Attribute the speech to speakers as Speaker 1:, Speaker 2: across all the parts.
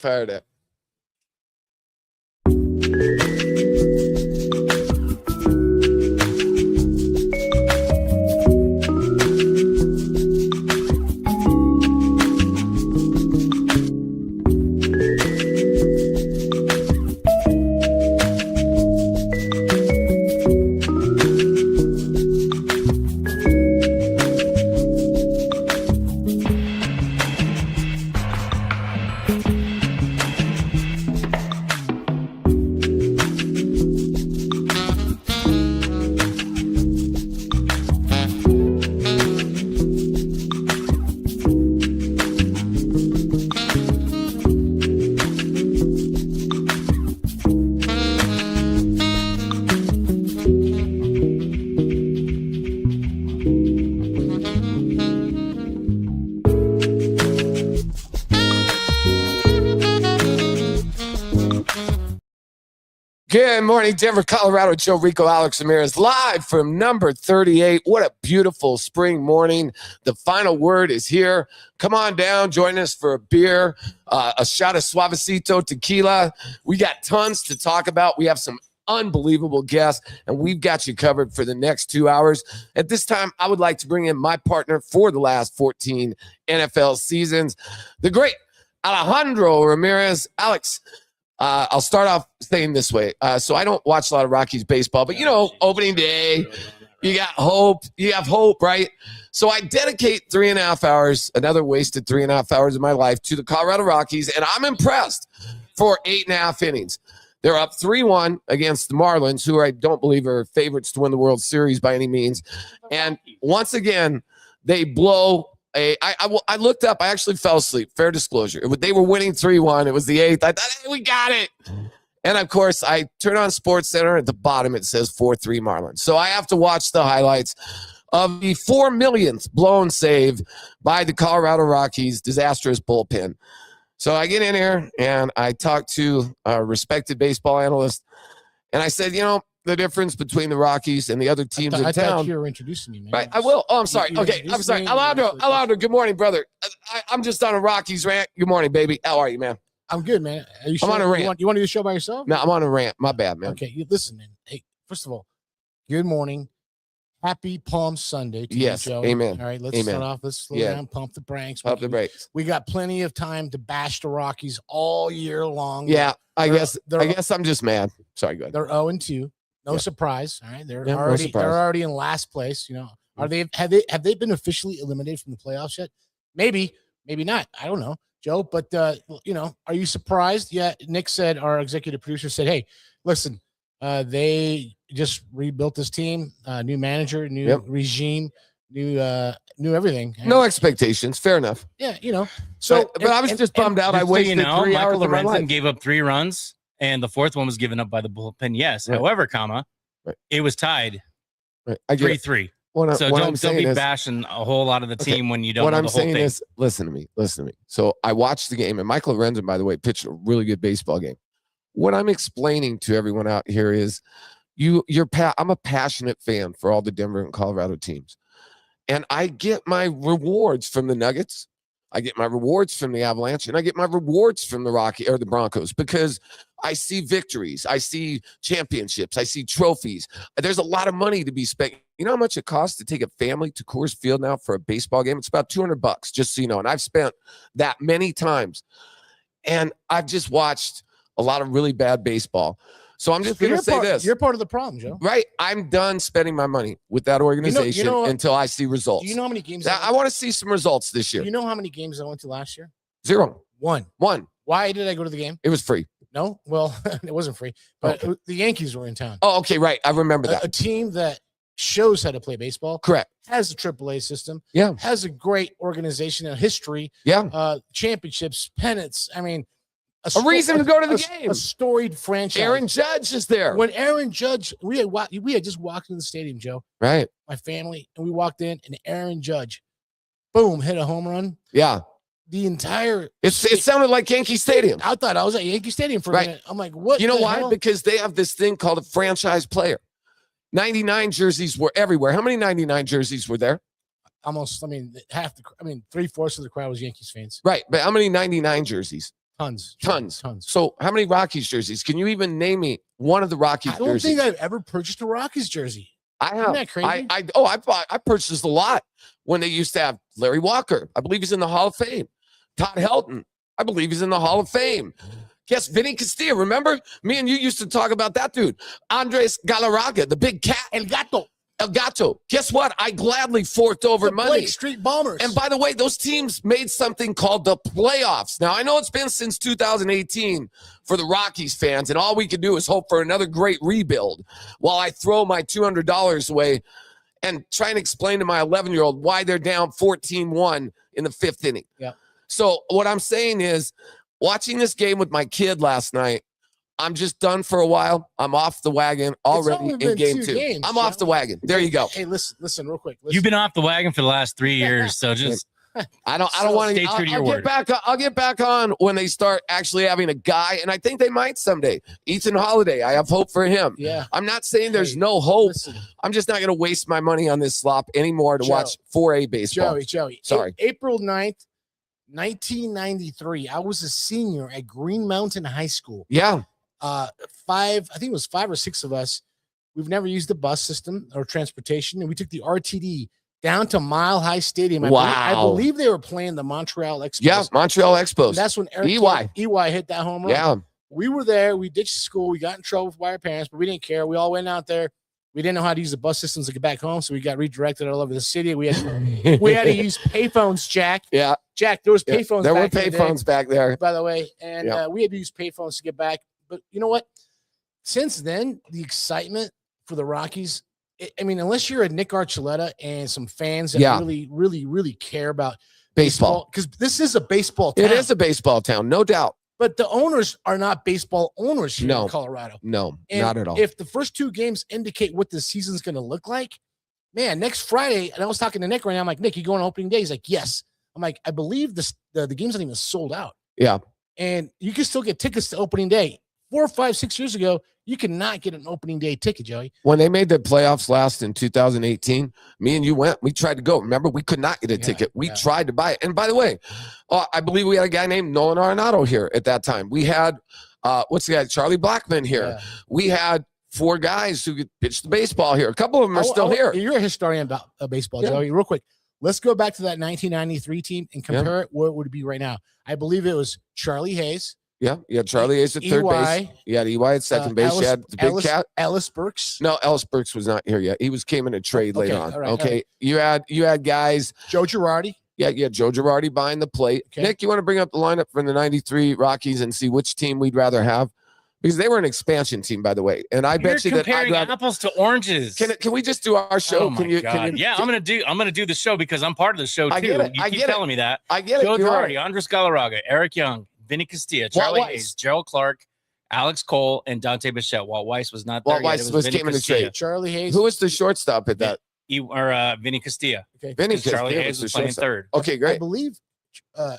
Speaker 1: Fired up. Good morning, Denver, Colorado. Joe Rico, Alex Ramirez, live from number 38. What a beautiful spring morning. The final word is here. Come on down. Join us for a beer, a shot of Suavecito tequila. We got tons to talk about. We have some unbelievable guests, and we've got you covered for the next 2 hours. At this time, I would like to bring in my partner for the last 14 NFL seasons, the great Alejandro Ramirez. Alex, I'll start off saying this way. So I don't watch a lot of Rockies baseball, but, you know, opening day, you got hope. You have hope, right? So I dedicate 3.5 hours, another wasted 3.5 hours of my life, to the Colorado Rockies, and I'm impressed for 8.5 innings. They're up 3-1 against the Marlins, who I don't believe are favorites to win the World Series by any means. And once again, they blow I looked up. I actually fell asleep. Fair disclosure. They were winning 3-1. It was the 8th. I thought, hey, we got it. And, of course, I turn on SportsCenter. At the bottom, it says 4-3 Marlins. So I have to watch the highlights of the 4 millionth blown save by the Colorado Rockies' disastrous bullpen. So I get in here, and I talk to a respected baseball analyst, and I said, you know, the difference between the Rockies and the other teams in town. I thought
Speaker 2: you were introducing me, man.
Speaker 1: Right, I will. Oh, I'm sorry. Okay, I'm sorry. Alejandro, good morning, brother. I'm just on a Rockies rant. Good morning, baby. How are you, man?
Speaker 2: I'm good, man. Are you
Speaker 1: I'm on a rant.
Speaker 2: You want to do the show by yourself?
Speaker 1: No, I'm on a rant. My bad, man.
Speaker 2: Okay, listen, man. Hey, first of all, good morning. Happy Palm Sunday to
Speaker 1: yes,
Speaker 2: you, Joe.
Speaker 1: Amen.
Speaker 2: All right, let's start off. Let's slow down, pump the brakes.
Speaker 1: Pump the brakes.
Speaker 2: We got plenty of time to bash the Rockies all year long.
Speaker 1: Yeah, I guess I'm just mad. Sorry, go ahead.
Speaker 2: They're 0-2. No surprise. All right. They're already in last place. You know, have they been officially eliminated from the playoffs yet? Maybe not. I don't know, Joe. But you know, are you surprised? Yeah, Nick said, our executive producer said, hey, listen, they just rebuilt this team, new manager, new regime, new everything.
Speaker 1: No expectations. Fair enough.
Speaker 2: Yeah, you know. So
Speaker 1: but I was just bummed out. I wasted 3 hours of my life.
Speaker 3: Gave up 3 runs. And the 4th one was given up by the bullpen. Yes. Right. However, it was tied 3-3. So don't be bashing a whole lot of the team when you don't know the whole thing. What I'm saying is, listen to me.
Speaker 1: So I watched the game, and Michael Lorenzen, by the way, pitched a really good baseball game. What I'm explaining to everyone out here is I'm a passionate fan for all the Denver and Colorado teams. And I get my rewards from the Nuggets. I get my rewards from the Avalanche, and I get my rewards from the Broncos, because I see victories, I see championships, I see trophies. There's a lot of money to be spent. You know how much it costs to take a family to Coors Field now for a baseball game? It's about $200, just so you know. And I've spent that many times, and I've just watched a lot of really bad baseball. So I'm just going to say this.
Speaker 2: You're part of the problem, Joe.
Speaker 1: Right. I'm done spending my money with that organization until I see results.
Speaker 2: Do you know how many games?
Speaker 1: I want to see some results this year.
Speaker 2: You know how many games I went to last year?
Speaker 1: 0.
Speaker 2: One. Why did I go to the game?
Speaker 1: It was free.
Speaker 2: No? Well, it wasn't free. But the Yankees were in town.
Speaker 1: Oh, okay, right. I remember that.
Speaker 2: A team that shows how to play baseball.
Speaker 1: Correct.
Speaker 2: Has a AAA system.
Speaker 1: Yeah.
Speaker 2: Has a great organization and history.
Speaker 1: Yeah.
Speaker 2: Championships, pennants. I mean,
Speaker 1: a reason to go to the game.
Speaker 2: A storied franchise.
Speaker 1: Aaron Judge is there.
Speaker 2: When Aaron Judge, we had just walked into the stadium, Joe.
Speaker 1: Right.
Speaker 2: My family, and we walked in, and Aaron Judge, boom, hit a home run.
Speaker 1: Yeah.
Speaker 2: The entire
Speaker 1: it sounded like Yankee Stadium.
Speaker 2: I thought I was at Yankee Stadium for a minute. I'm like, what?
Speaker 1: You know why? Because they have this thing called a franchise player. 99 jerseys were everywhere. How many 99 jerseys were there?
Speaker 2: Almost. I mean, 3/4 of the crowd was Yankees fans.
Speaker 1: Right, but how many 99 jerseys?
Speaker 2: Tons.
Speaker 1: So how many Rockies jerseys? Can you even name me one of the Rockies jerseys?
Speaker 2: I don't think I've ever purchased a Rockies jersey.
Speaker 1: I have.
Speaker 2: Isn't that crazy?
Speaker 1: I purchased a lot when they used to have Larry Walker. I believe he's in the Hall of Fame. Todd Helton. I believe he's in the Hall of Fame. Guess Vinny Castilla. Remember? Me and you used to talk about that dude. Andres Galarraga, the big cat. El Gato. Guess what? I gladly forked over money.
Speaker 2: Blake Street Bombers.
Speaker 1: And by the way, those teams made something called the playoffs. Now, I know it's been since 2018 for the Rockies fans, and all we can do is hope for another great rebuild while I throw my $200 away and try and explain to my 11-year-old why they're down 14-1 in the 5th inning.
Speaker 2: Yeah.
Speaker 1: So what I'm saying is, watching this game with my kid last night, I'm just done for a while. I'm off the wagon already in game 2.
Speaker 2: Games,
Speaker 1: I'm off the wagon. There you go.
Speaker 2: Hey, listen real quick.
Speaker 3: You've been off the wagon for the last 3 years, so just
Speaker 1: I don't want to
Speaker 3: stay true to your word.
Speaker 1: I'll get back on when they start actually having a guy, and I think they might someday. Ethan Holiday, I have hope for him.
Speaker 2: Yeah.
Speaker 1: I'm not saying there's no hope.
Speaker 2: Listen.
Speaker 1: I'm just not going to waste my money on this slop anymore to watch 4A baseball.
Speaker 2: Joey.
Speaker 1: Sorry.
Speaker 2: April 9th, 1993. I was a senior at Green Mountain High School.
Speaker 1: Yeah.
Speaker 2: I think it was 5 or 6 of us. We've never used the bus system or transportation, and we took the RTD down to Mile High Stadium. I believe they were playing the Montreal Expos.
Speaker 1: Yeah, Montreal Expos. And
Speaker 2: that's when EY hit that home run.
Speaker 1: Yeah.
Speaker 2: We were there. We ditched school. We got in trouble by our parents, but we didn't care. We all went out there. We didn't know how to use the bus systems to get back home, so we got redirected all over the city. We had to use payphones, Jack.
Speaker 1: Yeah.
Speaker 2: Jack, there was payphones.
Speaker 1: There were payphones back there.
Speaker 2: By the way, and we had to use payphones to get back. But you know what? Since then, the excitement for the Rockies, unless you're a Nick Archuleta and some fans that really, really, really care about baseball, because this is a baseball town.
Speaker 1: It is a baseball town, no doubt.
Speaker 2: But the owners are not baseball owners here in Colorado.
Speaker 1: No, not at all.
Speaker 2: If the first 2 games indicate what the season's going to look like, man, next Friday, and I was talking to Nick right now, I'm like, Nick, you going on opening day? He's like, yes. I'm like, I believe the game's not even sold out.
Speaker 1: Yeah.
Speaker 2: And you can still get tickets to opening day. 4, 5, 6 years ago, you could not get an opening day ticket, Joey.
Speaker 1: When they made the playoffs last in 2018, me and you went. We tried to go. Remember, we could not get a ticket. We tried to buy it. And by the way, I believe we had a guy named Nolan Arenado here at that time. We had, what's the guy? Charlie Blackmon here. Yeah. We had 4 guys who could pitch the baseball here. A couple of them are still here.
Speaker 2: You're a historian about baseball, Joey. Real quick, let's go back to that 1993 team and compare it. What would it be right now? I believe it was Charlie Hayes.
Speaker 1: Yeah, Charlie Hayes at third base. You had EY at second base. You had the big cat.
Speaker 2: Ellis Burks.
Speaker 1: No, Ellis Burks was not here yet. He came in a trade later on. Right, okay. Right. You had guys.
Speaker 2: Joe Girardi.
Speaker 1: Yeah, Joe Girardi behind the plate. Okay. Nick, you want to bring up the lineup from the 93 Rockies and see which team we'd rather have? Because they were an expansion team, by the way. And I bet you that
Speaker 3: comparing apples to oranges.
Speaker 1: Can we just do our show?
Speaker 3: Oh my God. I'm gonna do the show because I'm part of the show too. You keep telling me that.
Speaker 1: I get it.
Speaker 3: Joe Girardi, Andres Galarraga, Eric Young, Vinny Castilla, Charlie Hayes, Gerald Clark, Alex Cole, and Dante Bichette. Walt Weiss was not there.
Speaker 1: Walt Weiss came in the trade.
Speaker 2: Charlie Hayes.
Speaker 1: Who was the shortstop at that?
Speaker 3: Vinny Castilla.
Speaker 1: Okay. Vinny Castilla.
Speaker 3: Charlie Hayes was playing third.
Speaker 1: Okay, great.
Speaker 2: I believe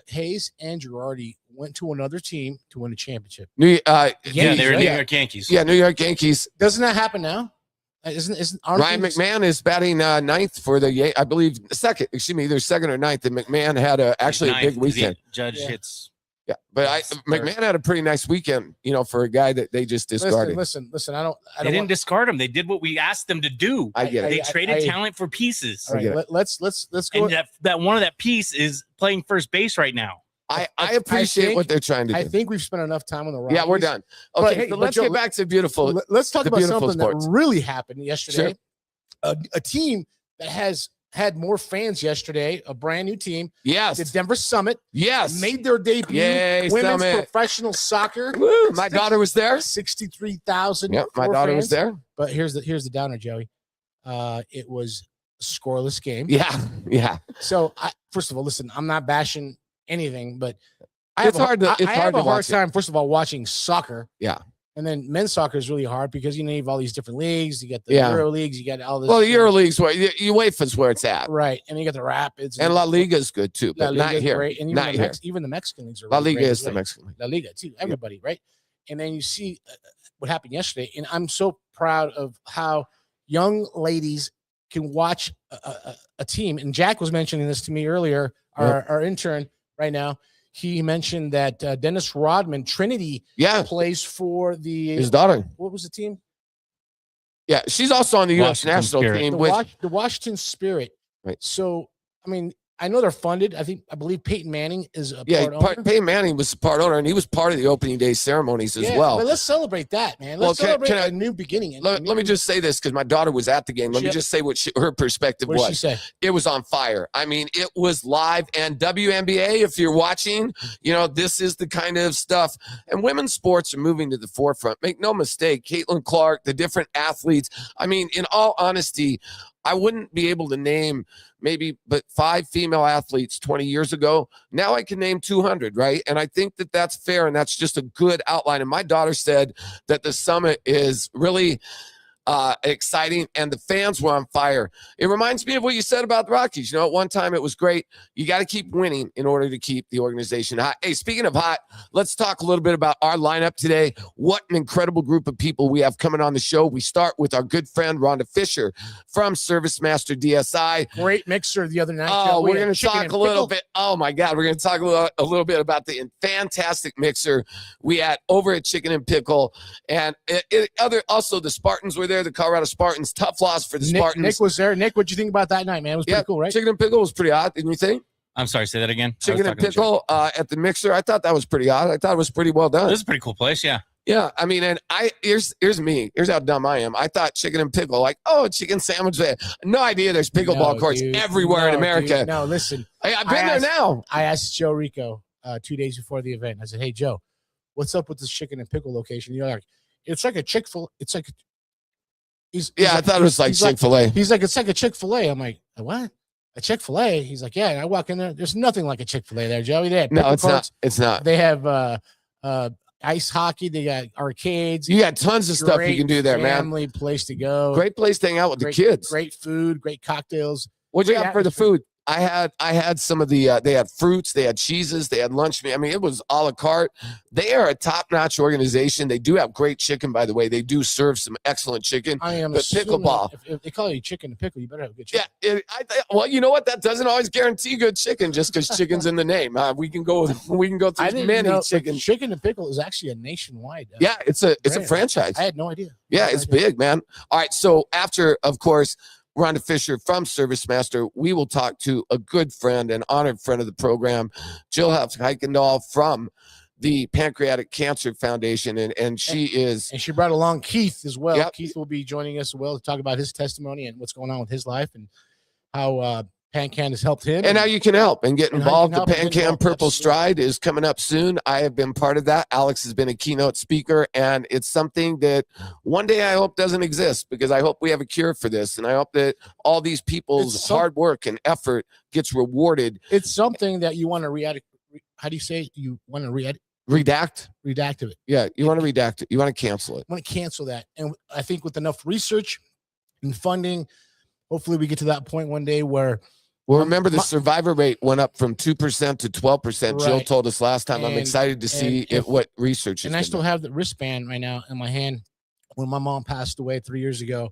Speaker 2: Hayes and Girardi went to another team to win a championship.
Speaker 3: They were New York Yankees.
Speaker 1: Yeah, New York Yankees.
Speaker 2: Doesn't that happen now? Isn't
Speaker 1: Ryan McMahon is batting ninth for the I believe second. Excuse me, either second or ninth. And McMahon had a big weekend.
Speaker 3: Judge hits.
Speaker 1: Yeah, but McMahon had a pretty nice weekend, for a guy that they just discarded.
Speaker 2: Listen.
Speaker 3: They didn't discard him. They did what we asked them to do.
Speaker 1: I get it.
Speaker 3: They traded talent for pieces.
Speaker 2: All right, let's go.
Speaker 3: And that one of that piece is playing first base right now.
Speaker 1: I appreciate what they're trying to do.
Speaker 2: I think we've spent enough time on the Rockies.
Speaker 1: Yeah, we're done. Okay, so let's get back to beautiful.
Speaker 2: Let's talk about something
Speaker 1: sports.
Speaker 2: that really happened yesterday. Sure. A team that has had more fans yesterday, a brand new team.
Speaker 1: Yes.
Speaker 2: The Denver Summit.
Speaker 1: Yes.
Speaker 2: Made their debut.
Speaker 1: Yay,
Speaker 2: Women's
Speaker 1: Summit.
Speaker 2: Professional soccer.
Speaker 1: Woo, my daughter was there.
Speaker 2: 63,000.
Speaker 1: Yep, my daughter was there.
Speaker 2: But here's the downer, Joey. It was a scoreless game.
Speaker 1: Yeah.
Speaker 2: So first of all, listen, I'm not bashing anything, but I have a hard time, first of all, watching soccer.
Speaker 1: Yeah.
Speaker 2: And then men's soccer is really hard because you have all these different leagues. You got the Euro leagues. You got all this.
Speaker 1: Well, the Euro leagues, UEFA's where it's at.
Speaker 2: Right. And you got the Rapids.
Speaker 1: And La Liga is good too, but not here.
Speaker 2: Great. And even the Mexican leagues are really
Speaker 1: La Liga
Speaker 2: great
Speaker 1: is the Mexican league.
Speaker 2: La Liga too. Everybody, right? And then you see what happened yesterday. And I'm so proud of how young ladies can watch a team. And Jack was mentioning this to me earlier, our intern right now. he mentioned that Dennis Rodman, Trinity, plays for
Speaker 1: his daughter.
Speaker 2: What was the team?
Speaker 1: Yeah, she's also on the U.S. national team.
Speaker 2: The Washington Spirit.
Speaker 1: Right.
Speaker 2: So, I mean, I know they're funded. I believe Peyton Manning is a part owner.
Speaker 1: Peyton Manning was a part owner, and he was part of the opening day ceremonies as well.
Speaker 2: But let's celebrate that, man. Let's celebrate a new beginning.
Speaker 1: Let me just say this, because my daughter was at the game. Let me just say what her perspective was.
Speaker 2: What did she say?
Speaker 1: It was on fire. I mean, it was live. And WNBA, if you're watching, this is the kind of stuff. And women's sports are moving to the forefront. Make no mistake, Caitlin Clark, the different athletes. I mean, in all honesty, I wouldn't be able to name but 5 female athletes 20 years ago. Now I can name 200, right? And I think that that's fair, and that's just a good outline. And my daughter said that the summit is really exciting, and the fans were on fire. It reminds me of what you said about the Rockies. At one time it was great. You got to keep winning in order to keep the organization hot. Hey, speaking of hot, let's talk a little bit about our lineup today. What an incredible group of people we have coming on the show. We start with our good friend Rhonda Fisher from ServiceMaster DSI.
Speaker 2: Great mixer the other night.
Speaker 1: Oh, we're going to talk a little bit. Oh my God, we're going to talk a little bit about the fantastic mixer we had over at Chicken and Pickle, and also the Spartans were there. The Colorado Spartans. Tough loss for the Spartans.
Speaker 2: Nick was there. Nick, what'd you think about that night, man? It was pretty cool, right?
Speaker 1: Chicken and Pickle was pretty hot, didn't you think?
Speaker 3: I'm sorry, say that again.
Speaker 1: Chicken and Pickle at the mixer. I thought that was pretty hot. I thought it was pretty well done.
Speaker 3: This is a pretty cool place, yeah.
Speaker 1: Yeah, I mean, and here's me. Here's how dumb I am. I thought Chicken and Pickle, chicken sandwich there. No idea there's pickleball courts everywhere in America.
Speaker 2: Dude, no, listen.
Speaker 1: Hey, I've been there now.
Speaker 2: I asked Joe Rico 2 days before the event. I said, hey, Joe, what's up with this Chicken and Pickle location? It's like a Chick-fil-A. It's like
Speaker 1: I thought it was like Chick-fil-A.
Speaker 2: He's like, it's like a Chick-fil-A. I'm like, what? A Chick-fil-A? He's like, yeah. And I walk in there. There's nothing like a Chick-fil-A there, Joey.
Speaker 1: No, it's not. It's not.
Speaker 2: They have ice hockey. They got arcades.
Speaker 1: You got tons of stuff you can do there, man.
Speaker 2: Family place to go.
Speaker 1: Great place to hang out with the kids.
Speaker 2: Great food. Great cocktails.
Speaker 1: What'd you have for the food? I had some of the they had fruits, they had cheeses, they had lunch meat. I mean, it was a la carte. They are a top-notch organization. They do have great chicken, by the way. They do serve some excellent chicken.
Speaker 2: I am
Speaker 1: but pickleball.
Speaker 2: If they call you Chicken and Pickle, you better have good chicken.
Speaker 1: Yeah, well, you know what? That doesn't always guarantee good chicken just because chicken's in the name. We can go through many chickens.
Speaker 2: Chicken and Pickle is actually a nationwide.
Speaker 1: It's a franchise.
Speaker 2: I had no idea.
Speaker 1: Yeah, it's big, man. All right, so after, of course, Rhonda Fisher from ServiceMaster, we will talk to a good friend and honored friend of the program, Jill Huff from the Pancreatic Cancer Foundation, and she is.
Speaker 2: And she brought along Keith as well.
Speaker 1: Yep.
Speaker 2: Keith will be joining us as well to talk about his testimony and what's going on with his life and how PanCan has helped him.
Speaker 1: And how you can help and get involved. The PanCan Purple Stride is coming up soon. I have been part of that. Alex has been a keynote speaker, and it's something that one day I hope doesn't exist, because I hope we have a cure for this, and I hope that all these people's hard work and effort gets rewarded.
Speaker 2: It's something that you want to how do you say it? You want to
Speaker 1: redact
Speaker 2: it.
Speaker 1: Yeah, you want to redact it. You want to cancel it.
Speaker 2: I want to cancel that. And I think with enough research and funding, hopefully we get to that point one day where.
Speaker 1: Well, remember the survivor rate went up from 2% to 12%. Right. Jill told us last time. I'm excited to see what research is.
Speaker 2: And I still have the wristband right now in my hand when my mom passed away 3 years ago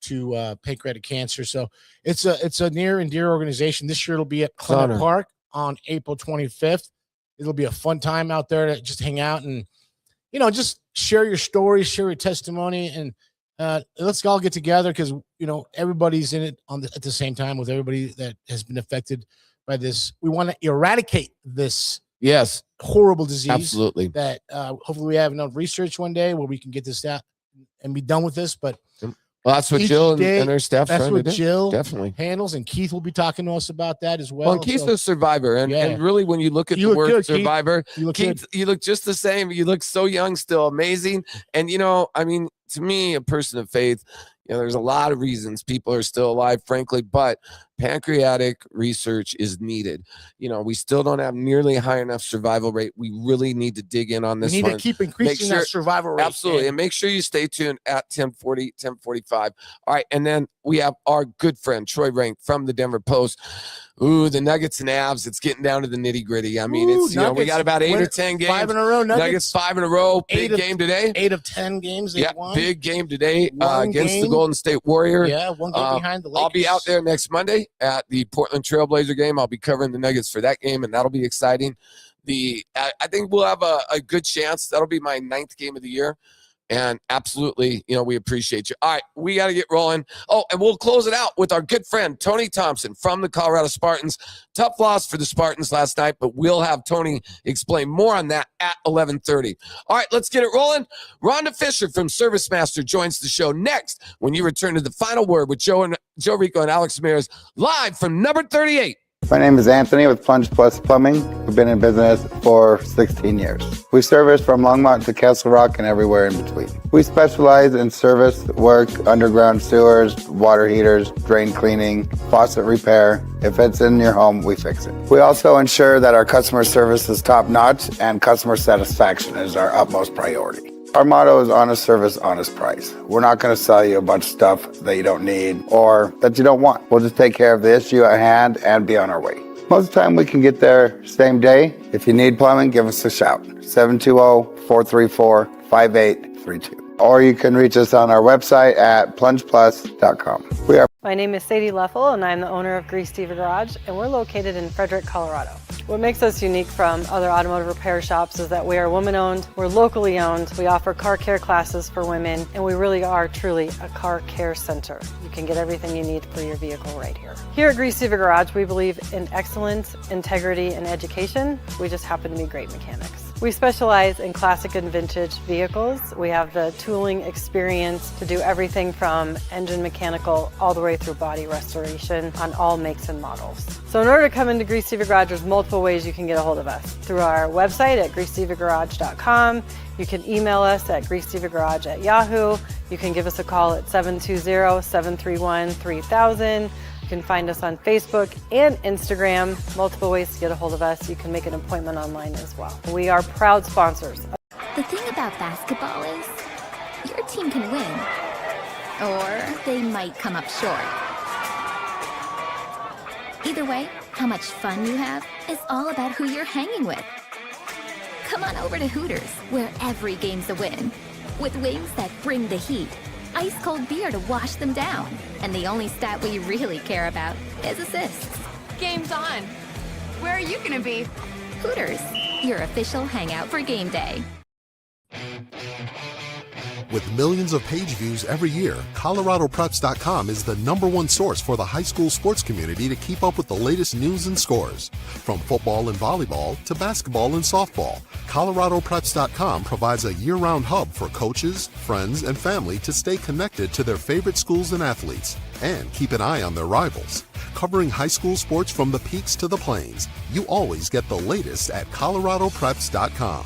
Speaker 2: to pancreatic cancer. So it's a near and dear organization. This year it'll be at Clement Park on April 25th. It'll be a fun time out there to just hang out and, just share your story, share your testimony, and let's all get together because, everybody's in it at the same time with everybody that has been affected by this. We want to eradicate this horrible disease.
Speaker 1: Absolutely.
Speaker 2: That hopefully we have enough research one day where we can get this out and be done with this. But
Speaker 1: that's what Jill and her staff.
Speaker 2: That's what Jill
Speaker 1: definitely
Speaker 2: handles, and Keith will be talking to us about that as well.
Speaker 1: Well, Keith's a survivor, and really, when you look at the word survivor, Keith, you look just the same. You look so young, still amazing, and to me, a person of faith, there's a lot of reasons people are still alive, frankly, but pancreatic research is needed. We still don't have nearly high enough survival rate. We really need to dig in on this one.
Speaker 2: We need to keep increasing that survival rate.
Speaker 1: Absolutely. And make sure you stay tuned at 10:40, 10:45. All right. And then we have our good friend, Troy Renck from the Denver Post. Ooh, the Nuggets and Avs. It's getting down to the nitty gritty. I mean, we got about 8 or 10 games.
Speaker 2: 5 in a row.
Speaker 1: Nuggets 5 in a row. Big game today.
Speaker 2: 8 of 10 games they won.
Speaker 1: Big game today against the Golden State Warriors.
Speaker 2: Yeah, one game behind the Lakers.
Speaker 1: I'll be out there next Monday at the Portland Trailblazer game. I'll be covering the Nuggets for that game, and that'll be exciting. I think we'll have a good chance. That'll be my 9th game of the year. And absolutely, we appreciate you. All right, we got to get rolling. Oh, and we'll close it out with our good friend, Tony Thompson from the Colorado Spartans. Tough loss for the Spartans last night, but we'll have Tony explain more on that at 11:30. All right, let's get it rolling. Rhonda Fisher from ServiceMaster joins the show next when you return to the final word with Joe Rico and Alex Ramirez live from number 38.
Speaker 4: My name is Anthony with Plunge Plus Plumbing. We've been in business for 16 years. We service from Longmont to Castle Rock and everywhere in between. We specialize in service work, underground sewers, water heaters, drain cleaning, faucet repair. If it's in your home, we fix it. We also ensure that our customer service is top notch and customer satisfaction is our utmost priority. Our motto is honest service, honest price. We're not going to sell you a bunch of stuff that you don't need or that you don't want. We'll just take care of the issue at hand and be on our way. Most of the time we can get there same day. If you need plumbing, give us a shout. 720-434-5832. Or you can reach us on our website at plungeplus.com.
Speaker 5: My name is Sadie Leffel, and I'm the owner of Grease Diva Garage, and we're located in Frederick, Colorado. What makes us unique from other automotive repair shops is that we are woman-owned, we're locally owned, we offer car care classes for women, and we really are truly a car care center. You can get everything you need for your vehicle right here. Here at Grease Diva Garage, we believe in excellence, integrity, and education. We just happen to be great mechanics. We specialize in classic and vintage vehicles. We have the tooling experience to do everything from engine mechanical all the way through body restoration on all makes and models. So in order to come into Grease Diva Garage, there's multiple ways you can get a hold of us. Through our website at greasedivagaraage.com. You can email us at greasedivagarage@yahoo. You can give us a call at 720-731-3000. You can find us on Facebook and Instagram. Multiple ways to get a hold of us. You can make an appointment online as well. We are proud sponsors.
Speaker 6: The thing about basketball is your team can win, or they might come up short. Either way, how much fun you have is all about who you're hanging with. Come on over to Hooters, where every game's a win. With wings that bring the heat, ice-cold beer to wash them down, and the only stat we really care about is assists.
Speaker 7: Game's on. Where are you gonna be?
Speaker 6: Hooters, your official hangout for game day.
Speaker 8: With millions of page views every year, ColoradoPreps.com is the #1 source for the high school sports community to keep up with the latest news and scores. From football and volleyball to basketball and softball, ColoradoPreps.com provides a year-round hub for coaches, friends, and family to stay connected to their favorite schools and athletes, and keep an eye on their rivals. Covering high school sports from the peaks to the plains, you always get the latest at ColoradoPreps.com.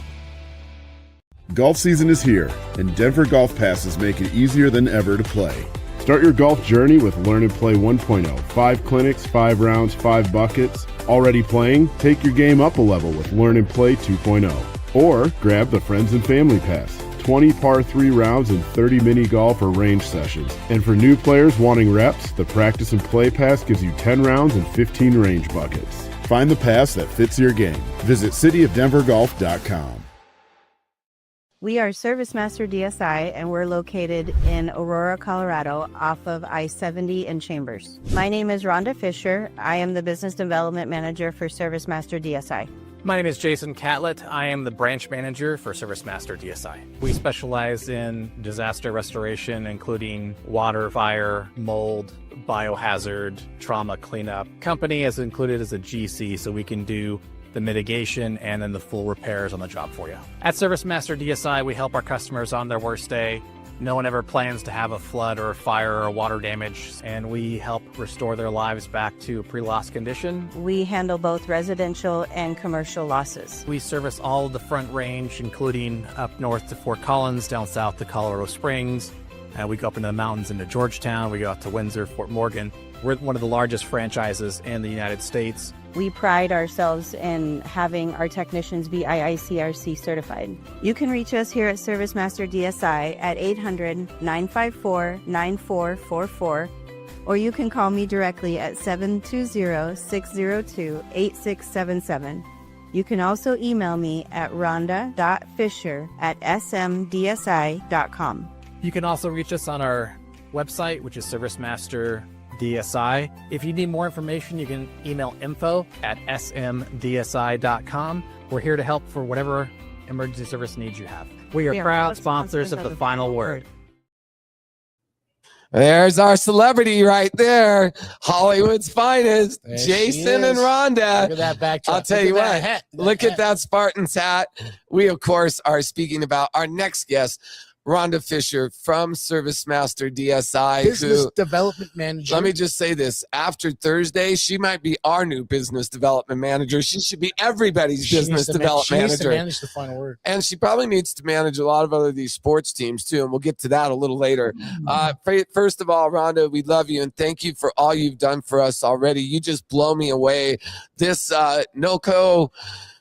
Speaker 9: Golf season is here, and Denver Golf Passes make it easier than ever to play. Start your golf journey with Learn and Play 1.0. 5 clinics, 5 rounds, 5 buckets. Already playing? Take your game up a level with Learn and Play 2.0. Or grab the Friends and Family Pass. 20 par 3 rounds and 30 mini golf or range sessions. And for new players wanting reps, the Practice and Play Pass gives you 10 rounds and 15 range buckets. Find the pass that fits your game. Visit cityofdenvergolf.com.
Speaker 10: We are ServiceMaster DSI, and we're located in Aurora, Colorado, off of I-70 in Chambers. My name is Rhonda Fisher. I am the Business Development Manager for ServiceMaster DSI.
Speaker 11: My name is Jason Catlett. I am the Branch Manager for ServiceMaster DSI. We specialize in disaster restoration, including water, fire, mold, biohazard, trauma cleanup. Company is included as a GC, so we can do the mitigation and then the full repairs on the job for you. At ServiceMaster DSI, we help our customers on their worst day. No one ever plans to have a flood or a fire or water damage, and we help restore their lives back to pre-loss condition.
Speaker 10: We handle both residential and commercial losses.
Speaker 11: We service all of the Front Range, including up north to Fort Collins, down south to Colorado Springs. We go up into the mountains into Georgetown. We go out to Windsor, Fort Morgan. We're one of the largest franchises in the United States.
Speaker 10: We pride ourselves in having our technicians be IICRC certified. You can reach us here at ServiceMaster DSI at 800-954-9444, or you can call me directly at 720-602-8677. You can also email me at rhonda.fisher@smdsi.com.
Speaker 11: You can also reach us on our website, which is ServiceMaster DSI. If you need more information, you can email info@smdsi.com. We're here to help for whatever emergency service needs you have. We are proud sponsors of The Final Word.
Speaker 1: There's our celebrity right there. Hollywood's finest,
Speaker 2: there
Speaker 1: Jason and Rhonda.
Speaker 2: Look at that backdrop.
Speaker 1: I'll tell you what, look at that Spartans hat. We, of course, are speaking about our next guest, Rhonda Fisher from ServiceMaster DSI.
Speaker 2: Business Development Manager.
Speaker 1: Let me just say this. After Thursday, she might be our new Business Development Manager. She should be everybody's Business Development Manager.
Speaker 2: She needs to manage The Final Word.
Speaker 1: And she probably needs to manage a lot of other these sports teams, too, and we'll get to that a little later. First of all, Rhonda, we love you, and thank you for all you've done for us already. You just blow me away. This NOCO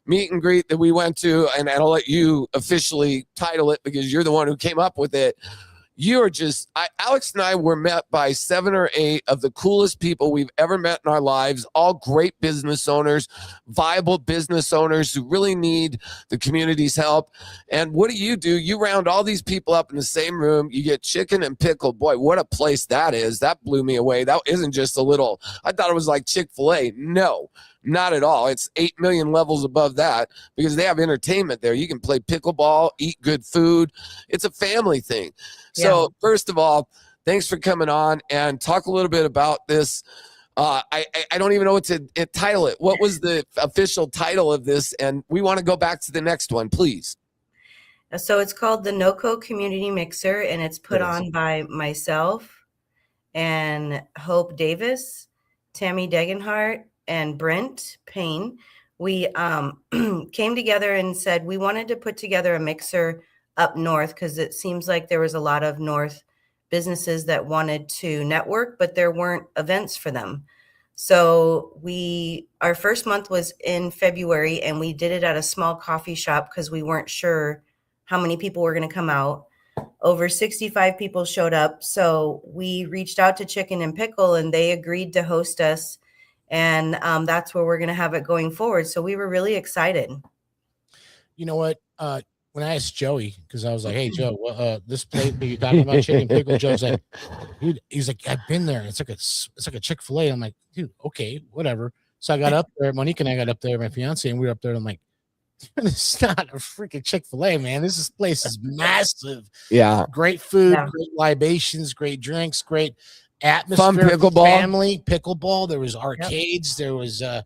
Speaker 1: meet and greet that we went to, and I'll let you officially title it because you're the one who came up with it. You are just, Alex and I were met by 7 or 8 of the coolest people we've ever met in our lives, all great business owners, viable business owners who really need the community's help. And what do? You round all these people up in the same room. You get chicken and pickle. Boy, what a place that is. That blew me away. That isn't just a little, I thought it was like Chick-fil-A. No. Not at all. It's 8 million levels above that because they have entertainment there. You can play pickleball, eat good food. It's a family thing. Yeah. So first of all, thanks for coming on and talk a little bit about this. I don't even know what to title it. What was the official title of this? And we want to go back to the next one, please.
Speaker 12: So it's called the NOCO Community Mixer, and it's put on by myself and Hope Davis, Tammy Degenhart, and Brent Payne. We came together and said we wanted to put together a mixer up north because it seems like there was a lot of north businesses that wanted to network, but there weren't events for them. So our first month was in February, and we did it at a small coffee shop because we weren't sure how many people were going to come out. Over 65 people showed up. So we reached out to Chicken and Pickle, and they agreed to host us. And that's where we're going to have it going forward. So we were really excited.
Speaker 2: You know what? When I asked Joey, because I was like, "Hey, Joe, this place you're talking about chicken pickle," Joe's like, "Dude," he's like, "I've been there. It's like a Chick-fil-A." I'm like, "Dude, okay, whatever." So I got up there. Monique and I got up there, my fiance, and we were up there. And I'm like, "It's not a freaking Chick-fil-A, man. This place is massive.
Speaker 1: Yeah,
Speaker 2: great food, great libations, great drinks, great." Atmosphere,
Speaker 1: fun pickleball,
Speaker 2: family pickleball. There was arcades. There was what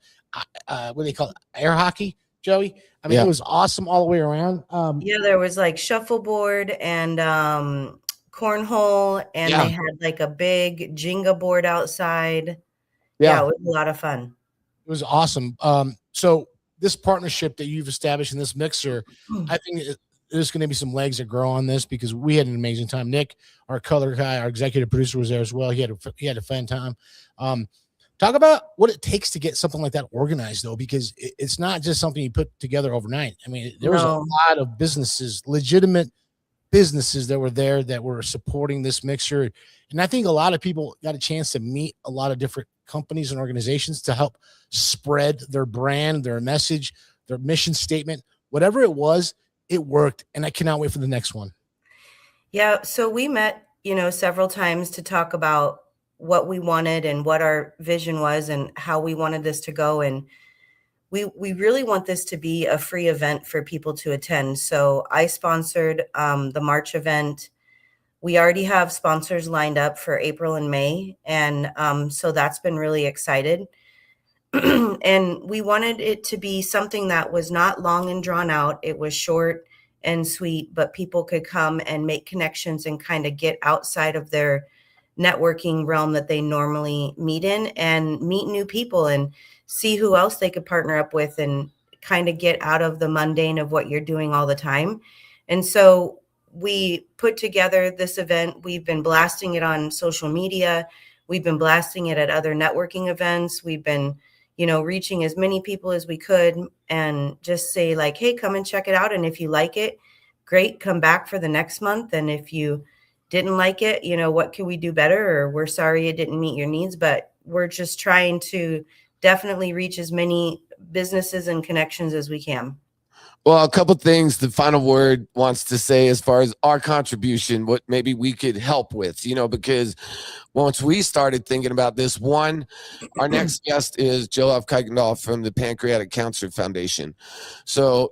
Speaker 2: do they call it? Air hockey, Joey. I mean, it was awesome all the way around.
Speaker 12: There was like shuffleboard and cornhole, and they had like a big Jenga board outside. Yeah, it was a lot of fun.
Speaker 2: It was awesome. So this partnership that you've established in this mixer, I think there's going to be some legs that grow on this because we had an amazing time. Nick, our color guy, our executive producer, was there as well. He had a fun time. Talk about what it takes to get something like that organized, though, because it's not just something you put together overnight. I mean, there was a lot of businesses, legitimate businesses that were there that were supporting this mixer. And I think a lot of people got a chance to meet a lot of different companies and organizations to help spread their brand, their message, their mission statement, whatever it was. It worked, and I cannot wait for the next one.
Speaker 12: Yeah, so we met, several times to talk about what we wanted and what our vision was and how we wanted this to go. And we really want this to be a free event for people to attend. So I sponsored the March event. We already have sponsors lined up for April and May, and so that's been really excited. And we wanted it to be something that was not long and drawn out. It was short and sweet, but people could come and make connections and kind of get outside of their networking realm that they normally meet in and meet new people and see who else they could partner up with and kind of get out of the mundane of what you're doing all the time. And so we put together this event. We've been blasting it on social media. We've been blasting it at other networking events. We've been reaching as many people as we could and just say like, hey, come and check it out. And if you like it, great, come back for the next month. And if you didn't like it, what can we do better? Or we're sorry it didn't meet your needs, but we're just trying to definitely reach as many businesses and connections as we can.
Speaker 1: Well, a couple things the final word wants to say as far as our contribution, what maybe we could help with, because once we started thinking about this, our next guest is Jill Huff from the Pancreatic Cancer Foundation. So,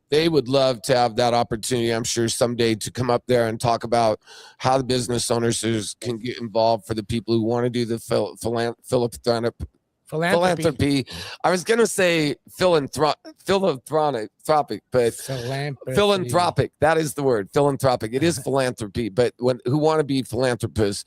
Speaker 1: they would love to have that opportunity, I'm sure, someday to come up there and talk about how the business owners can get involved for the people who want to do the philanthropy. I was going to say philanthropic, but philanthropic. That is the word, philanthropic. It is philanthropy, but who want to be philanthropists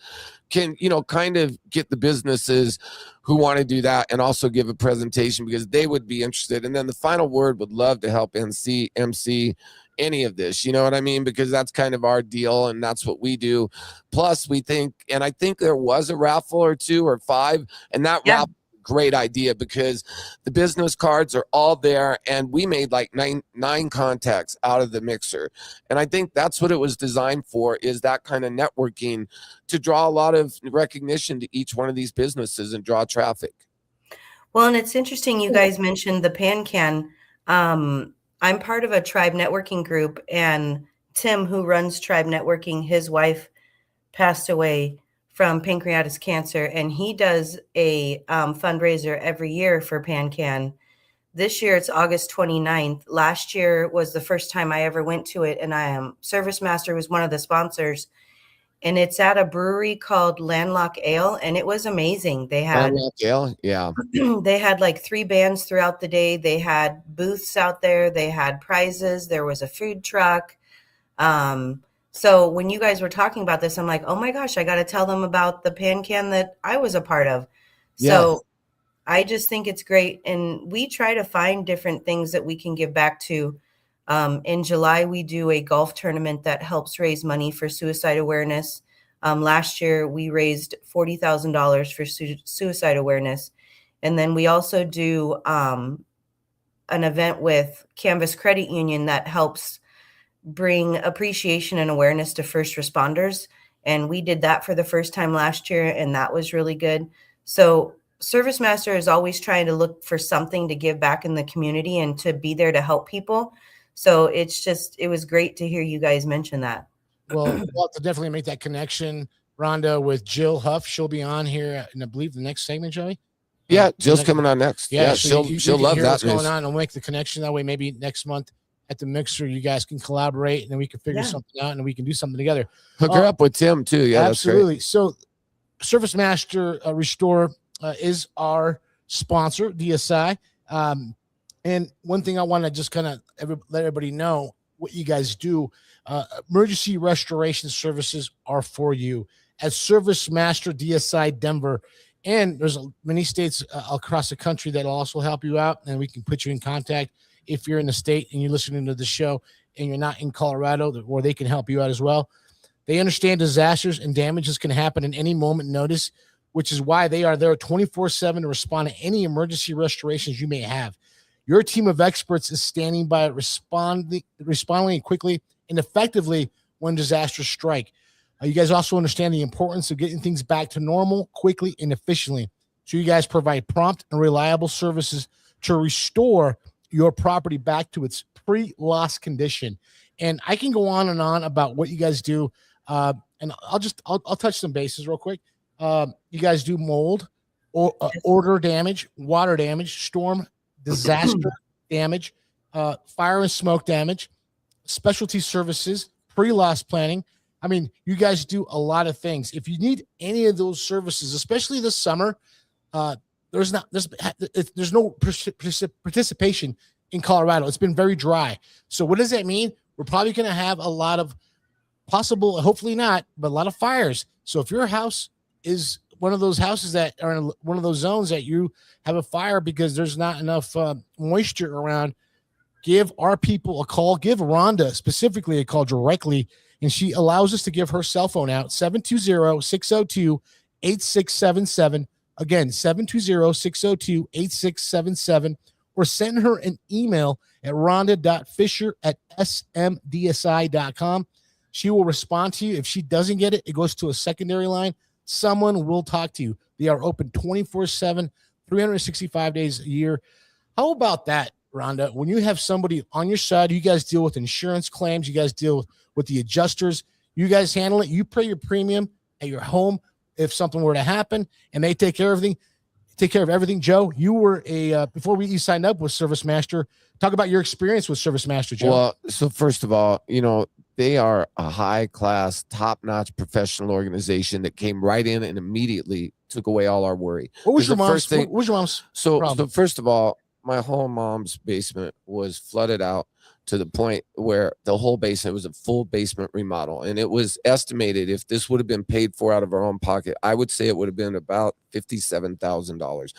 Speaker 1: can, kind of get the businesses who want to do that and also give a presentation because they would be interested. And then the final word would love to help MC any of this, you know what I mean? Because that's kind of our deal and that's what we do. Plus we think, and I think there was a raffle or 2 or 5, and that raffle, great idea because the business cards are all there and we made like nine contacts out of the mixer. And I think that's what it was designed for, is that kind of networking to draw a lot of recognition to each one of these businesses and draw traffic.
Speaker 12: Well, and it's interesting you guys mentioned the PanCan. I'm part of a tribe networking group, and Tim, who runs tribe networking, his wife passed away from pancreatic cancer, and he does a fundraiser every year for PanCan. This year it's August 29th. Last year was the first time I ever went to it, and ServiceMaster was one of the sponsors, and it's at a brewery called Landlock Ale, and it was amazing. They had
Speaker 1: Landlock Ale, yeah.
Speaker 12: They had like 3 bands throughout the day. They had booths out there. They had prizes. There was a food truck. So when you guys were talking about this, I'm like, oh my gosh, I got to tell them about the PanCan that I was a part of. So I just think it's great. And we try to find different things that we can give back to. In July, we do a golf tournament that helps raise money for suicide awareness. Last year, we raised $40,000 for suicide awareness. And then we also do an event with Canvas Credit Union that helps bring appreciation and awareness to first responders. And we did that for the first time last year, and that was really good. So ServiceMaster is always trying to look for something to give back in the community and to be there to help people. So it was great to hear you guys mention that.
Speaker 2: Well, we'll have to definitely make that connection, Rhonda, with Jill Huff. She'll be on here in, I believe, the next segment, Joey.
Speaker 1: Yeah, Jill's coming on next.
Speaker 2: Yeah,
Speaker 1: she'll love that.
Speaker 2: What's going on? And we'll make the connection that way. Maybe next month at the mixer, you guys can collaborate, and then we can figure something out, and we can do something together.
Speaker 1: Hook her up with Tim too. Yeah,
Speaker 2: absolutely.
Speaker 1: That's
Speaker 2: great. So, ServiceMaster Restore is our sponsor, DSI. And one thing I want to just kind of let everybody know what you guys do. Emergency restoration services are for you at ServiceMaster DSI Denver. And there's many states across the country that will also help you out, and we can put you in contact if you're in the state and you're listening to the show and you're not in Colorado, or they can help you out as well. They understand disasters and damages can happen in any moment notice, which is why they are there 24/7 to respond to any emergency restorations you may have. Your team of experts is standing by, responding quickly and effectively when disasters strike. You guys also understand the importance of getting things back to normal quickly and efficiently. So you guys provide prompt and reliable services to restore your property back to its pre-loss condition. And I can go on and on about what you guys do. And I'll touch some bases real quick. You guys do mold, or odor damage, water damage, storm disaster damage, fire and smoke damage, specialty services, pre-loss planning. I mean, you guys do a lot of things. If you need any of those services, especially this summer, there's no participation in Colorado. It's been very dry. So what does that mean? We're probably going to have a lot of possible, hopefully not, but a lot of fires. So if your house is one of those houses that are in one of those zones that you have a fire because there's not enough moisture around, give our people a call. Give Rhonda specifically a call directly, and she allows us to give her cell phone out, 720-602-8677. Again, 720-602-8677, or send her an email at rhonda.fisher@smdsi.com. She will respond to you. If she doesn't get it, it goes to a secondary line. Someone will talk to you. They are open 24/7, 365 days a year. How about that, Rhonda, when you have somebody on your side, you guys deal with insurance claims, you guys deal with the adjusters, you guys handle it, you pay your premium at your home if something were to happen, and they take care of everything. Joe, you were before you signed up with ServiceMaster. Talk about your experience with ServiceMaster, Joe.
Speaker 1: Well, so first of all, they are a high-class, top-notch professional organization that came right in and immediately took away all our worry.
Speaker 2: What was your mom's
Speaker 1: So
Speaker 2: problem?
Speaker 1: first of all, my whole mom's basement was flooded out to the point where the whole basement was a full basement remodel. And it was estimated, if this would have been paid for out of our own pocket, I would say it would have been about $57,000.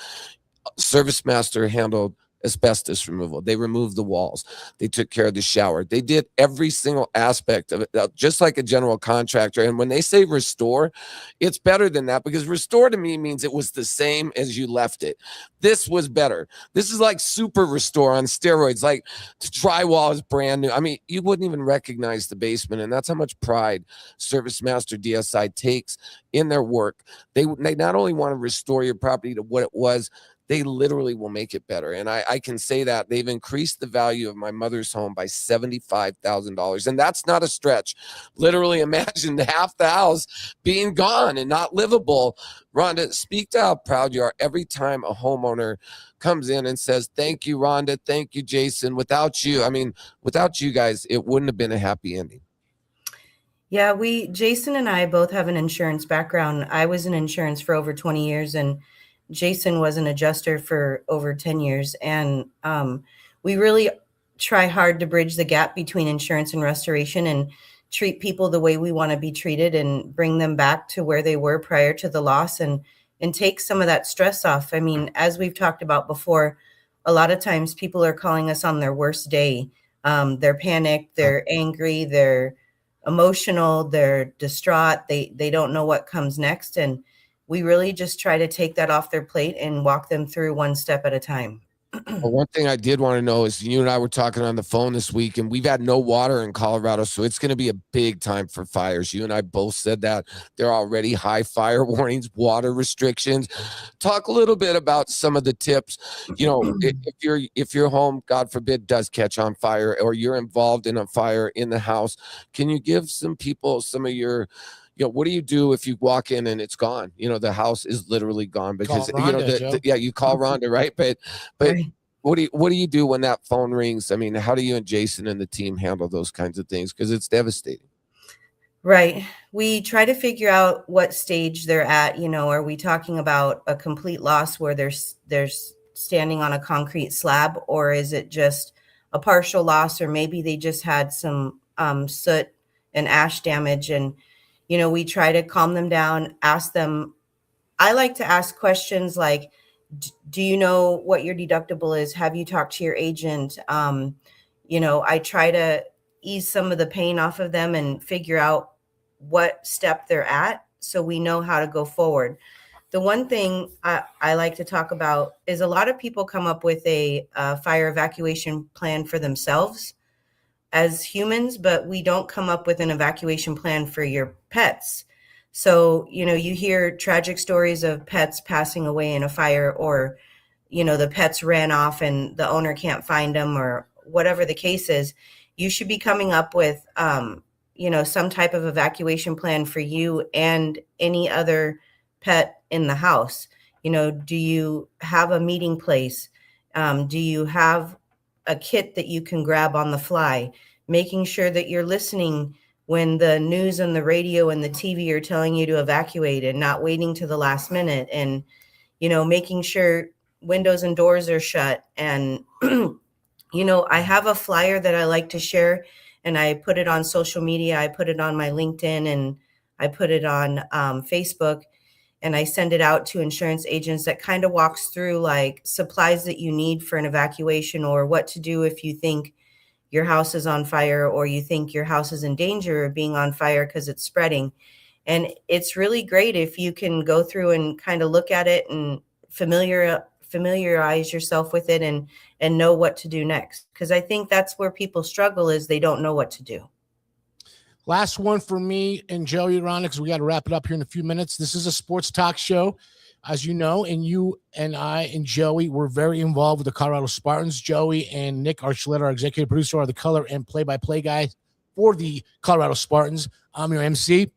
Speaker 1: ServiceMaster handled asbestos removal. They removed the walls. They took care of the shower. They did every single aspect of it, just like a general contractor. And when they say restore, it's better than that, because restore to me means it was the same as you left it. This was better. This is like super restore on steroids. Like, the drywall is brand new. I mean, you wouldn't even recognize the basement. And that's how much pride ServiceMaster DSI takes in their work. They not only want to restore your property to what it was, they literally will make it better. And I can say that they've increased the value of my mother's home by $75,000. And that's not a stretch. Literally imagine half the house being gone and not livable. Rhonda, speak to how proud you are every time a homeowner comes in and says, thank you, Rhonda. Thank you, Jason. Without you guys, it wouldn't have been a happy ending.
Speaker 12: Yeah, Jason and I both have an insurance background. I was in insurance for over 20 years, and Jason was an adjuster for over 10 years. And we really try hard to bridge the gap between insurance and restoration and treat people the way we want to be treated and bring them back to where they were prior to the loss and take some of that stress off. I mean, as we've talked about before, a lot of times people are calling us on their worst day. They're panicked, they're angry, they're emotional, they're distraught. They don't know what comes next. And we really just try to take that off their plate and walk them through one step at a time.
Speaker 1: Well, one thing I did want to know is, you and I were talking on the phone this week, and we've had no water in Colorado, so it's going to be a big time for fires. You and I both said that. There are already high fire warnings, water restrictions. Talk a little bit about some of the tips. If your home, God forbid, does catch on fire, or you're involved in a fire in the house, can you give some people some of your what do you do if you walk in and it's gone? The house is literally gone because
Speaker 2: Rhonda,
Speaker 1: you call Rhonda, right? But
Speaker 12: Right.
Speaker 1: what do you do when that phone rings? I mean, how do you and Jason and the team handle those kinds of things? Because it's devastating.
Speaker 12: Right. We try to figure out what stage they're at. Are we talking about a complete loss where they're standing on a concrete slab, or is it just a partial loss, or maybe they just had some soot and ash damage? And we try to calm them down, ask them. I like to ask questions like, do you know what your deductible is? Have you talked to your agent? I try to ease some of the pain off of them and figure out what step they're at so we know how to go forward. The one thing I like to talk about is a lot of people come up with a fire evacuation plan for themselves as humans, but we don't come up with an evacuation plan for your pets. So, you hear tragic stories of pets passing away in a fire, or, the pets ran off and the owner can't find them, or whatever the case is. You should be coming up with, some type of evacuation plan for you and any other pet in the house. Do you have a meeting place? Do you have a kit that you can grab on the fly? Making sure that you're listening when the news and the radio and the TV are telling you to evacuate, and not waiting to the last minute, and, making sure windows and doors are shut. And, I have a flyer that I like to share, and I put it on social media. I put it on my LinkedIn, and I put it on Facebook, and I send it out to insurance agents that kind of walks through like supplies that you need for an evacuation, or what to do if you think your house is on fire, or you think your house is in danger of being on fire because it's spreading. And it's really great if you can go through and kind of look at it and familiarize yourself with it and know what to do next. Because I think that's where people struggle, is they don't know what to do.
Speaker 2: Last one for me and Joey, Rhonda, because we got to wrap it up here in a few minutes. This is a sports talk show. As you know, and you and I and Joey were very involved with the Colorado Spartans. Joey and Nick Archuleta, our executive producer, are the color and play-by-play guys for the Colorado Spartans. I'm your MC.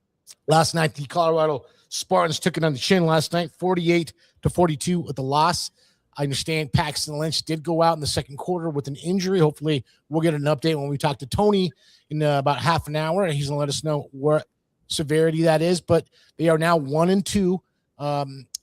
Speaker 2: Last night, the Colorado Spartans took it on the chin last night, 48-42 with the loss. I understand Paxton Lynch did go out in the second quarter with an injury. Hopefully, we'll get an update when we talk to Tony in about half an hour. He's going to let us know what severity that is. But they are now 1-2.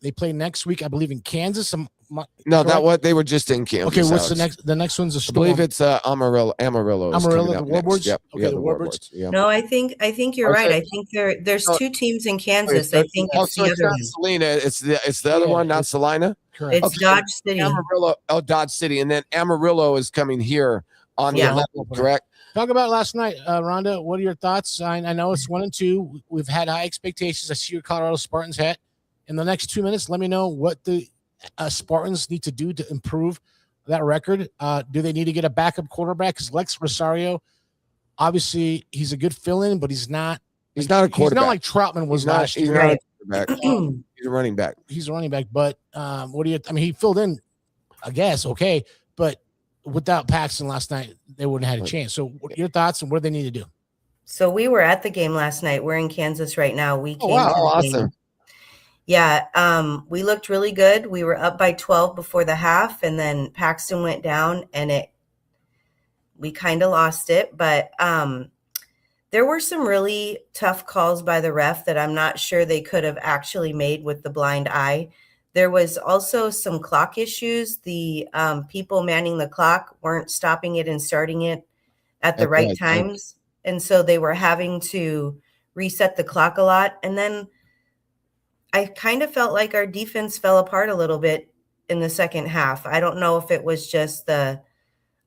Speaker 2: They play next week, I believe, in Kansas.
Speaker 1: They were just in Kansas.
Speaker 2: Okay, what's the next? The next one's a Storm.
Speaker 1: I believe it's Amarillo.
Speaker 2: Amarillo, the Warbirds.
Speaker 1: Yep.
Speaker 2: Okay,
Speaker 1: Yeah,
Speaker 2: the Warbirds.
Speaker 1: Yeah.
Speaker 12: No, I think you're right. I think there's two teams in Kansas. I think it's the other one.
Speaker 1: Salina. It's the other one, not Salina.
Speaker 2: Correct.
Speaker 12: It's Dodge City.
Speaker 1: Amarillo. Oh, Dodge City, and then Amarillo is coming here on the 11th, correct?
Speaker 2: Talk about last night, Rhonda. What are your thoughts? I know it's 1-2. We've had high expectations. I see your Colorado Spartans hat. In the next 2 minutes, let me know what the Spartans need to do to improve that record. Do they need to get a backup quarterback? Because Lex Rosario, obviously, he's a good fill-in, but he's not
Speaker 1: a quarterback.
Speaker 2: He's not like Troutman was last year.
Speaker 1: He's not a quarterback. He's a running back.
Speaker 2: He's a running back, but he filled in, I guess, okay, but without Paxton last night, they wouldn't have had a chance. So your thoughts on what they need to do?
Speaker 12: So we were at the game last night. We're in Kansas right now. We came
Speaker 1: to the awesome
Speaker 12: game. Yeah, we looked really good. We were up by 12 before the half, and then Paxton went down, and we kind of lost it. But there were some really tough calls by the ref that I'm not sure they could have actually made with the blind eye. There was also some clock issues. The people manning the clock weren't stopping it and starting it at the right times, and so they were having to reset the clock a lot. And then I kind of felt like our defense fell apart a little bit in the second half. I don't know if it was just the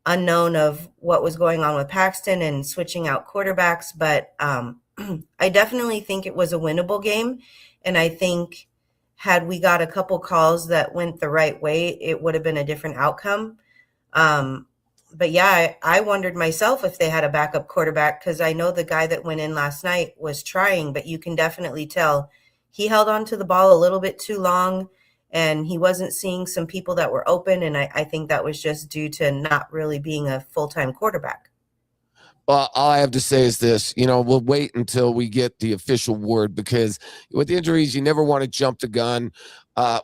Speaker 12: unknown of what was going on with Paxton and switching out quarterbacks, but I definitely think it was a winnable game. And I think had we got a couple calls that went the right way, it would have been a different outcome. But yeah, I wondered myself if they had a backup quarterback, because I know the guy that went in last night was trying, but you can definitely tell he held on to the ball a little bit too long, and he wasn't seeing some people that were open. And I think that was just due to not really being a full-time quarterback.
Speaker 1: Well, all I have to say is this, we'll wait until we get the official word, because with injuries, you never want to jump the gun.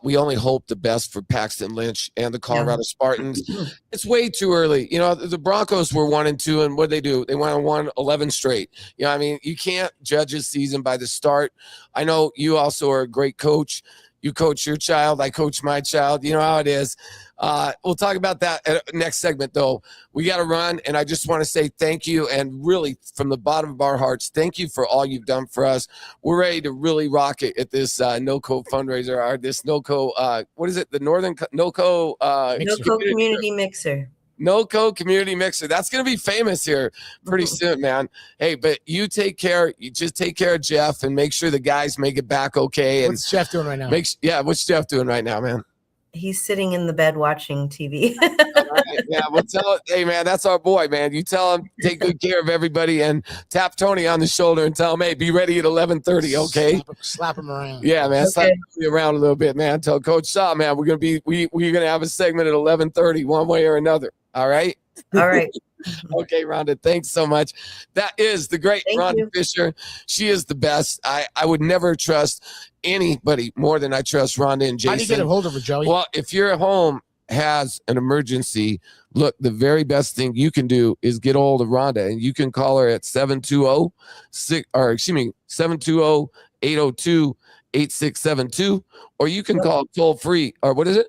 Speaker 1: We only hope the best for Paxton Lynch and the Colorado Spartans. It's way too early. The Broncos were 1-2, and what did they do? They won 11 straight. You can't judge a season by the start. I know you also are a great coach. You coach your child. I coach my child. You know how it is. We'll talk about that next segment, though. We got to run, and I just want to say thank you, and really, from the bottom of our hearts, thank you for all you've done for us. We're ready to really rock it at this NOCO fundraiser, or this NOCO, what is it? The Northern NOCO
Speaker 12: Community Mixer.
Speaker 1: NOCO Community Mixer. That's going to be famous here pretty soon, man. Hey, but you take care. You just take care of Jeff and make sure the guys make it back okay. And
Speaker 2: what's Jeff doing right now?
Speaker 1: What's Jeff doing right now, man?
Speaker 12: He's sitting in the bed watching TV.
Speaker 1: Right, yeah, well, hey, man, that's our boy, man. You tell him, take good care of everybody, and tap Tony on the shoulder and tell him, hey, be ready at 11:30, okay?
Speaker 2: Slap him around.
Speaker 1: Yeah, man, slap him around a little bit, man. Tell Coach Shaw, man, we're gonna have a segment at 11:30, one way or another. All right.
Speaker 12: All right.
Speaker 1: Okay, Rhonda, thanks so much. That is the great Rhonda Fisher. She is the best. I would never trust anybody more than I trust Rhonda and Jason.
Speaker 2: How do you get a hold of her, Joey?
Speaker 1: Well, if your home has an emergency, look, the very best thing you can do is get a hold of Rhonda, and you can call her at 720-802-8672, or you can call toll free, or what is it?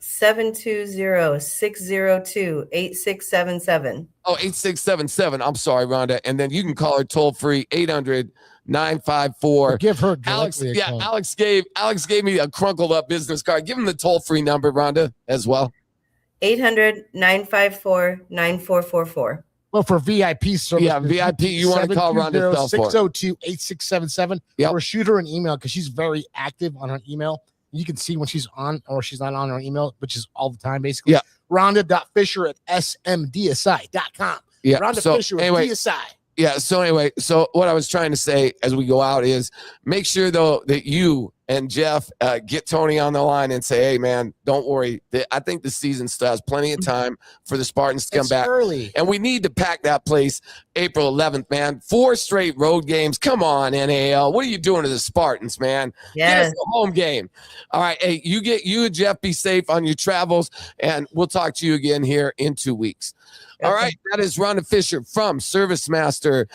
Speaker 12: 720-602-8677.
Speaker 1: Oh, 8677. I'm sorry, Rhonda. And then you can call her toll free 800-954.
Speaker 2: Give her
Speaker 1: Alex. Yeah, call. Alex gave me a crunkled up business card. Give him the toll free number, Rhonda, as well.
Speaker 12: 800-954-9444.
Speaker 2: Well, for VIP service.
Speaker 1: Yeah, VIP, you want to call Rhonda
Speaker 2: 602-8677. Yep. Or shoot her an email, because she's very active on her email. You can see when she's on or she's not on her email, which is all the time, basically.
Speaker 1: Yeah.
Speaker 2: Rhonda.fisher@smdsi.com.
Speaker 1: Yeah.
Speaker 2: Rhonda Fisher at DSI.
Speaker 1: Yeah. So anyway, so what I was trying to say as we go out is make sure, though, that you and Jeff, get Tony on the line and say, hey, man, don't worry. I think the season still has plenty of time for the Spartans to come back.
Speaker 2: Early.
Speaker 1: And we need to pack that place April 11th, man. 4 straight road games. Come on, NAL. What are you doing to the Spartans, man?
Speaker 12: Yes.
Speaker 1: Get us a home game. All right. Hey, you and Jeff be safe on your travels, and we'll talk to you again here in 2 weeks. All right, that is Rhonda Fisher from ServiceMaster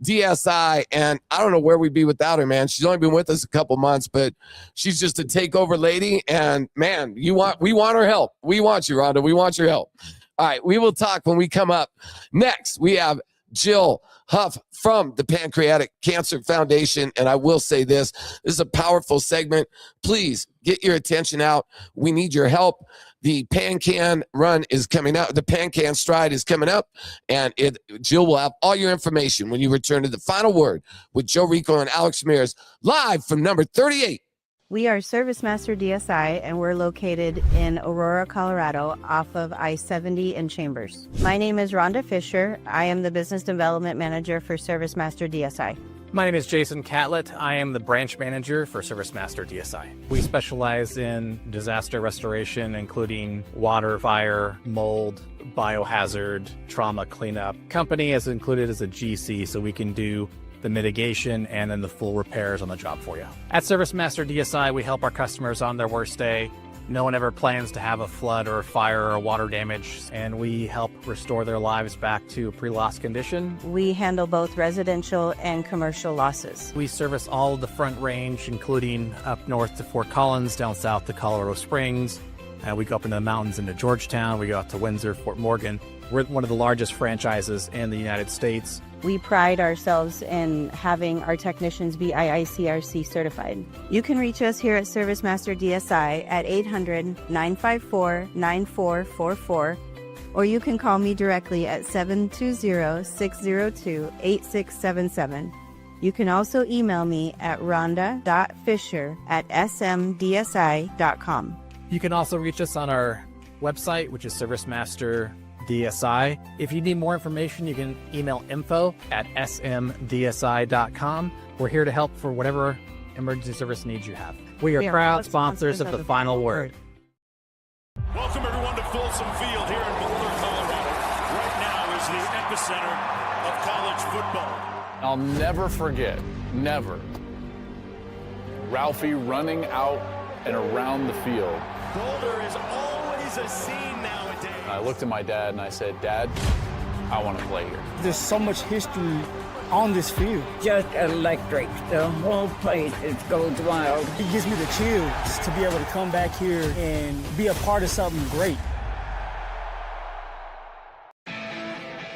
Speaker 1: DSI, and I don't know where we'd be without her, man. She's only been with us a couple months, but she's just a takeover lady, and man, we want her help. We want you, Rhonda. We want your help. All right, we will talk when we come up. Next, we have Jill Huff from the Pancreatic Cancer Foundation, and I will say this is a powerful segment. Please get your attention out. We need your help. The PanCan run is coming up. The PanCan stride is coming up, and Jill will have all your information when you return to the final word with Joe Rico and Alex Ramirez live from number 38.
Speaker 10: We are ServiceMaster DSI, and we're located in Aurora, Colorado, off of I-70 in Chambers. My name is Rhonda Fisher. I am the Business Development Manager for ServiceMaster DSI.
Speaker 11: My name is Jason Catlett. I am the branch manager for ServiceMaster DSI. We specialize in disaster restoration, including water, fire, mold, biohazard, trauma cleanup. Company is included as a GC, so we can do the mitigation and then the full repairs on the job for you. At ServiceMaster DSI, we help our customers on their worst day. No one ever plans to have a flood or a fire or water damage, and we help restore their lives back to pre-loss condition.
Speaker 10: We handle both residential and commercial losses.
Speaker 11: We service all of the Front Range, including up north to Fort Collins, down south to Colorado Springs. We go up into the mountains into Georgetown. We go out to Windsor, Fort Morgan. We're one of the largest franchises in the United States.
Speaker 10: We pride ourselves in having our technicians be IICRC certified. You can reach us here at ServiceMaster DSI at 800-954-9444, or you can call me directly at 720-602-8677. You can also email me at rhonda.fisher@smdsi.com.
Speaker 11: You can also reach us on our website, which is ServiceMaster DSI. If you need more information, you can email info@smdsi.com. We're here to help for whatever emergency service needs you have. We are proud sponsors of the Final Word.
Speaker 13: Welcome everyone to Folsom Field here in Boulder, Colorado. Right now is the epicenter of college football.
Speaker 14: I'll never forget, never, Ralphie running out and around the field.
Speaker 13: Boulder is always a scene nowadays.
Speaker 14: I looked at my dad and I said, Dad, I want to play here.
Speaker 15: There's so much history on this field.
Speaker 16: Just electric. The whole place goes wild.
Speaker 15: It gives me the chills to be able to come back here and be a part of something great.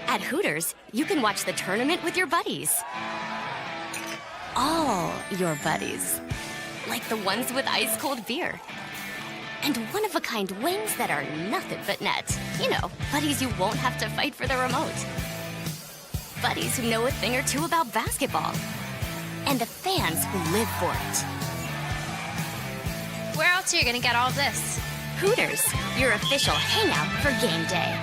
Speaker 17: At Hooters, you can watch the tournament with your buddies. All your buddies. Like the ones with ice-cold beer. And one-of-a-kind wings that are nothing but net. You know, buddies you won't have to fight for the remote. Buddies who know a thing or two about basketball. And the fans who live for it.
Speaker 7: Where else are you gonna get all this?
Speaker 17: Hooters, your official hangout for game day.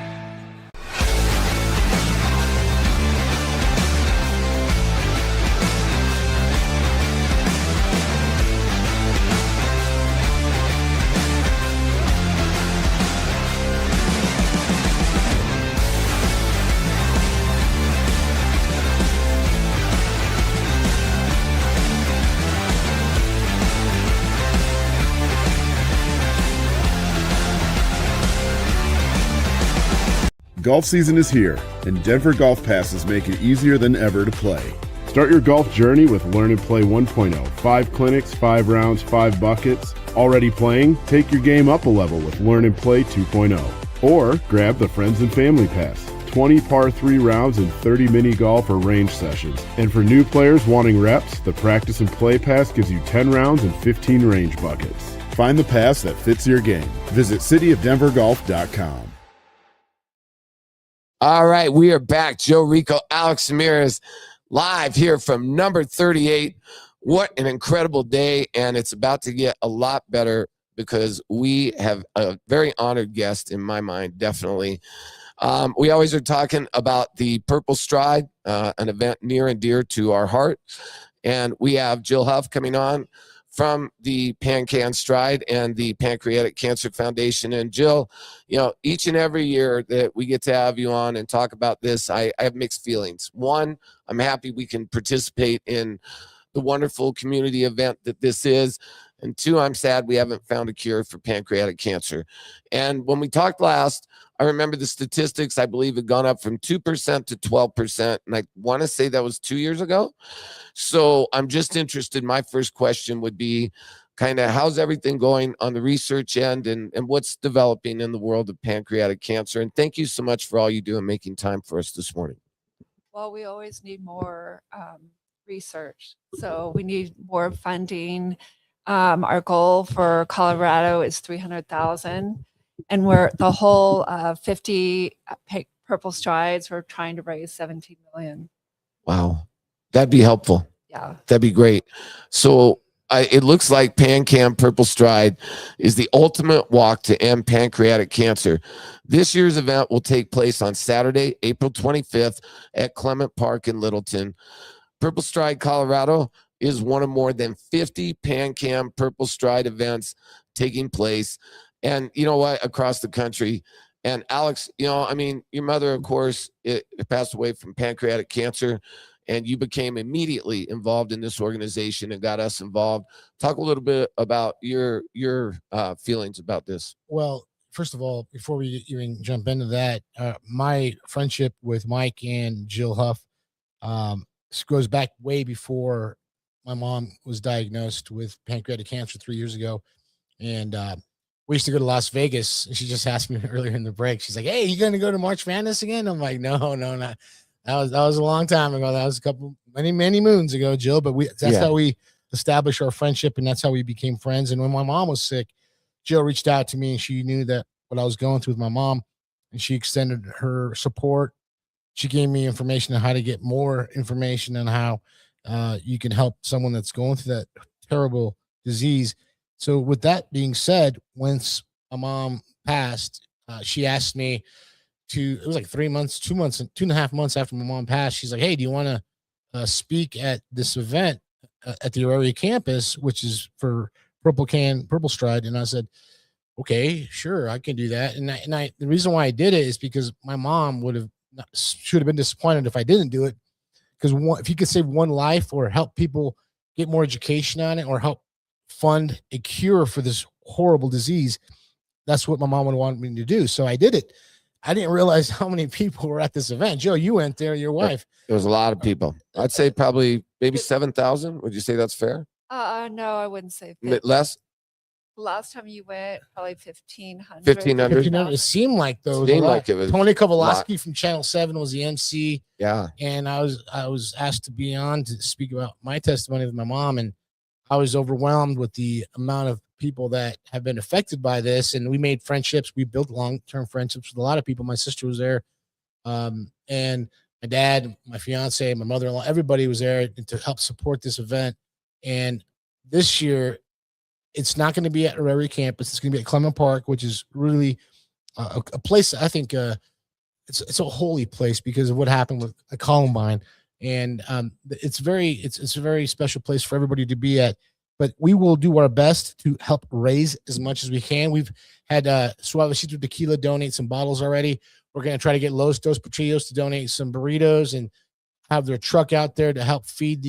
Speaker 9: Golf season is here, and Denver Golf Passes make it easier than ever to play. Start your golf journey with Learn and Play 1.0. 5 clinics, 5 rounds, 5 buckets. Already playing? Take your game up a level with Learn and Play 2.0. Or grab the Friends and Family Pass. 20 par 3 rounds and 30 mini golf or range sessions. And for new players wanting reps, the Practice and Play Pass gives you 10 rounds and 15 range buckets. Find the pass that fits your game. Visit cityofdenvergolf.com.
Speaker 1: All right, we are back. Joe Rico, Alex Ramirez, live here from number 38. What an incredible day, and it's about to get a lot better because we have a very honored guest in my mind, definitely. We always are talking about the Purple Stride, an event near and dear to our heart, and we have Jill Huff coming on from the PanCan Stride and the Pancreatic Cancer Foundation. And Jill, each and every year that we get to have you on and talk about this, I have mixed feelings. One, I'm happy we can participate in the wonderful community event that this is. And two, I'm sad we haven't found a cure for pancreatic cancer. And when we talked last, I remember the statistics, I believe, had gone up from 2% to 12%. And I want to say that was 2 years ago. So I'm just interested. My first question would be kind of how's everything going on the research end and what's developing in the world of pancreatic cancer? And thank you so much for all you do and making time for us this morning.
Speaker 18: Well, we always need more research. So we need more funding. Our goal for Colorado is 300,000, and we're the whole 50 purple strides. We're trying to raise 17 million.
Speaker 1: Wow, that'd be helpful.
Speaker 18: Yeah,
Speaker 1: that'd be great. So it looks like PanCan Purple Stride is the ultimate walk to end pancreatic cancer. This year's event will take place on Saturday, April 25th at Clement Park in Littleton. Purple Stride Colorado is one of more than 50 PanCan Purple Stride events taking place. And you know what? Across the country. And Alex, your mother, of course, it passed away from pancreatic cancer, and you became immediately involved in this organization and got us involved. Talk a little bit about your feelings about this.
Speaker 2: Well, first of all, before we even jump into that, my friendship with Mike and Jill Huff goes back way before my mom was diagnosed with pancreatic cancer 3 years ago. And we used to go to Las Vegas, and she just asked me earlier in the break. She's like, "Hey, you going to go to March Madness again?" I'm like, no, not. That was a long time ago. That was many moons ago, Jill. But that's how we established our friendship, and that's how we became friends. And when my mom was sick, Jill reached out to me, and she knew that what I was going through with my mom, and she extended her support. She gave me information on how to get more information on how you can help someone that's going through that terrible disease. So with that being said, once my mom passed, she asked me it was like 2.5 months after my mom passed. She's like, "Hey, do you want to speak at this event at the Aurora campus, which is for Purple Stride?" And I said, "Okay, sure, I can do that." And the reason why I did it is because my mom should have been disappointed if I didn't do it. Because if you could save one life or help people get more education on it or help fund a cure for this horrible disease, that's what my mom would want me to do. So I did it. I didn't realize how many people were at this event. Joe, you went there, your wife.
Speaker 1: There was a lot of people. I'd say probably maybe 7,000. Would you say that's fair?
Speaker 18: No, I wouldn't say
Speaker 1: less.
Speaker 18: Last time you went, probably 1,500.
Speaker 1: 1,500.
Speaker 2: It seemed like those.
Speaker 1: Seemed like it was.
Speaker 2: Tony Kowalski from Channel 7 was the MC.
Speaker 1: Yeah.
Speaker 2: And I was asked to be on to speak about my testimony with my mom, and I was overwhelmed with the amount of people that have been affected by this. And we made friendships. We built long-term friendships with a lot of people. My sister was there. And my dad, my fiance, my mother-in-law, everybody was there to help support this event. And this year, it's not going to be at Aurora campus. It's going to be at Clement Park, which is really a place. I think it's a holy place because of what happened with Columbine. And it's a very special place for everybody to be at. But we will do our best to help raise as much as we can. We've had Suavecito Tequila donate some bottles already. We're going to try to get Los Dos Potrillos to donate some burritos and have their truck out there to help feed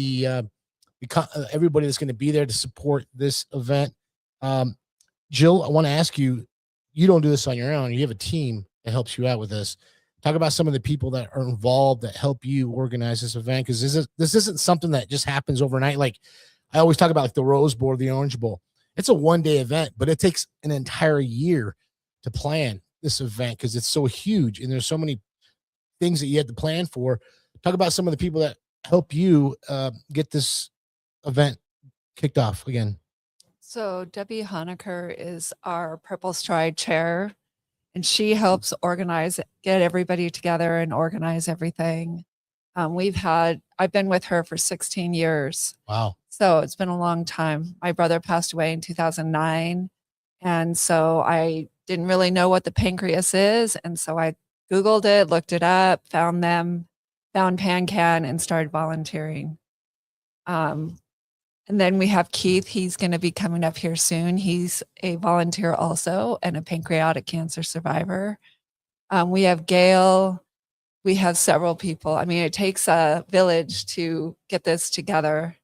Speaker 2: everybody that's going to be there to support this event. Jill, I want to ask you, you don't do this on your own. You have a team that helps you out with this. Talk about some of the people that are involved that help you organize this event, because this isn't something that just happens overnight. Like I always talk about, like the Rose Bowl or the Orange Bowl. It's a one-day event, but it takes an entire year to plan this event because it's so huge and there's so many things that you have to plan for. Talk about some of the people that help you get this event kicked off again.
Speaker 18: So Debbie Honecker is our Purple Stride chair, and she helps get everybody together and organize everything. I've been with her for 16 years.
Speaker 2: Wow.
Speaker 18: So it's been a long time. My brother passed away in 2009. And so I didn't really know what the pancreas is. And so I Googled it, looked it up, found PanCan, and started volunteering. And then we have Keith. He's going to be coming up here soon. He's a volunteer also and a pancreatic cancer survivor. We have Gail. We have several people. I mean, it takes a village to get this together.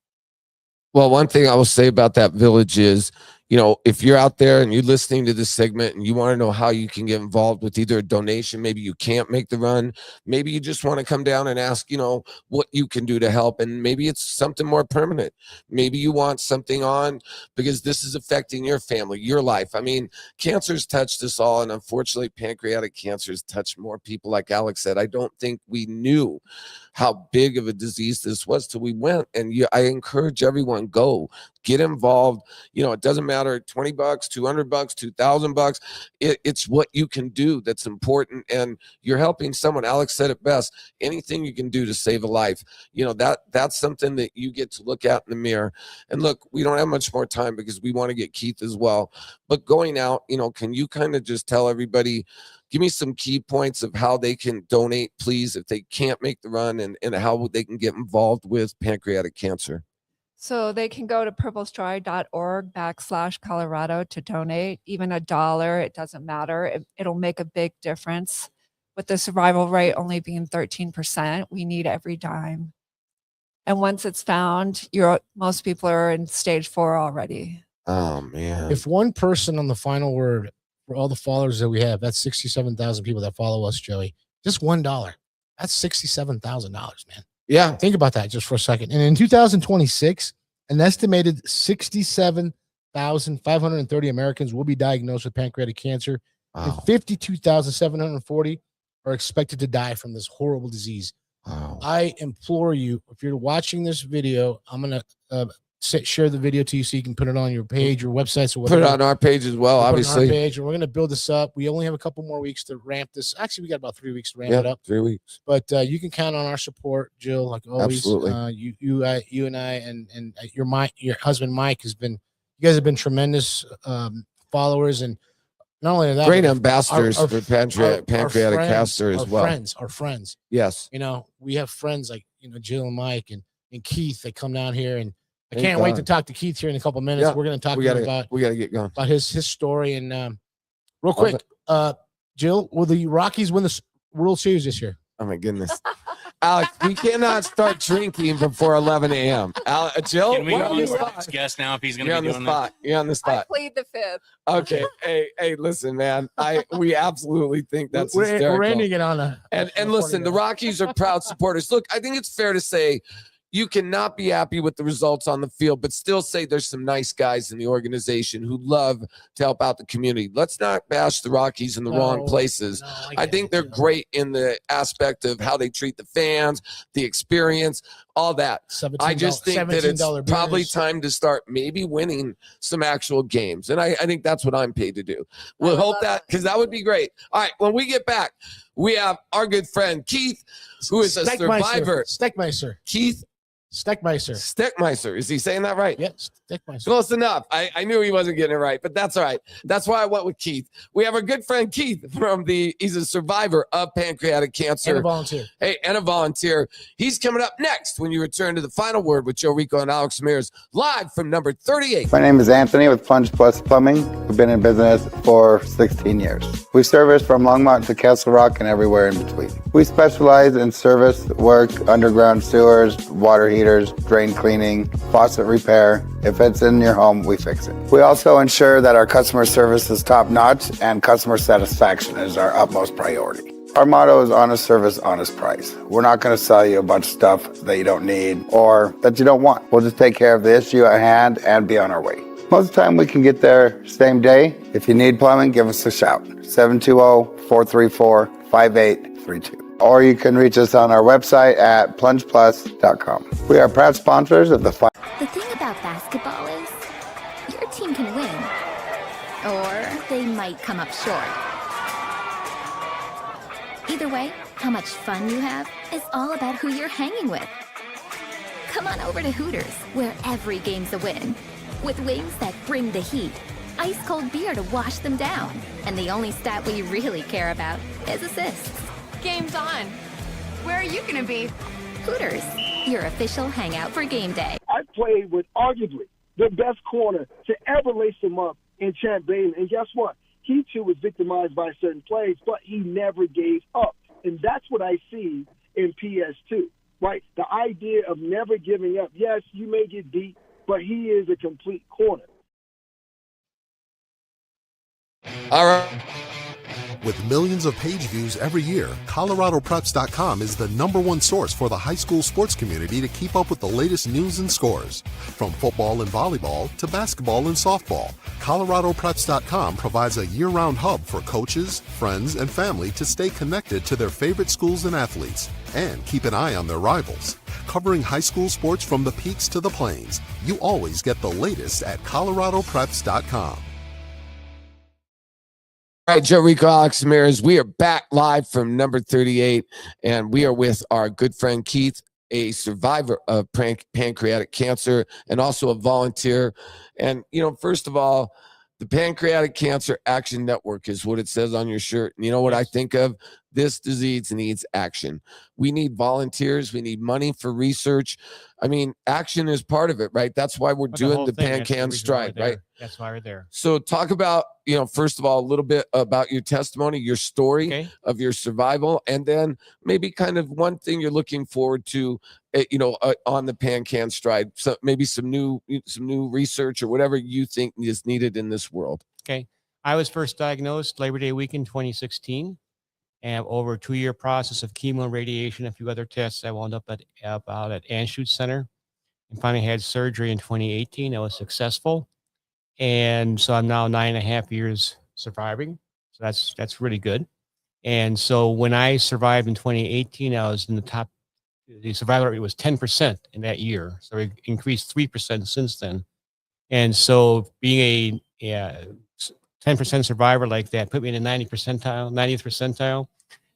Speaker 1: Well, one thing I will say about that village is, you know, if you're out there and you're listening to this segment and you want to know how you can get involved with either a donation, maybe you can't make the run, maybe you just want to come down and ask, you know, what you can do to help. And maybe it's something more permanent. Maybe you want something on because this is affecting your family, your life. I mean, cancer's touched us all. And unfortunately, pancreatic cancer has touched more people. Like Alex said, I don't think we knew how big of a disease this was till we went. And I encourage everyone, go get involved. You know, it doesn't matter, $20, $200, $2,000. It's what you can do that's important. And you're helping someone. Alex said it best. Anything you can do to save a life, you know, that's something that you get to look at in the mirror. And look, we don't have much more time because we want to get Keith as well. But going out, you know, can you kind of just tell everybody, give me some key points of how they can donate, please, if they can't make the run, and how they can get involved with pancreatic cancer?
Speaker 18: So they can go to purplestride.org/Colorado to donate. Even $1, it doesn't matter. It'll make a big difference. With the survival rate only being 13%, we need every dime. And once it's found, most people are in stage 4 already.
Speaker 1: Oh, man.
Speaker 2: If one person on the final word, for all the followers that we have, that's 67,000 people that follow us, Joey. Just $1. That's $67,000, man.
Speaker 1: Yeah.
Speaker 2: Think about that just for a second. And in 2026, an estimated 67,530 Americans will be diagnosed with pancreatic cancer. Wow. And 52,740 are expected to die from this horrible disease.
Speaker 1: Wow.
Speaker 2: I implore you, if you're watching this video, I'm going to share the video to you so you can put it on your page or websites or whatever.
Speaker 1: Put it on our page as well, obviously.
Speaker 2: On our page, and we're going to build this up. We only have a couple more weeks to ramp this. Actually, we got about 3 weeks to ramp it up.
Speaker 1: 3 weeks.
Speaker 2: But you can count on our support, Jill, like always.
Speaker 1: Absolutely.
Speaker 2: You and I and your husband Mike you guys have been tremendous followers, and not only that,
Speaker 1: great ambassadors for pancreatic cancer as well.
Speaker 2: Our friends.
Speaker 1: Yes.
Speaker 2: You know, we have friends like, you know, Jill and Mike and Keith that come down here, and I can't wait to talk to Keith here in a couple of minutes. Yeah, we're going to talk about
Speaker 1: get going
Speaker 2: about his story. And real quick, Jill, will the Rockies win the World Series this year?
Speaker 1: Oh my goodness, Alex, we cannot start drinking before 11 a.m. Jill,
Speaker 3: can we go on the guest now if he's going to be doing that?
Speaker 1: You're on the spot.
Speaker 18: I plead the fifth.
Speaker 1: Okay, hey, listen, man. We absolutely think that's hysterical.
Speaker 2: We're ending it on a.
Speaker 1: And listen, the Rockies are proud supporters. Look, I think it's fair to say, you cannot be happy with the results on the field, but still say there's some nice guys in the organization who love to help out the community. Let's not bash the Rockies in the wrong places. I think they're great in the aspect of how they treat the fans, the experience, all that. I just think that it's probably time to start maybe winning some actual games. And I think that's what I'm paid to do. We'll hope that, because that would be great. All right, when we get back, we have our good friend Keith, who is a survivor.
Speaker 2: Steckmeister.
Speaker 1: Keith Steckmeister. Is he saying that right?
Speaker 2: Yes, Steckmeister.
Speaker 1: Close enough. I knew he wasn't getting it right, but that's all right. That's why I went with Keith. We have our good friend Keith he's a survivor of pancreatic cancer.
Speaker 2: And a volunteer.
Speaker 1: Hey, and a volunteer. He's coming up next when you return to the final word with Joe Rico and Alex Ramirez, live from number 38.
Speaker 4: My name is Anthony with Plunge Plus Plumbing. We've been in business for 16 years. We service from Longmont to Castle Rock and everywhere in between. We specialize in service work, underground sewers, water heaters, drain cleaning, faucet repair. If it's in your home, we fix it. We also ensure that our customer service is top notch and customer satisfaction is our utmost priority. Our motto is honest service, honest price. We're not going to sell you a bunch of stuff that you don't need or that you don't want. We'll just take care of the issue at hand and be on our way. Most of the time we can get there same day. If you need plumbing, give us a shout. 720-434-5832. Or you can reach us on our website at plungeplus.com. We are proud sponsors of the fight.
Speaker 6: The thing about basketball is your team can win, or they might come up short. Either way, how much fun you have is all about who you're hanging with. Come on over to Hooters, where every game's a win. With wings that bring the heat, ice cold beer to wash them down, and the only stat we really care about is assists.
Speaker 7: Game's on. Where are you going to be?
Speaker 6: Hooters. your official hangout for game day.
Speaker 19: I played with arguably the best corner to ever lace him up in Champ Bailey. And guess what? He too was victimized by certain plays, but he never gave up. And that's what I see in PS2, right? The idea of never giving up. Yes, you may get beat, but he is a complete corner.
Speaker 1: All right.
Speaker 8: With millions of page views every year, ColoradoPreps.com is the #1 source for the high school sports community to keep up with the latest news and scores. From football and volleyball to basketball and softball, ColoradoPreps.com provides a year-round hub for coaches, friends, and family to stay connected to their favorite schools and athletes, and keep an eye on their rivals. Covering high school sports from the peaks to the plains, you always get the latest at ColoradoPreps.com.
Speaker 1: All right, Joe Rico, Alex Ramirez, we are back live from number 38, and we are with our good friend Keith, a survivor of pancreatic cancer and also a volunteer. And, you know, first of all, the Pancreatic Cancer Action Network is what it says on your shirt. And you know what I think of? This disease needs action. We need volunteers. We need money for research. I mean, action is part of it, right? That's why we're doing the PanCan stride, right?
Speaker 3: That's why we're there.
Speaker 1: So talk about, you know, first of all, a little bit about your testimony, your story of your survival, and then maybe kind of one thing you're looking forward to, you know, on the PanCan stride. So maybe some new research or whatever you think is needed in this world.
Speaker 20: Okay. I was first diagnosed Labor Day weekend 2016. And over a 2-year process of chemo and radiation, a few other tests, I wound up at Anschutz Center and finally had surgery in 2018. I was successful. And so I'm now 9.5 years surviving. So that's really good. And so when I survived in 2018, I was in the survival rate was 10% in that year. So it increased 3% since then. And so being a 10% survivor like that put me in the 90th percentile,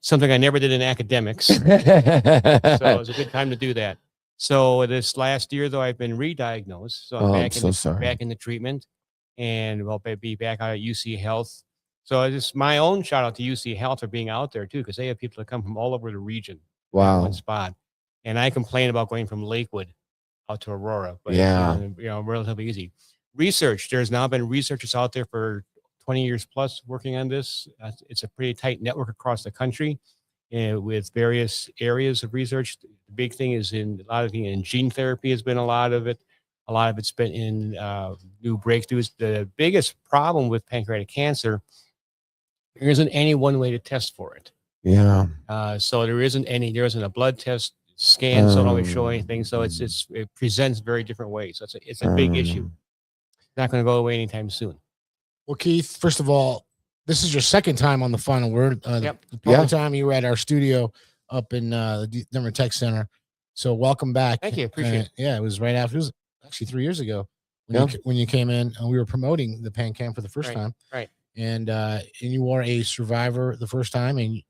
Speaker 20: something I never did in academics. So it was a good time to do that. So this last year, though, I've been re-diagnosed. So I'm back in the treatment, and I'll be back out at UC Health. So it's my own shout out to UC Health for being out there too, because they have people that come from all over the region.
Speaker 1: Wow.
Speaker 20: One spot. And I complain about going from Lakewood out to Aurora, but you know, relatively easy. Research. There's now been researchers out there for 20 years plus working on this. It's a pretty tight network across the country with various areas of research. The big thing is in gene therapy has been a lot of it. A lot of it's been in new breakthroughs. The biggest problem with pancreatic cancer, there isn't any one way to test for it.
Speaker 1: Yeah.
Speaker 20: So there isn't a blood test. Scans don't always show anything. So it presents very different ways. So it's a big issue. Not going to go away anytime soon.
Speaker 2: Well, Keith, first of all, this is your second time on the Final Word. The first time you were at our studio up in the Denver Tech Center. So welcome back.
Speaker 20: Thank you. Appreciate it.
Speaker 2: Yeah, it was right after. It was actually 3 years ago when you came in, and we were promoting the PanCan for the first time.
Speaker 20: Right.
Speaker 2: And you are a survivor the first time, and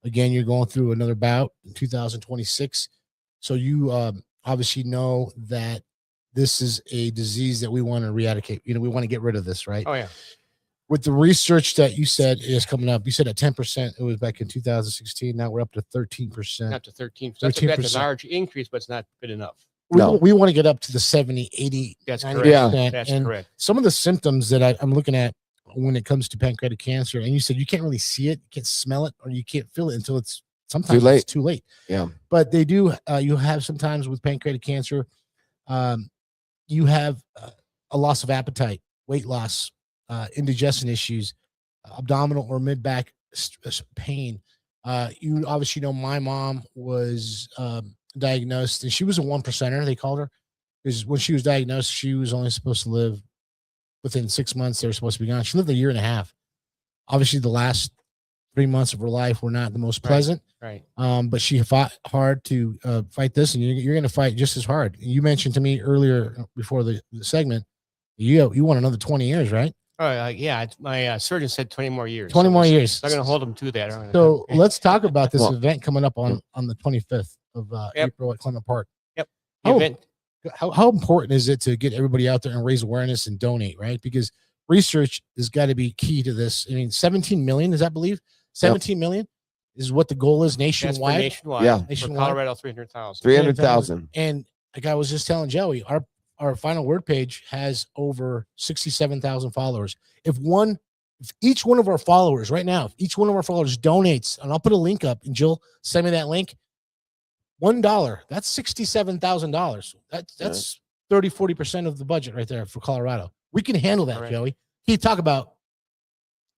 Speaker 2: again, you're going through another bout in 2026. So you obviously know that this is a disease that we want to eradicate. You know, we want to get rid of this, right?
Speaker 20: Oh, yeah.
Speaker 2: With the research that you said is coming up, you said at 10%, it was back in 2016. Now we're up to 13%.
Speaker 20: Up to 13%. That's a large increase, but it's not good enough.
Speaker 2: We want to get up to the 70, 80,
Speaker 20: that's
Speaker 2: 90%.
Speaker 20: correct. Yeah, that's correct.
Speaker 2: Some of the symptoms that I'm looking at when it comes to pancreatic cancer, and you said you can't really see it, you can't smell it, or you can't feel it until it's too late.
Speaker 1: Yeah.
Speaker 2: But they do, you have sometimes with pancreatic cancer, you have a loss of appetite, weight loss, indigestion issues, abdominal or mid-back pain. You obviously know my mom was diagnosed, and she was a 1%er, they called her, because when she was diagnosed, she was only supposed to live within 6 months. They were supposed to be gone. She lived a year and a half. Obviously, the last 3 months of her life were not the most pleasant.
Speaker 20: Right.
Speaker 2: But she fought hard to fight this, and you're going to fight just as hard. You mentioned to me earlier before the segment, you want another 20 years, right?
Speaker 20: Oh, yeah. My surgeon said 20 more years.
Speaker 2: 20 more years.
Speaker 20: So I'm going to hold them to that.
Speaker 2: So let's talk about this event coming up on the 25th of April at Clement Park.
Speaker 20: Yep.
Speaker 2: How important is it to get everybody out there and raise awareness and donate, right? Because research has got to be key to this. I mean, 17 million, is that believe? 17 million? is what the goal is nationwide.
Speaker 20: Nationwide.
Speaker 1: Yeah.
Speaker 20: Nationwide. For Colorado, 300,000.
Speaker 1: 300,000.
Speaker 2: And like I was just telling Joey, our final word page has over 67,000 followers. If each one of our followers right now, if each one of our followers donates, and I'll put a link up, and Jill, send me that link. $1, that's $67,000. That's 30-40% of the budget right there for Colorado. We can handle that, Joey. Can you talk about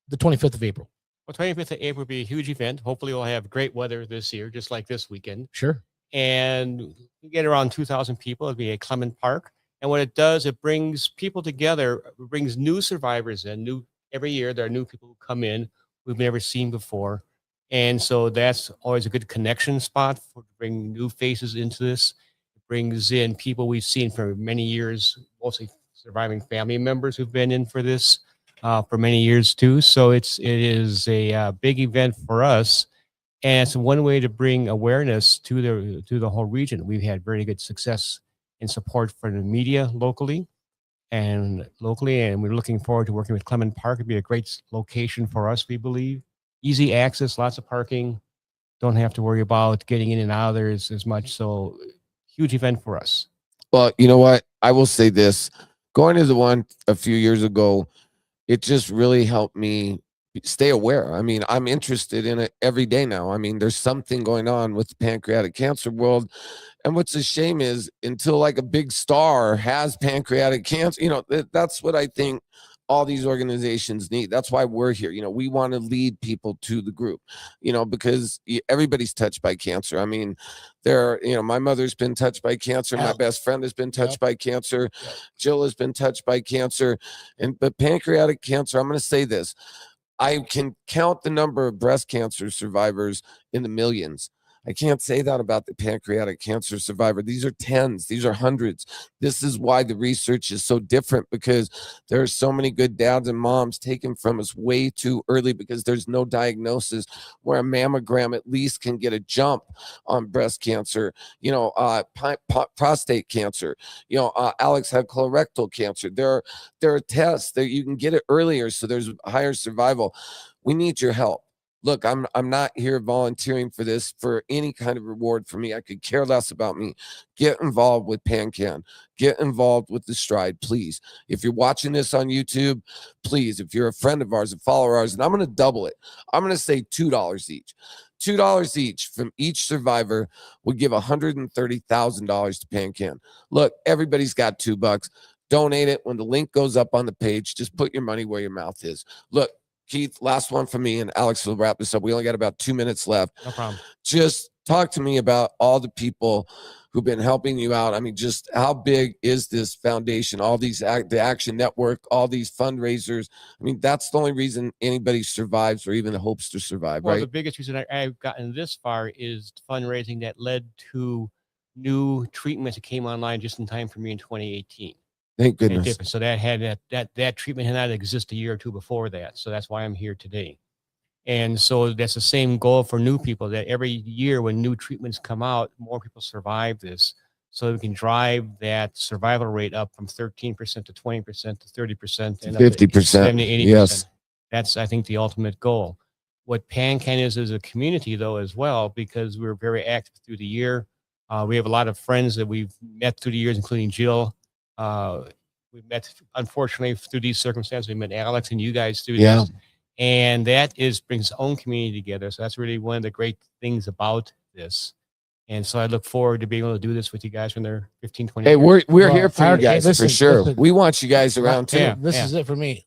Speaker 2: the 25th of April?
Speaker 20: Well, 25th of April will be a huge event. Hopefully we'll have great weather this year, just like this weekend.
Speaker 2: Sure.
Speaker 20: And we get around 2,000 people. It'll be at Clement Park. And what it does, it brings people together, it brings new survivors in. Every year there are new people who come in we've never seen before. And so that's always a good connection spot for bringing new faces into this. It brings in people we've seen for many years, mostly surviving family members who've been in for this for many years too. So it is a big event for us. And it's one way to bring awareness to the whole region. We've had very good success in support for the media locally, and we're looking forward to working with Clement Park. It'd be a great location for us, we believe. Easy access, lots of parking. Don't have to worry about getting in and out of there as much. So huge event for us.
Speaker 1: Well, you know what? I will say this. Going to the one a few years ago, it just really helped me stay aware. I mean, I'm interested in it every day now. I mean, there's something going on with the pancreatic cancer world. And what's a shame is until like a big star has pancreatic cancer, that's what I think all these organizations need. That's why we're here. We want to lead people to the group, because everybody's touched by cancer. I mean, my mother's been touched by cancer. My best friend has been touched by cancer. Jill has been touched by cancer. But pancreatic cancer, I'm going to say this. I can count the number of breast cancer survivors in the millions. I can't say that about the pancreatic cancer survivor. These are tens. These are hundreds. This is why the research is so different, because there are so many good dads and moms taken from us way too early because there's no diagnosis, where a mammogram at least can get a jump on breast cancer, prostate cancer. Alex had colorectal cancer. There are tests that you can get it earlier, so there's higher survival. We need your help. Look, I'm not here volunteering for this for any kind of reward for me. I could care less about me. Get involved with PanCan. Get involved with the Stride, please. If you're watching this on YouTube, please, if you're a friend of ours, a follower of ours, and I'm going to double it. I'm going to say $2 each. $2 each from each survivor would give $130,000 to PanCan. Look, everybody's got $2. Donate it. When the link goes up on the page, just put your money where your mouth is. Look, Keith, last one for me, and Alex will wrap this up. We only got about 2 minutes left.
Speaker 20: No problem.
Speaker 1: Just talk to me about all the people who've been helping you out. I mean, just how big is this foundation? All these, the Action Network, all these fundraisers. I mean, that's the only reason anybody survives or even hopes to survive, right?
Speaker 20: Well, the biggest reason I've gotten this far is fundraising that led to new treatments that came online just in time for me in 2018.
Speaker 1: Thank goodness.
Speaker 20: So that treatment had not existed a year or two before that. So that's why I'm here today. And so that's the same goal for new people, that every year when new treatments come out, more people survive this. So we can drive that survival rate up from 13% to 20% to 30% and
Speaker 1: 50%,
Speaker 20: 70, 80%.
Speaker 1: Yes.
Speaker 20: That's, I think, the ultimate goal. What PanCan is a community, though, as well, because we're very active through the year. We have a lot of friends that we've met through the years, including Jill. We met, unfortunately, through these circumstances. We met Alex and you guys through this, and that brings its own community together. So that's really one of the great things about this. And so I look forward to being able to do this with you guys when they're 15, 20
Speaker 1: years.
Speaker 20: We're
Speaker 1: here for you guys, for sure. Listen, we want you guys around too.
Speaker 2: This is it for me.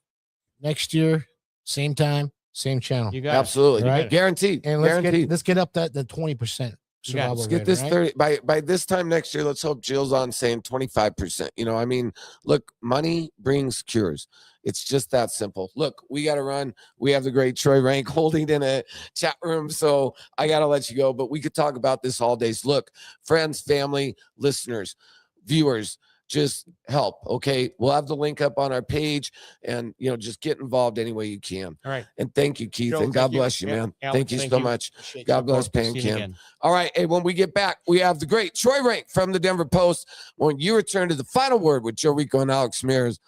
Speaker 2: Next year, same time, same channel.
Speaker 20: You got
Speaker 1: absolutely,
Speaker 2: right?
Speaker 1: Guaranteed.
Speaker 2: And let's get up that 20%.
Speaker 1: Let's get this 30 by this time next year. Let's hope Jill's on saying 25%. I mean, look, money brings cures. It's just that simple. Look, we got to run. We have the great Troy Renck holding in a chat room, so I got to let you go. But we could talk about this all days. Look, friends, family, listeners, viewers, just help. Okay, we'll have the link up on our page, and just get involved any way you can.
Speaker 20: All right.
Speaker 1: And thank you, Keith,
Speaker 20: Joe,
Speaker 1: and God bless you, man.
Speaker 20: Alex,
Speaker 1: thank you so much. God bless PanCan. All right, hey, when we get back, we have the great Troy Renck from the Denver Post. When you return to the final word with Joe Rico and Alex Mears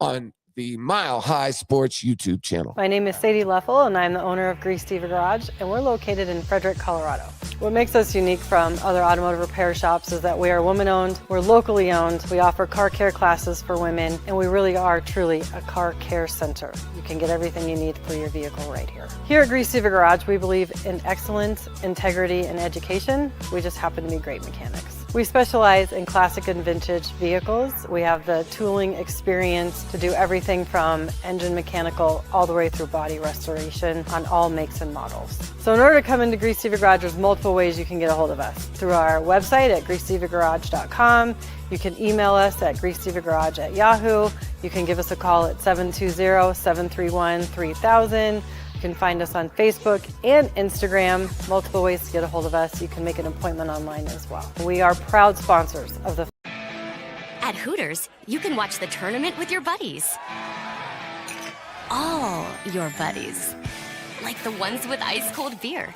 Speaker 1: on the Mile High Sports YouTube channel.
Speaker 5: My name is Sadie Leffel, and I'm the owner of Grease Diva Garage, and we're located in Frederick, Colorado. What makes us unique from other automotive repair shops is that we are woman-owned, we're locally owned, we offer car care classes for women, and we really are truly a car care center. You can get everything you need for your vehicle right here. Here at Grease Diva Garage, we believe in excellence, integrity, and education. We just happen to be great mechanics. We specialize in classic and vintage vehicles. We have the tooling experience to do everything from engine mechanical all the way through body restoration on all makes and models. So in order to come into Grease Diva Garage, there's multiple ways you can get a hold of us. Through our website at greasedivagarage.com. You can email us at greasedivagarage@yahoo. You can give us a call at 720-731-3000. You can find us on Facebook and Instagram, multiple ways to get a hold of us. You can make an appointment online as well. We are proud sponsors of the...
Speaker 17: At Hooters, you can watch the tournament with your buddies. All your buddies. Like the ones with ice-cold beer.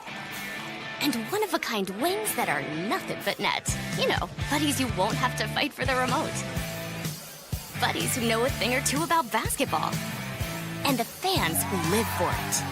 Speaker 17: And one-of-a-kind wings that are nothing but net. You know, buddies you won't have to fight for the remote. Buddies who know a thing or two about basketball. And the fans who live for it.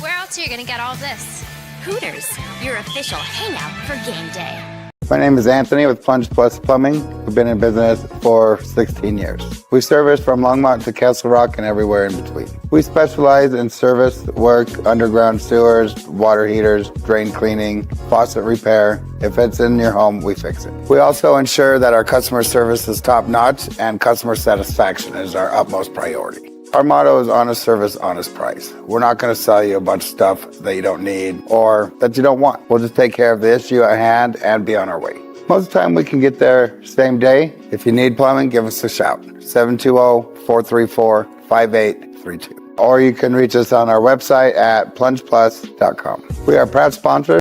Speaker 7: Where else are you going to get all this?
Speaker 17: Hooters, your official hangout for game day.
Speaker 4: My name is Anthony with Plunge Plus Plumbing. We've been in business for 16 years. We service from Longmont to Castle Rock and everywhere in between. We specialize in service work, underground sewers, water heaters, drain cleaning, faucet repair. If it's in your home, we fix it. We also ensure that our customer service is top-notch and customer satisfaction is our utmost priority. Our motto is honest service, honest price. We're not going to sell you a bunch of stuff that you don't need or that you don't want. We'll just take care of the issue at hand and be on our way. Most of the time we can get there same day. If you need plumbing, give us a shout. 720-434-5832. Or you can reach us on our website at plungeplus.com. We are proud sponsors.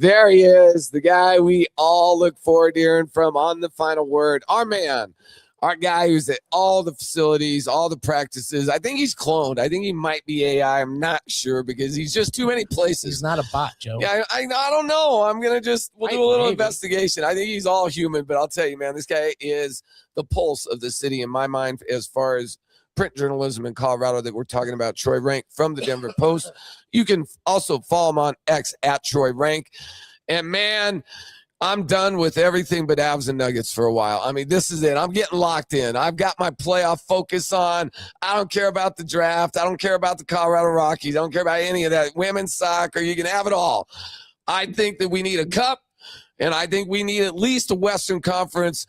Speaker 1: There he is, the guy we all look forward to hearing from on the final word. Our man, our guy who's at all the facilities, all the practices. I think he's cloned. I think he might be AI. I'm not sure because he's just too many places.
Speaker 2: He's not a bot, Joe.
Speaker 1: Yeah, I don't know. I'm going to we'll do a little investigation. I think he's all human, but I'll tell you, man, this guy is the pulse of the city in my mind as far as print journalism in Colorado that we're talking about. Troy Renck from the Denver Post. You can also follow him on X at Troy Renck. And man, I'm done with everything but Avs and Nuggets for a while. I mean, this is it. I'm getting locked in. I've got my playoff focus on. I don't care about the draft. I don't care about the Colorado Rockies. I don't care about any of that. Women's soccer, you can have it all. I think that we need a cup, and I think we need at least a Western Conference.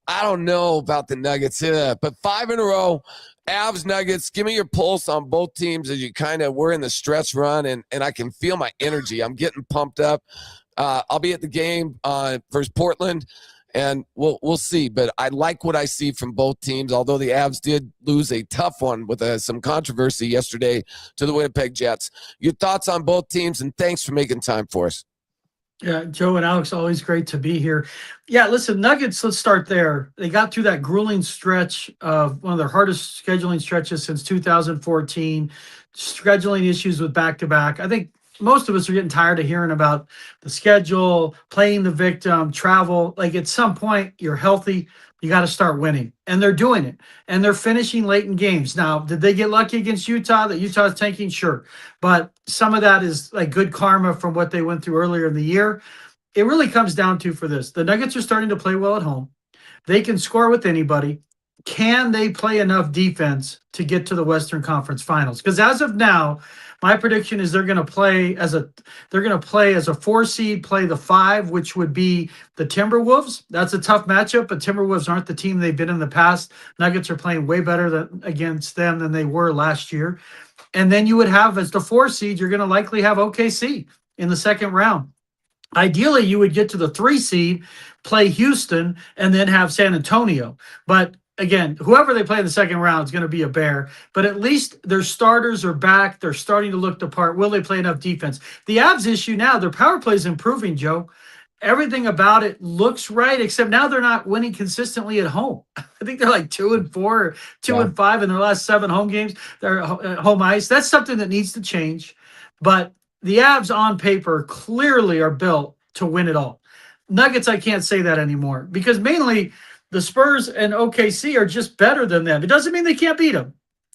Speaker 1: I don't know about the Nuggets, but 5 in a row. Avs, Nuggets, give me your pulse on both teams as you we're in the stretch run, and I can feel my energy. I'm getting pumped up. I'll be at the game versus Portland, and we'll see. But I like what I see from both teams, although the Avs did lose a tough one with some controversy yesterday to the Winnipeg Jets. Your thoughts on both teams, and thanks for making time for us.
Speaker 21: Yeah, Joe and Alex, always great to be here. Yeah, listen, Nuggets, let's start there. They got through that grueling stretch of one of their hardest scheduling stretches since 2014, scheduling issues with back-to-back. I think most of us are getting tired of hearing about the schedule, playing the victim, travel. Like at some point, you're healthy, you got to start winning. And they're doing it. And they're finishing late in games. Now, did they get lucky against Utah? That Utah's tanking? Sure. But some of that is like good karma from what they went through earlier in the year. It really comes down to for this. The Nuggets are starting to play well at home. They can score with anybody. Can they play enough defense to get to the Western Conference Finals? Because as of now, my prediction is they're going to play as a 4 seed, play the 5, which would be the Timberwolves. That's a tough matchup, but Timberwolves aren't the team they've been in the past. Nuggets are playing way better against them than they were last year. And then you would have, as the 4 seed, you're going to likely have OKC in the second round. Ideally, you would get to the 3 seed, play Houston, and then have San Antonio. But again, whoever they play in the second round is going to be a bear, but at least their starters are back. They're starting to look the part. Will they play enough defense? The Avs issue now, their power play is improving, Joe. Everything about it looks right, except now they're not winning consistently at home. I think they're like 2-4 or 2-5 in their last 7 home games. They're home ice. That's something that needs to change. But the Avs on paper clearly are built to win it all. Nuggets, I can't say that anymore because mainly the Spurs and OKC are just better than them. It doesn't mean they can't beat them.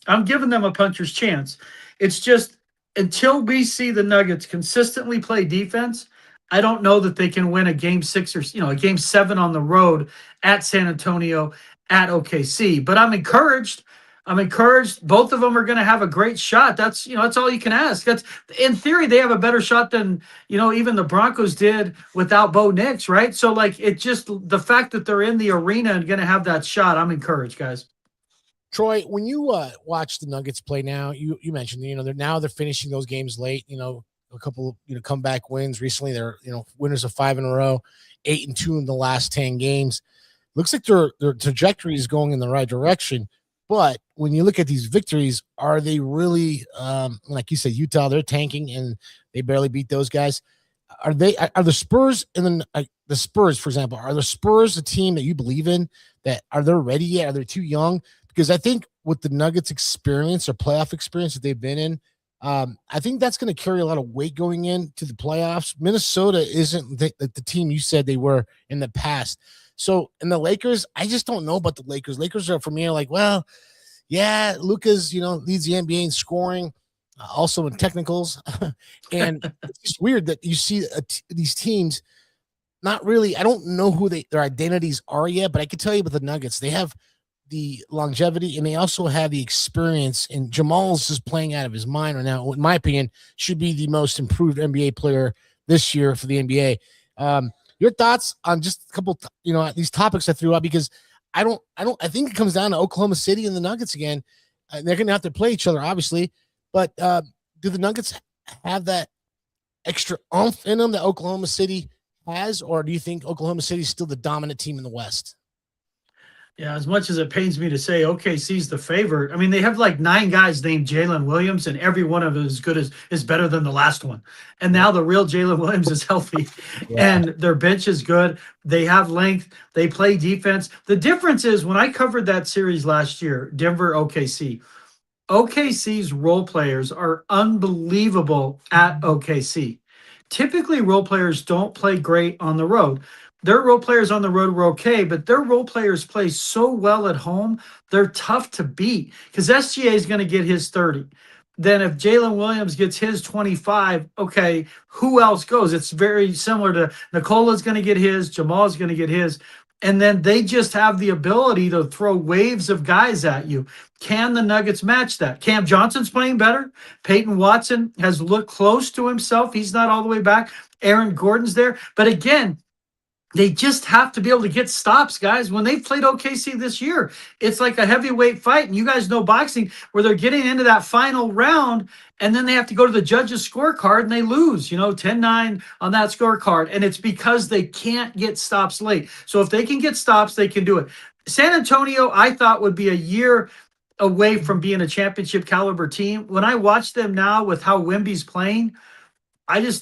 Speaker 21: I'm giving them a puncher's chance. It's just until we see the Nuggets consistently play defense, I don't know that they can win a game 6 or a game 7 on the road at San Antonio, at OKC. But I'm encouraged. Both of them are going to have a great shot. That's all you can ask. That's in theory they have a better shot than even the Broncos did without Bo Nix, right? So it just the fact that they're in the arena and going to have that shot, I'm encouraged, guys.
Speaker 2: Troy, when you watch the Nuggets play now, you mentioned they're finishing those games late. A couple comeback wins recently. They're winners of 5 in a row, 8-2 in the last 10 games. Looks like their trajectory is going in the right direction. But when you look at these victories, are they really like you said, Utah? They're tanking and they barely beat those guys. Are the Spurs and then the Spurs, for example? Are the Spurs a team that you believe in? That are they ready yet? Are they too young? Because I think with the Nuggets' experience or playoff experience that they've been in. I think that's going to carry a lot of weight going into the playoffs. Minnesota isn't the team you said they were in the past. So, in the Lakers, I just don't know about the Lakers. Lakers are, for me, like, well, yeah, Luka's, leads the NBA in scoring, also in technicals. And it's just weird that you see these teams not really, I don't know who their identities are yet, but I can tell you about the Nuggets. They have the longevity and they also have the experience, and Jamal's just playing out of his mind right now. In my opinion, should be the most improved NBA player this year for the NBA. Your thoughts on just a couple, these topics I threw out, because I think it comes down to Oklahoma City and the Nuggets again. They're going to have to play each other, obviously, but do the Nuggets have that extra oomph in them that Oklahoma City has, or do you think Oklahoma City is still the dominant team in the West?
Speaker 21: Yeah, as much as it pains me to say OKC's the favorite, I mean, they have like 9 guys named Jalen Williams, and every one of them is better than the last one. And now the real Jalen Williams is healthy, and their bench is good. They have length. They play defense. The difference is when I covered that series last year, Denver, OKC's role players are unbelievable at OKC. Typically, role players don't play great on the road. Their role players on the road were okay, but their role players play so well at home, they're tough to beat because SGA is going to get his 30. Then if Jalen Williams gets his 25, okay, who else goes? It's very similar to Nikola's going to get his, Jamal's going to get his. And then they just have the ability to throw waves of guys at you. Can the Nuggets match that? Cam Johnson's playing better. Peyton Watson has looked close to himself. He's not all the way back. Aaron Gordon's there. But again, they just have to be able to get stops, guys. When they've played OKC this year, it's like a heavyweight fight. And you guys know boxing where they're getting into that final round and then they have to go to the judge's scorecard and they lose, 10-9 on that scorecard. And it's because they can't get stops late. So if they can get stops, they can do it. San Antonio, I thought, would be a year away from being a championship caliber team. When I watch them now with how Wemby's playing,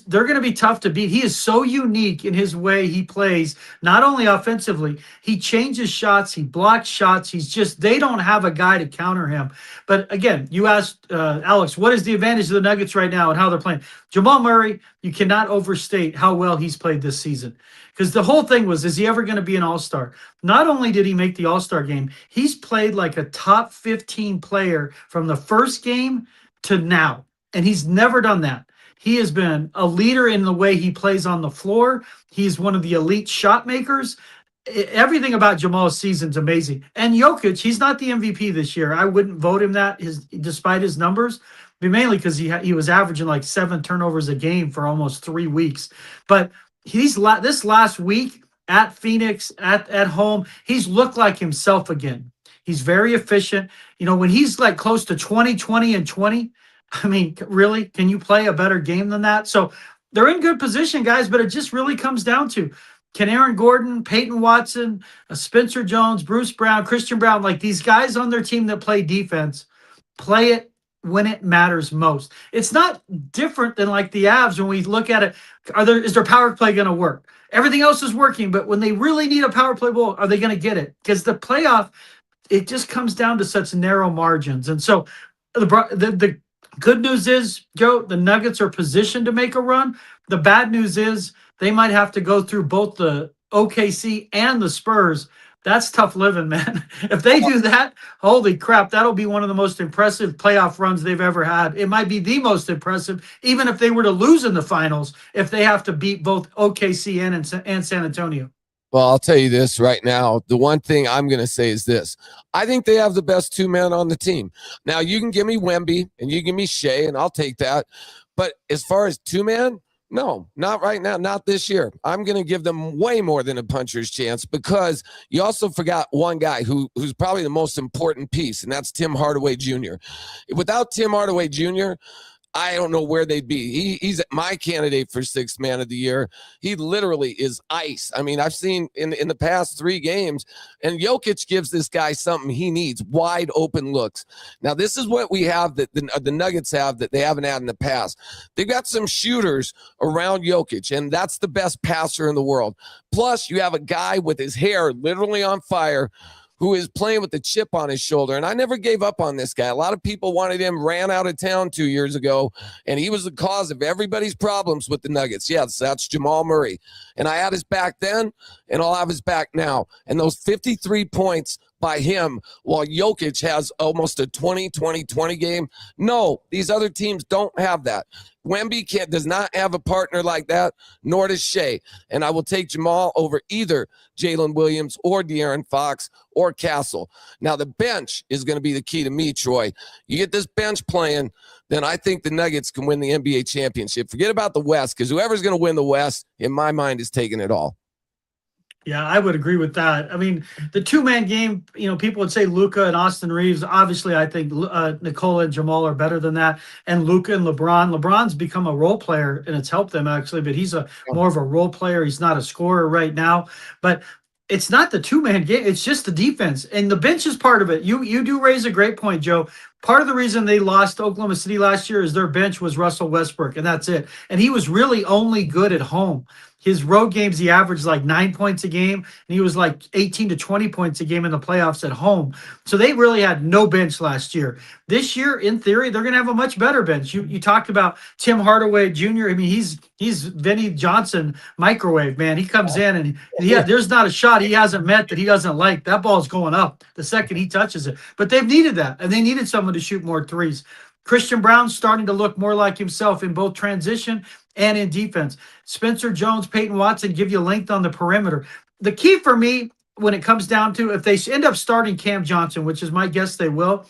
Speaker 21: they're going to be tough to beat. He is so unique in his way he plays, not only offensively, he changes shots, he blocks shots. They don't have a guy to counter him. But again, you asked Alex, what is the advantage of the Nuggets right now and how they're playing? Jamal Murray, you cannot overstate how well he's played this season. Because the whole thing was, is he ever going to be an all-star? Not only did he make the all-star game, he's played like a top 15 player from the first game to now. And he's never done that. He has been a leader in the way he plays on the floor. He's one of the elite shot makers. Everything about Jamal's season's amazing. And Jokic, he's not the MVP this year. I wouldn't vote him that, despite his numbers, but mainly because he was averaging like 7 turnovers a game for almost 3 weeks. But this last week at Phoenix, at home, he's looked like himself again. He's very efficient. When he's like close to 20, 20, and 20, I mean, really, can you play a better game than that? So they're in good position, guys, but it just really comes down to Can Aaron Gordon, Peyton Watson, Spencer Jones, Bruce Brown, Christian Brown, like these guys on their team that play defense, play it when it matters most? It's not different than like the Avs when we look at it. Is their power play going to work? Everything else is working, but when they really need a power play goal, are they going to get it? Because the playoff, it just comes down to such narrow margins. And so the good news is, Joe, the Nuggets are positioned to make a run. The bad news is they might have to go through both the OKC and the Spurs. That's tough living, man. If they do that, holy crap, that'll be one of the most impressive playoff runs they've ever had. It might be the most impressive, even if they were to lose in the finals, if they have to beat both OKC and San Antonio.
Speaker 1: Well, I'll tell you this right now. The one thing I'm going to say is this. I think they have the best two men on the team. Now, you can give me Wemby and you give me Shea, and I'll take that. But as far as two men, no, not right now, not this year. I'm going to give them way more than a puncher's chance, because you also forgot one guy who's probably the most important piece, and that's Tim Hardaway Jr. Without Tim Hardaway Jr., I don't know where they'd be. He's my candidate for sixth man of the year. He literally is ice. I mean, I've seen in the past 3 games, and Jokic gives this guy something he needs: wide open looks. Now, this is what we have that the Nuggets have that they haven't had in the past. They've got some shooters around Jokic, and that's the best passer in the world. Plus, you have a guy with his hair literally on fire who is playing with the chip on his shoulder. And I never gave up on this guy. A lot of people wanted him, ran out of town 2 years ago, and he was the cause of everybody's problems with the Nuggets. Yes, that's Jamal Murray. And I had his back then, and I'll have his back now. And those 53 points by him, while Jokic has almost a 20-20-20 game. No, these other teams don't have that. Wemby does not have a partner like that, nor does Shea. And I will take Jamal over either Jalen Williams or De'Aaron Fox or Castle. Now, the bench is going to be the key to me, Troy. You get this bench playing, then I think the Nuggets can win the NBA championship. Forget about the West, because whoever's going to win the West, in my mind, is taking it all.
Speaker 21: Yeah, I would agree with that. I mean, the two-man game, people would say Luka and Austin Reeves. Obviously, I think Nikola and Jamal are better than that. And Luka and LeBron. LeBron's become a role player, and it's helped them, actually. But he's more of a role player. He's not a scorer right now. But it's not the two-man game. It's just the defense. And the bench is part of it. You do raise a great point, Joe. Part of the reason they lost to Oklahoma City last year is their bench was Russell Westbrook, and that's it. And he was really only good at home. His road games, he averaged like 9 points a game, and he was like 18 to 20 points a game in the playoffs at home. So they really had no bench last year. This year, in theory, they're going to have a much better bench. You talked about Tim Hardaway Jr. I mean, he's Vinnie Johnson microwave, man. He comes in, and there's not a shot he hasn't met that he doesn't like. That ball's going up the second he touches it. But they've needed that, and they needed someone to shoot more threes. Christian Brown's starting to look more like himself in both transition and in defense. Spencer Jones, Peyton Watson give you length on the perimeter. The key for me, when it comes down to, if they end up starting Cam Johnson, which is my guess they will,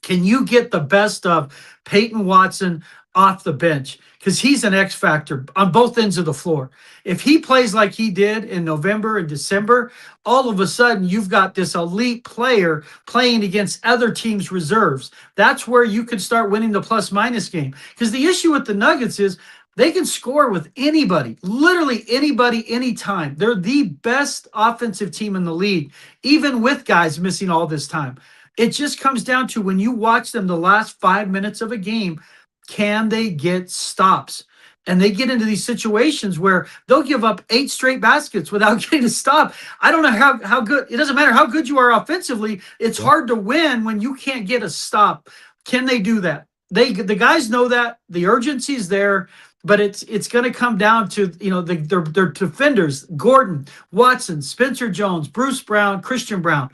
Speaker 21: can you get the best of Peyton Watson off the bench? Because he's an X factor on both ends of the floor. If he plays like he did in November and December, all of a sudden you've got this elite player playing against other teams' reserves. That's where you could start winning the plus-minus game. Because the issue with the Nuggets is they can score with anybody, literally anybody, anytime. They're the best offensive team in the league, even with guys missing all this time. It just comes down to, when you watch them the last 5 minutes of a game, can they get stops? And they get into these situations where they'll give up 8 straight baskets without getting a stop. I don't know how good, it doesn't matter how good you are offensively. It's hard to win when you can't get a stop. Can they do that? The guys know that. The urgency is there. But it's going to come down to, their defenders: Gordon, Watson, Spencer Jones, Bruce Brown, Christian Brown.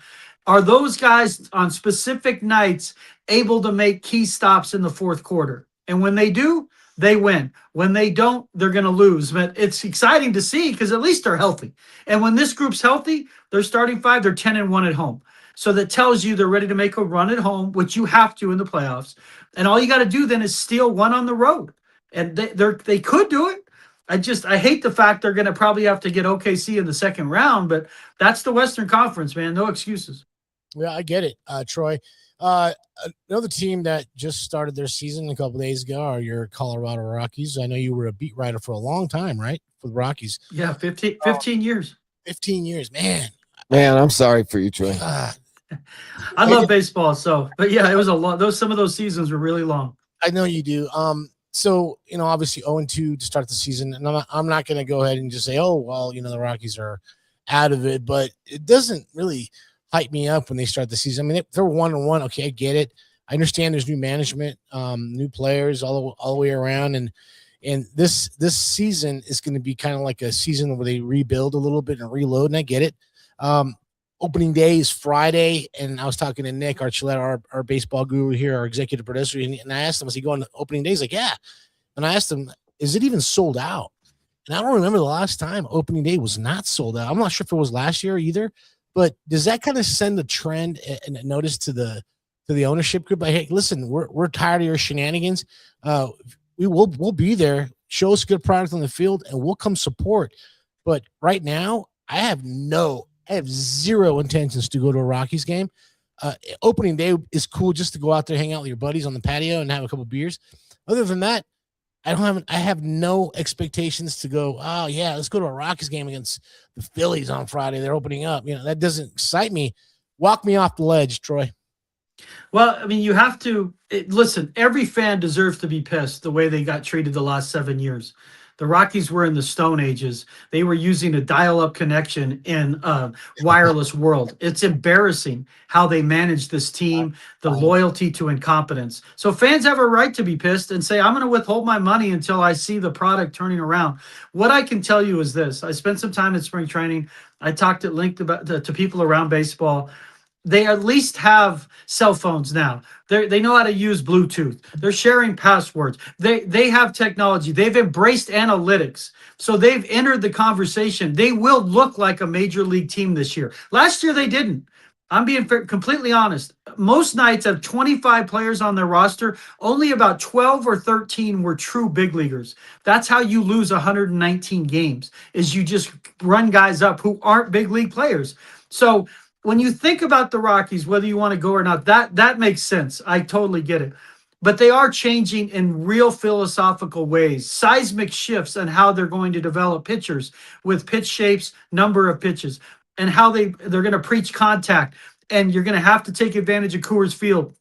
Speaker 21: Are those guys on specific nights able to make key stops in the fourth quarter? And when they do, they win. When they don't, they're going to lose. But it's exciting to see, because at least they're healthy. And when this group's healthy, they're starting 5, they're 10-1 at home. So that tells you they're ready to make a run at home, which you have to in the playoffs. And all you got to do then is steal one on the road. And they could do it. I hate the fact they're going to probably have to get OKC in the second round, but that's the Western Conference, man. No excuses.
Speaker 2: Yeah, I get it, Troy. Another team that just started their season a couple days ago are your Colorado Rockies. I know you were a beat writer for a long time, right? For the Rockies.
Speaker 21: Yeah, 15 years.
Speaker 2: 15 years, man.
Speaker 1: I'm sorry for you, Troy.
Speaker 21: I love baseball, but yeah, it was a lot. Some of those seasons were really long.
Speaker 2: I know you do. So obviously 0-2 to start the season, and I'm not going to go ahead and just say, oh well, the Rockies are out of it, but it doesn't really hype me up when they start the season. I mean, they're 1-1. Okay, I get it. I understand there's new management, new players all the way around, and this season is going to be kind of like a season where they rebuild a little bit and reload, and I get it. Opening day is Friday, and I was talking to Nick Archuleta, our baseball guru here, our executive producer, and I asked him, was he going to opening day? He's like, yeah. And I asked him, is it even sold out? And I don't remember the last time opening day was not sold out. I'm not sure if it was last year either, but does that kind of send a trend and a notice to the ownership group? Like, hey, listen, we're tired of your shenanigans. We'll be there. Show us good product on the field, and we'll come support. But right now, I have zero intentions to go to a Rockies game. Opening day is cool just to go out there, hang out with your buddies on the patio and have a couple beers. Other than that, I have no expectations to go, oh yeah, let's go to a Rockies game against the Phillies on Friday. They're opening up. That doesn't excite me. Walk me off the ledge, Troy.
Speaker 21: Well, I mean, you have to listen, every fan deserves to be pissed the way they got treated the last 7 years. The Rockies were in the Stone Ages. They were using a dial-up connection in a wireless world. It's embarrassing how they manage this team, the loyalty to incompetence. So fans have a right to be pissed and say, I'm going to withhold my money until I see the product turning around. What I can tell you is this. I spent some time in spring training. I talked at length to people around baseball. They at least have cell phones now. They know how to use Bluetooth. They're sharing passwords. They have technology. They've embraced analytics. So they've entered the conversation. They will look like a major league team this year. Last year, they didn't. I'm being completely honest. Most nights have 25 players on their roster. Only about 12 or 13 were true big leaguers. That's how you lose 119 games, is you just run guys up who aren't big league players. So when you think about the Rockies, whether you want to go or not, that makes sense. I totally get it. But they are changing in real philosophical ways, seismic shifts on how they're going to develop pitchers with pitch shapes, number of pitches, and how they're going to preach contact. And you're going to have to take advantage of Coors Field.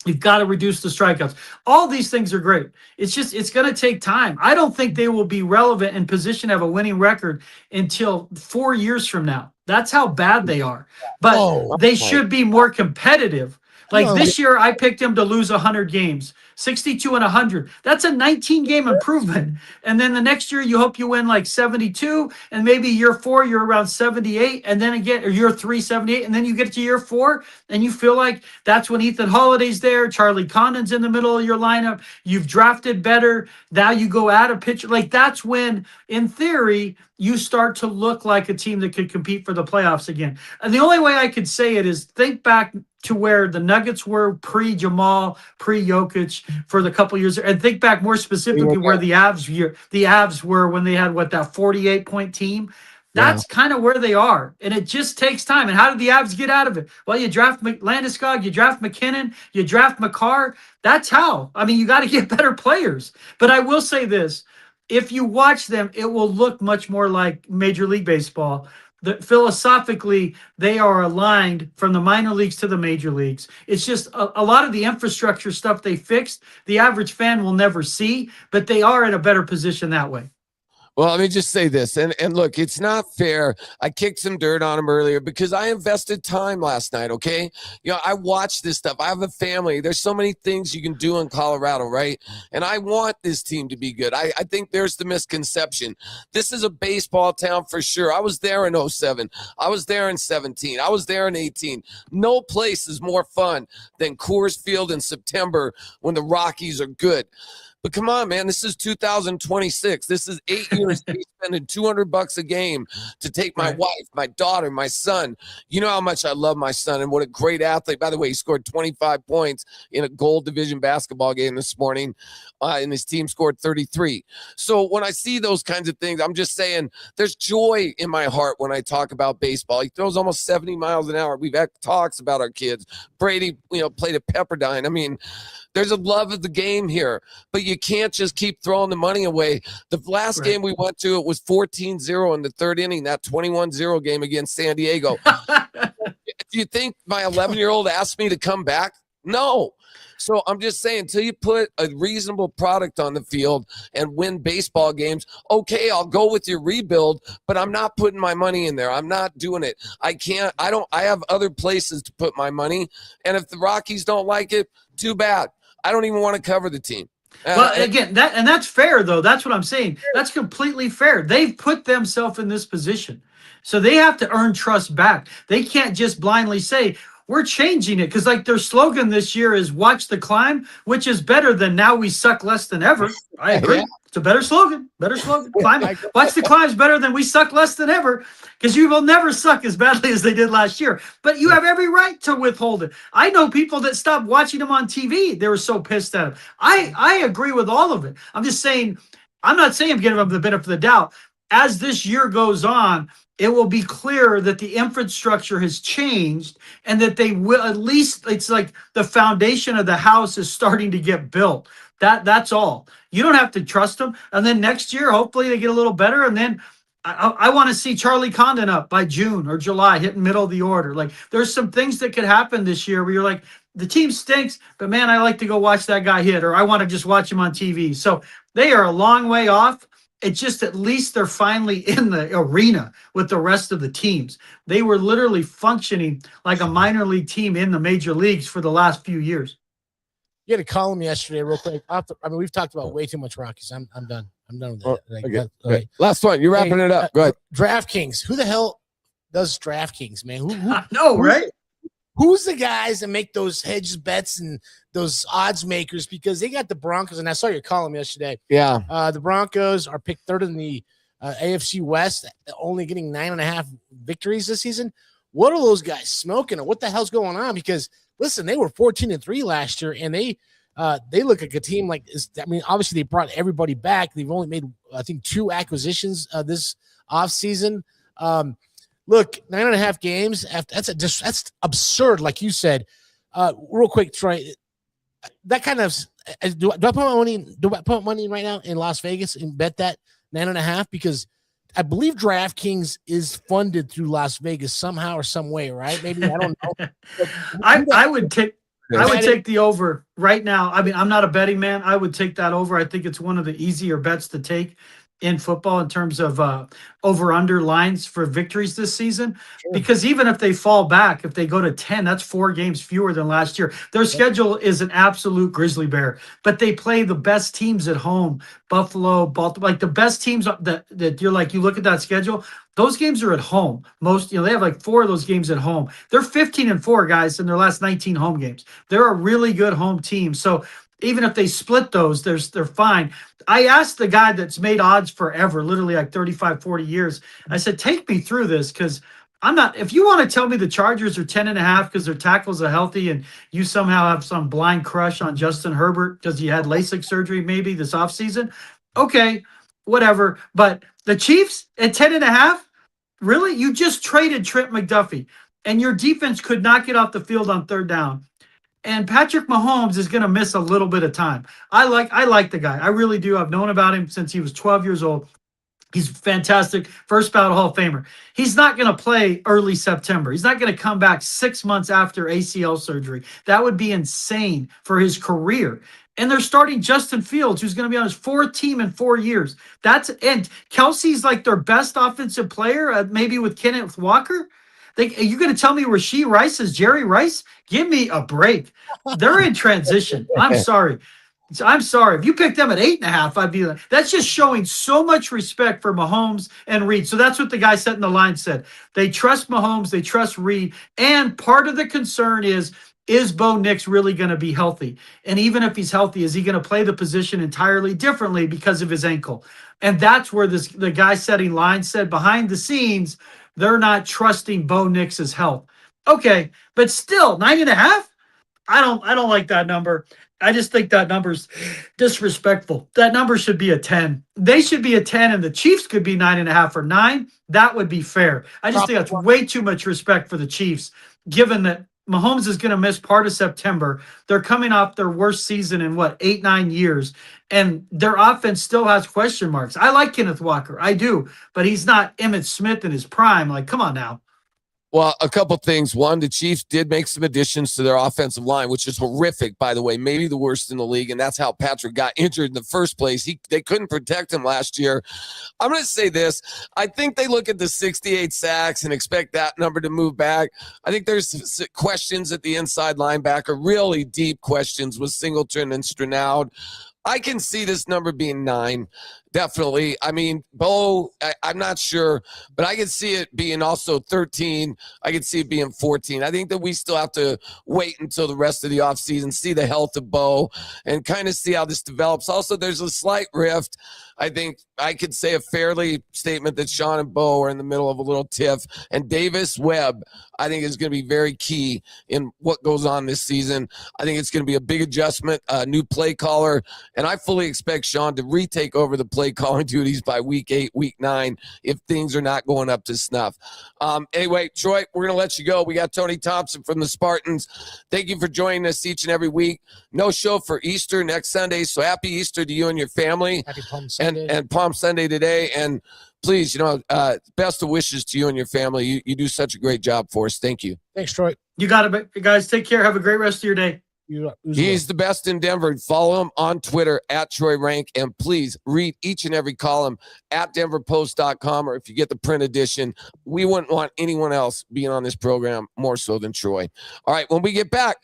Speaker 21: You've got to reduce the strikeouts. All these things are great. It's going to take time. I don't think they will be relevant in position to have a winning record until 4 years from now. That's how bad they are. But they should be more competitive. Like this year, I picked him to lose 100 games, 62 and 100. That's a 19-game improvement. And then the next year, you hope you win like 72. And maybe year 4, you're around 78. And then again, or year 3, 78. And then you get to year 4, and you feel like that's when Ethan Holliday's there. Charlie Condon's in the middle of your lineup. You've drafted better. Now you go out of pitcher. Like that's when, in theory, you start to look like a team that could compete for the playoffs again. And the only way I could say it is think back to where the Nuggets were pre-Jamal, pre-Jokic for the couple years, and think back more specifically where the Avs were when they had that 48-point team. That's kind of where they are, and it just takes time. And how did the Avs get out of it? Well, you draft Landeskog, you draft McKinnon, you draft McCarr. That's how. I mean, you got to get better players. But I will say this. If you watch them, it will look much more like Major League Baseball. Philosophically, they are aligned from the minor leagues to the major leagues. It's just a lot of the infrastructure stuff they fixed, the average fan will never see, but they are in a better position that way.
Speaker 1: Well, let me just say this, and look, it's not fair. I kicked some dirt on him earlier because I invested time last night, okay? I watched this stuff. I have a family. There's so many things you can do in Colorado, right? And I want this team to be good. I think there's the misconception. This is a baseball town for sure. I was there in 07. I was there in 17. I was there in 18. No place is more fun than Coors Field in September when the Rockies are good. But come on, man, this is 2026. This is 8 years to be spending $200 a game to take my wife, my daughter, my son. You know how much I love my son and what a great athlete. By the way, he scored 25 points in a gold division basketball game this morning, and his team scored 33. So when I see those kinds of things, I'm just saying there's joy in my heart when I talk about baseball. He throws almost 70 miles an hour. We've had talks about our kids. Brady, played at Pepperdine. I mean, there's a love of the game here, but you can't just keep throwing the money away. The last game we went to, it was 14-0 in the third inning, that 21-0 game against San Diego. Do you think my 11-year-old asked me to come back? No. So I'm just saying, until you put a reasonable product on the field and win baseball games, okay, I'll go with your rebuild, but I'm not putting my money in there. I'm not doing it. I have other places to put my money. And if the Rockies don't like it, too bad. I don't even want to cover the team.
Speaker 21: Well, again, that's fair, though. That's what I'm saying. That's completely fair. They've put themselves in this position. So they have to earn trust back. They can't just blindly say, we're changing it, because like their slogan this year is "Watch the climb," which is better than "Now we suck less than ever." I agree. Yeah. It's a better slogan. Better slogan. Watch the climb is better than "We suck less than ever," because you will never suck as badly as they did last year. But you have every right to withhold it. I know people that stopped watching them on TV. They were so pissed at him. I agree with all of it. I'm just saying, I'm not saying give them the benefit of the doubt. As this year goes on, it will be clear that the infrastructure has changed and that they will, at least it's like the foundation of the house is starting to get built. That's all. You don't have to trust them. And then next year, hopefully they get a little better. And then I want to see Charlie Condon up by June or July, hitting middle of the order. Like there's some things that could happen this year where you're like, the team stinks, but man, I like to go watch that guy hit, or I want to just watch him on TV. So they are a long way off. It's just at least they're finally in the arena with the rest of the teams. They were literally functioning like a minor league team in the major leagues for the last few years.
Speaker 2: You had a column yesterday, real quick. We've talked about way too much Rockies. I'm done. I'm done with that.
Speaker 1: Okay. Last one. You're wrapping it up. Go ahead.
Speaker 2: DraftKings. Who the hell does DraftKings, man?
Speaker 21: I know, right?
Speaker 2: Who's the guys that make those hedge bets and those odds makers? Because they got the Broncos, and I saw your column yesterday.
Speaker 1: Yeah.
Speaker 2: The Broncos are picked third in the AFC West, only getting 9.5 victories this season. What are those guys smoking, or what the hell's going on? Because listen, they were 14-3 last year, and they look like a team like this. I mean, obviously they brought everybody back. They've only made, I think, 2 acquisitions this offseason. Look, 9.5 games. That's absurd, like you said. Real quick, Troy. That kind of do I put my money? Do I put money right now in Las Vegas and bet that 9.5? Because I believe DraftKings is funded through Las Vegas somehow or some way, right? Maybe, I don't know.
Speaker 21: I would take the over right now. I mean, I'm not a betting man. I would take that over. I think it's one of the easier bets to take in football in terms of over-under lines for victories this season. Sure. Because even if they fall back, if they go to 10, that's 4 games fewer than last year. Their schedule is an absolute grizzly bear, but they play the best teams at home. Buffalo, Baltimore, like the best teams that you're like, you look at that schedule, those games are at home. Most, they have like 4 of those games at home. They're 15-4, guys, in their last 19 home games. They're a really good home team. So even if they split those, they're fine. I asked the guy that's made odds forever, literally like 35, 40 years. I said, take me through this, because I'm not, if you want to tell me the Chargers are 10.5 because their tackles are healthy and you somehow have some blind crush on Justin Herbert because he had LASIK surgery maybe this offseason, okay, whatever. But the Chiefs at 10.5, really? You just traded Trent McDuffie and your defense could not get off the field on third down. And Patrick Mahomes is going to miss a little bit of time. I like the guy. I really do. I've known about him since he was 12 years old. He's fantastic. First ballot Hall of Famer. He's not going to play early September. He's not going to come back 6 months after ACL surgery. That would be insane for his career. And they're starting Justin Fields, who's going to be on his 4th team in 4 years. And Kelsey's like their best offensive player, maybe with Kenneth Walker. Are you going to tell me Rashee Rice is Jerry Rice? Give me a break. They're in transition. I'm sorry. So I'm sorry. If you picked them at 8.5, I'd be like, that's just showing so much respect for Mahomes and Reed. So that's what the guy setting the line said. They trust Mahomes, they trust Reed. And part of the concern is Bo Nix really going to be healthy? And even if he's healthy, is he going to play the position entirely differently because of his ankle? And that's where the guy setting line said behind the scenes, they're not trusting Bo Nix's health. Okay, but still 9.5? I don't like that number. I just think that number's disrespectful. That number should be a 10. They should be a 10, and the Chiefs could be 9.5 or 9. That would be fair. I just think that's way too much respect for the Chiefs, given that Mahomes is going to miss part of September. They're coming off their worst season in 8-9 years, and their offense still has question marks. I like Kenneth Walker, I do, but he's not Emmitt Smith in his prime. Like, come on now.
Speaker 1: Well, a couple things. One, the Chiefs did make some additions to their offensive line, which is horrific, by the way, maybe the worst in the league, and that's how Patrick got injured in the first place. They couldn't protect him last year. I'm going to say this. I think they look at the 68 sacks and expect that number to move back. I think there's questions at the inside linebacker, really deep questions with Singleton and Stranaud. I can see this number being 9. Definitely. I mean, Bo, I'm not sure, but I can see it being also 13. I can see it being 14. I think that we still have to wait until the rest of the offseason, see the health of Bo, and kind of see how this develops. Also, there's a slight rift. I think I could say a fairly statement that Sean and Bo are in the middle of a little tiff. And Davis Webb, I think, is going to be very key in what goes on this season. I think it's going to be a big adjustment, a new play caller, and I fully expect Sean to retake over the play calling duties by week 8, week 9, if things are not going up to snuff. Anyway, Troy, we're going to let you go. We got Tony Thompson from the Spartans. Thank you for joining us each and every week. No show for Easter next Sunday, so happy Easter to you and your family.
Speaker 2: Happy Palm Sunday.
Speaker 1: And Palm Sunday today. And please, best of wishes to you and your family. You do such a great job for us. Thank you.
Speaker 2: Thanks, Troy.
Speaker 21: You got it, guys. Take care. Have a great rest of your day.
Speaker 1: He's the best in Denver. Follow him on Twitter at Troy Renck, and please read each and every column at denverpost.com, or if you get the print edition. We wouldn't want anyone else being on this program more so than Troy. All right, when we get back,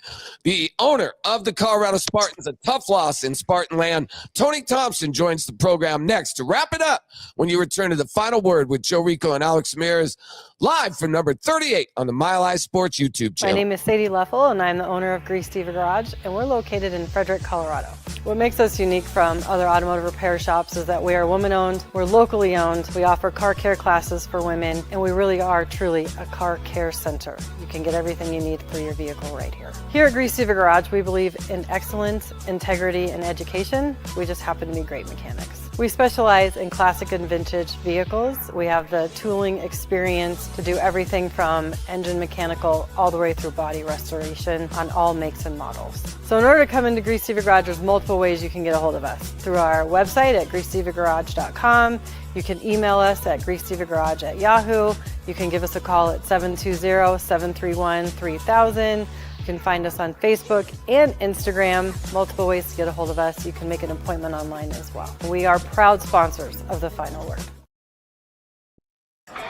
Speaker 1: the owner of the Colorado Spartans, a tough loss in Spartan land, Tony Thompson joins the program next to wrap it up when you return to the final word with Joe Rico and Alex Ramirez, live from number 38 on the Mile High Sports YouTube channel.
Speaker 5: My name is Sadie Leffel, and I'm the owner of Grease Diva Garage, and we're located in Frederick, Colorado. What makes us unique from other automotive repair shops is that we are woman-owned, we're locally owned, we offer car care classes for women, and we really are truly a car care center. You can get everything you need for your vehicle right here. Here at Grease Diva Garage, we believe in excellence, integrity, and education. We just happen to be great mechanics. We specialize in classic and vintage vehicles. We have the tooling experience to do everything from engine mechanical all the way through body restoration on all makes and models. So in order to come into Grease Diva Garage, there's multiple ways you can get a hold of us. Through our website at greasedivagarage.com. You can email us at greasedivagarage@yahoo. You can give us a call at 720-731-3000. You can find us on Facebook and Instagram, multiple ways to get a hold of us. You can make an appointment online as well. We are proud sponsors of The Final Word.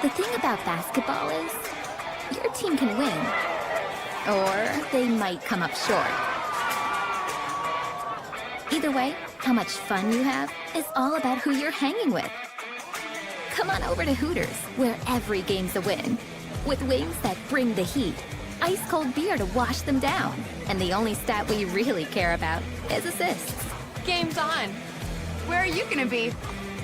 Speaker 6: The thing about basketball is, your team can win, or they might come up short. Either way, how much fun you have is all about who you're hanging with. Come on over to Hooters, where every game's a win, with wings that bring the heat, ice cold beer to wash them down, and the only stat we really care about is assists.
Speaker 7: Game's on. Where are you going to be?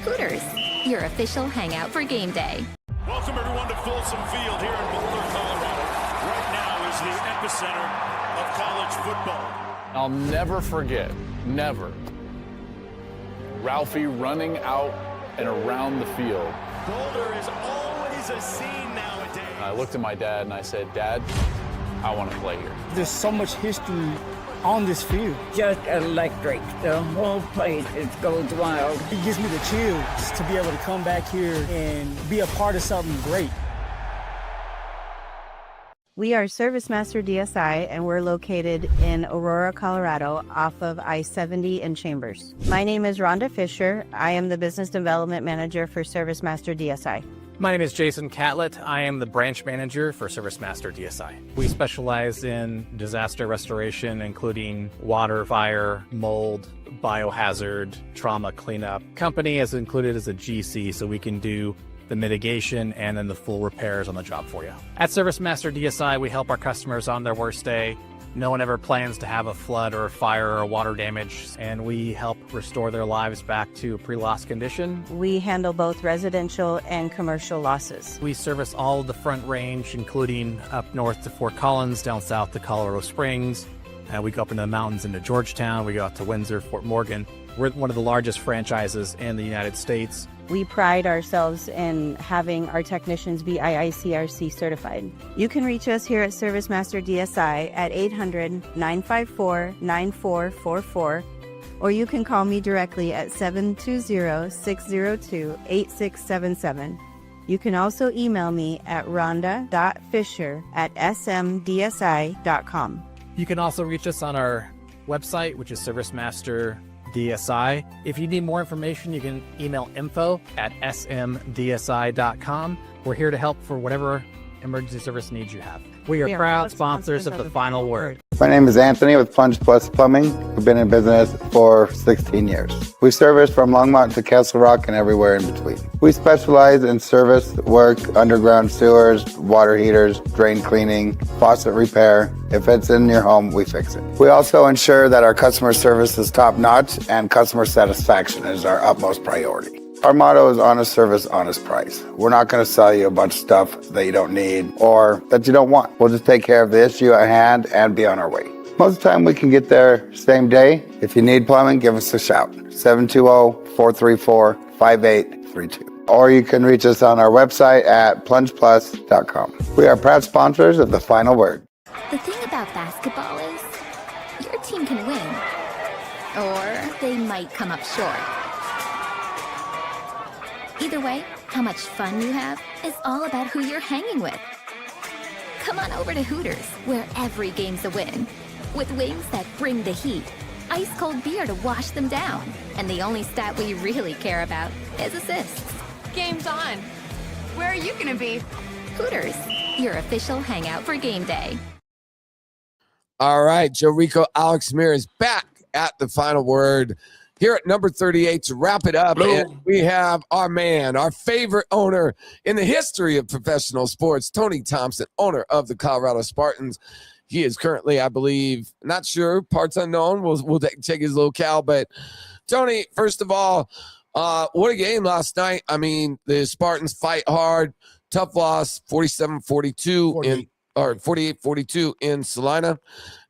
Speaker 6: Hooters, your official hangout for game day.
Speaker 13: Welcome everyone to Folsom Field here in Boulder, Colorado. Right now is the epicenter of college football.
Speaker 14: I'll never forget, never, Ralphie running out and around the field.
Speaker 13: Boulder is always a scene nowadays.
Speaker 14: I looked at my dad and I said, Dad, I want to play here.
Speaker 15: There's so much history on this field.
Speaker 16: Just electric. The whole place goes wild.
Speaker 15: It gives me the chills to be able to come back here and be a part of something great.
Speaker 10: We are ServiceMaster DSI, and we're located in Aurora, Colorado, off of I-70 and Chambers. My name is Rhonda Fisher. I am the Business Development Manager for ServiceMaster DSI.
Speaker 11: My name is Jason Catlett. I am the branch manager for ServiceMaster DSI. We specialize in disaster restoration, including water, fire, mold, biohazard, trauma cleanup. Company is included as a GC, so we can do the mitigation and then the full repairs on the job for you. At ServiceMaster DSI, we help our customers on their worst day. No one ever plans to have a flood or a fire or water damage, and we help restore their lives back to a pre-loss condition.
Speaker 10: We handle both residential and commercial losses.
Speaker 11: We service all of the Front Range, including up north to Fort Collins, down south to Colorado Springs. We go up into the mountains into Georgetown. We go out to Windsor, Fort Morgan. We're one of the largest franchises in the United States.
Speaker 10: We pride ourselves in having our technicians be IICRC certified. You can reach us here at ServiceMaster DSI at 800-954-9444, or you can call me directly at 720-602-8677. You can also email me at rhonda.fisher@smdsi.com.
Speaker 11: You can also reach us on our website, which is ServiceMaster DSI. If you need more information, you can email info@smdsi.com. We're here to help for whatever emergency service needs you have. We are proud sponsors of the Final Word.
Speaker 4: My name is Anthony with Plunge Plus Plumbing. We've been in business for 16 years. We service from Longmont to Castle Rock and everywhere in between. We specialize in service work, underground sewers, water heaters, drain cleaning, faucet repair. If it's in your home, we fix it. We also ensure that our customer service is top notch and customer satisfaction is our utmost priority. Our motto is honest service, honest price. We're not going to sell you a bunch of stuff that you don't need or that you don't want. We'll just take care of the issue at hand and be on our way. Most of the time we can get there same day. If you need plumbing, give us a shout. 720-434-5832. Or you can reach us on our website at plungeplus.com. We are proud sponsors of the Final Word.
Speaker 6: The thing about basketball is your team can win, or they might come up short. Either way, how much fun you have is all about who you're hanging with. Come on over to Hooters, where every game's a win. With wings that bring the heat, ice cold beer to wash them down, and the only stat we really care about is assists.
Speaker 7: Game's on. Where are you gonna be?
Speaker 6: Hooters, your official hangout for game day.
Speaker 1: All right, Joe Rico, Alex Mir is back at the Final Word. Here at number 38 to wrap it up, and we have our man, our favorite owner in the history of professional sports, Tony Thompson, owner of the Colorado Spartans. He is currently, I believe, not sure, parts unknown. We'll check his locale. But, Tony, first of all, what a game last night. I mean, the Spartans fight hard. Tough loss, 47-42 or 48-42 in Salina.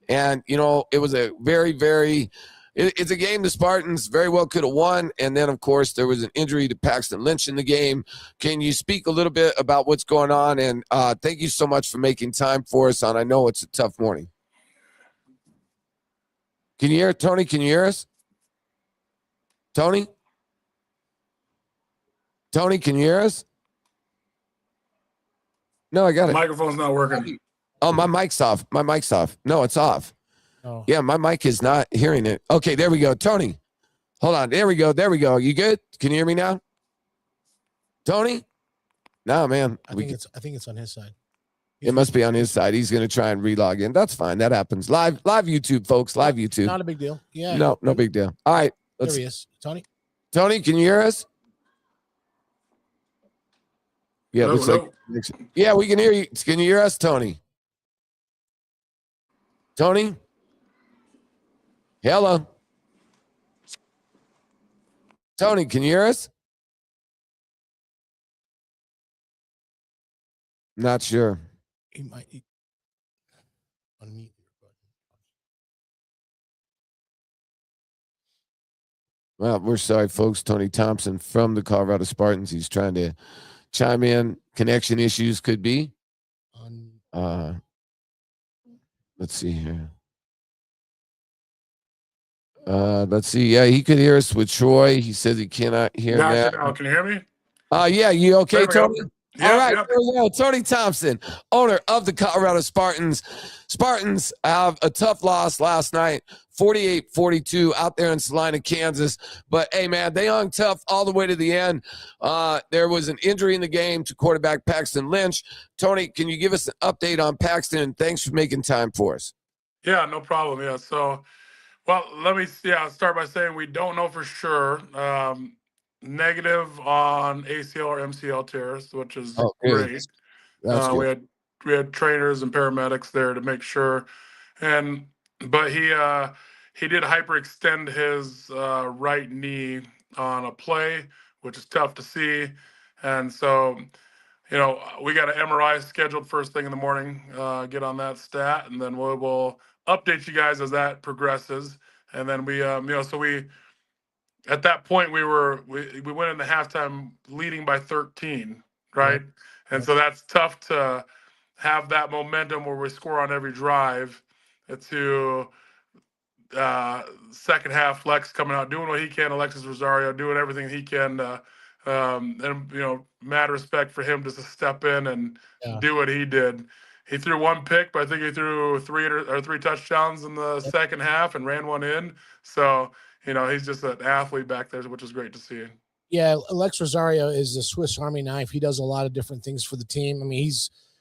Speaker 1: And, you know, it was a very, very – it's a game the Spartans very well could have won. And then, of course, there was an injury to Paxton Lynch in the game. Can you speak a little bit about what's going on? And thank you so much for making time for us on. I know it's a tough morning. Can you hear it, Tony? Can you hear us? Tony? Tony, can you hear us? No, I got it.
Speaker 12: The microphone's not working.
Speaker 1: Oh, my mic's off. My mic's off. No, it's off. Oh. Yeah, my mic is not hearing it. Okay, there we go. Tony, hold on. There we go. There we go. You good? Can you hear me now? Tony? No, man.
Speaker 2: I think it's on his side.
Speaker 1: It must be on his side. He's going to try and relog in. That's fine. That happens. Live YouTube, folks. Live YouTube.
Speaker 2: Not a big deal. Yeah.
Speaker 1: No big deal. All right.
Speaker 2: There he is. Tony?
Speaker 1: Tony, can you hear us? Yeah, looks like. Yeah, we can hear you. Can you hear us, Tony? Tony? Hello. Tony, can you hear us? Not sure.
Speaker 2: He might unmute.
Speaker 1: Well, we're sorry, folks. Tony Thompson from the Colorado Spartans. He's trying to chime in. Connection issues could be. Let's see here. Let's see. Yeah, he could hear us with Troy. He says he cannot hear now.
Speaker 12: Can you hear me?
Speaker 1: Yeah, you okay, Tony? All right, here we go. Tony Thompson, owner of the Colorado Spartans. Spartans have a tough loss last night, 48-42 out there in Salina, Kansas. But, hey, man, they hung tough all the way to the end. There was an injury in the game to quarterback Paxton Lynch. Tony, can you give us an update on Paxton? And thanks for making time for us.
Speaker 12: Yeah, no problem. Yeah, so, well, let me start by saying we don't know for sure. Negative on ACL or MCL tears, which is great.
Speaker 1: That's good.
Speaker 12: We had trainers and paramedics there to make sure, but he did hyperextend his right knee on a play, which is tough to see, and so we got an MRI scheduled first thing in the morning. Get on that stat, and then we'll update you guys as that progresses, and then we at that point, we went into halftime leading by 13, right? Yeah. And so that's tough to have that momentum where we score on every drive to second half. Flex coming out, doing what he can, Alexis Rosario doing everything he can, and mad respect for him just to step in and do what he did. He threw one pick, but I think he threw three touchdowns in the second half and ran one in. So he's just an athlete back there, which is great to see.
Speaker 2: Yeah, Alex Rosario is a Swiss Army knife. He does a lot of different things for the team. I mean,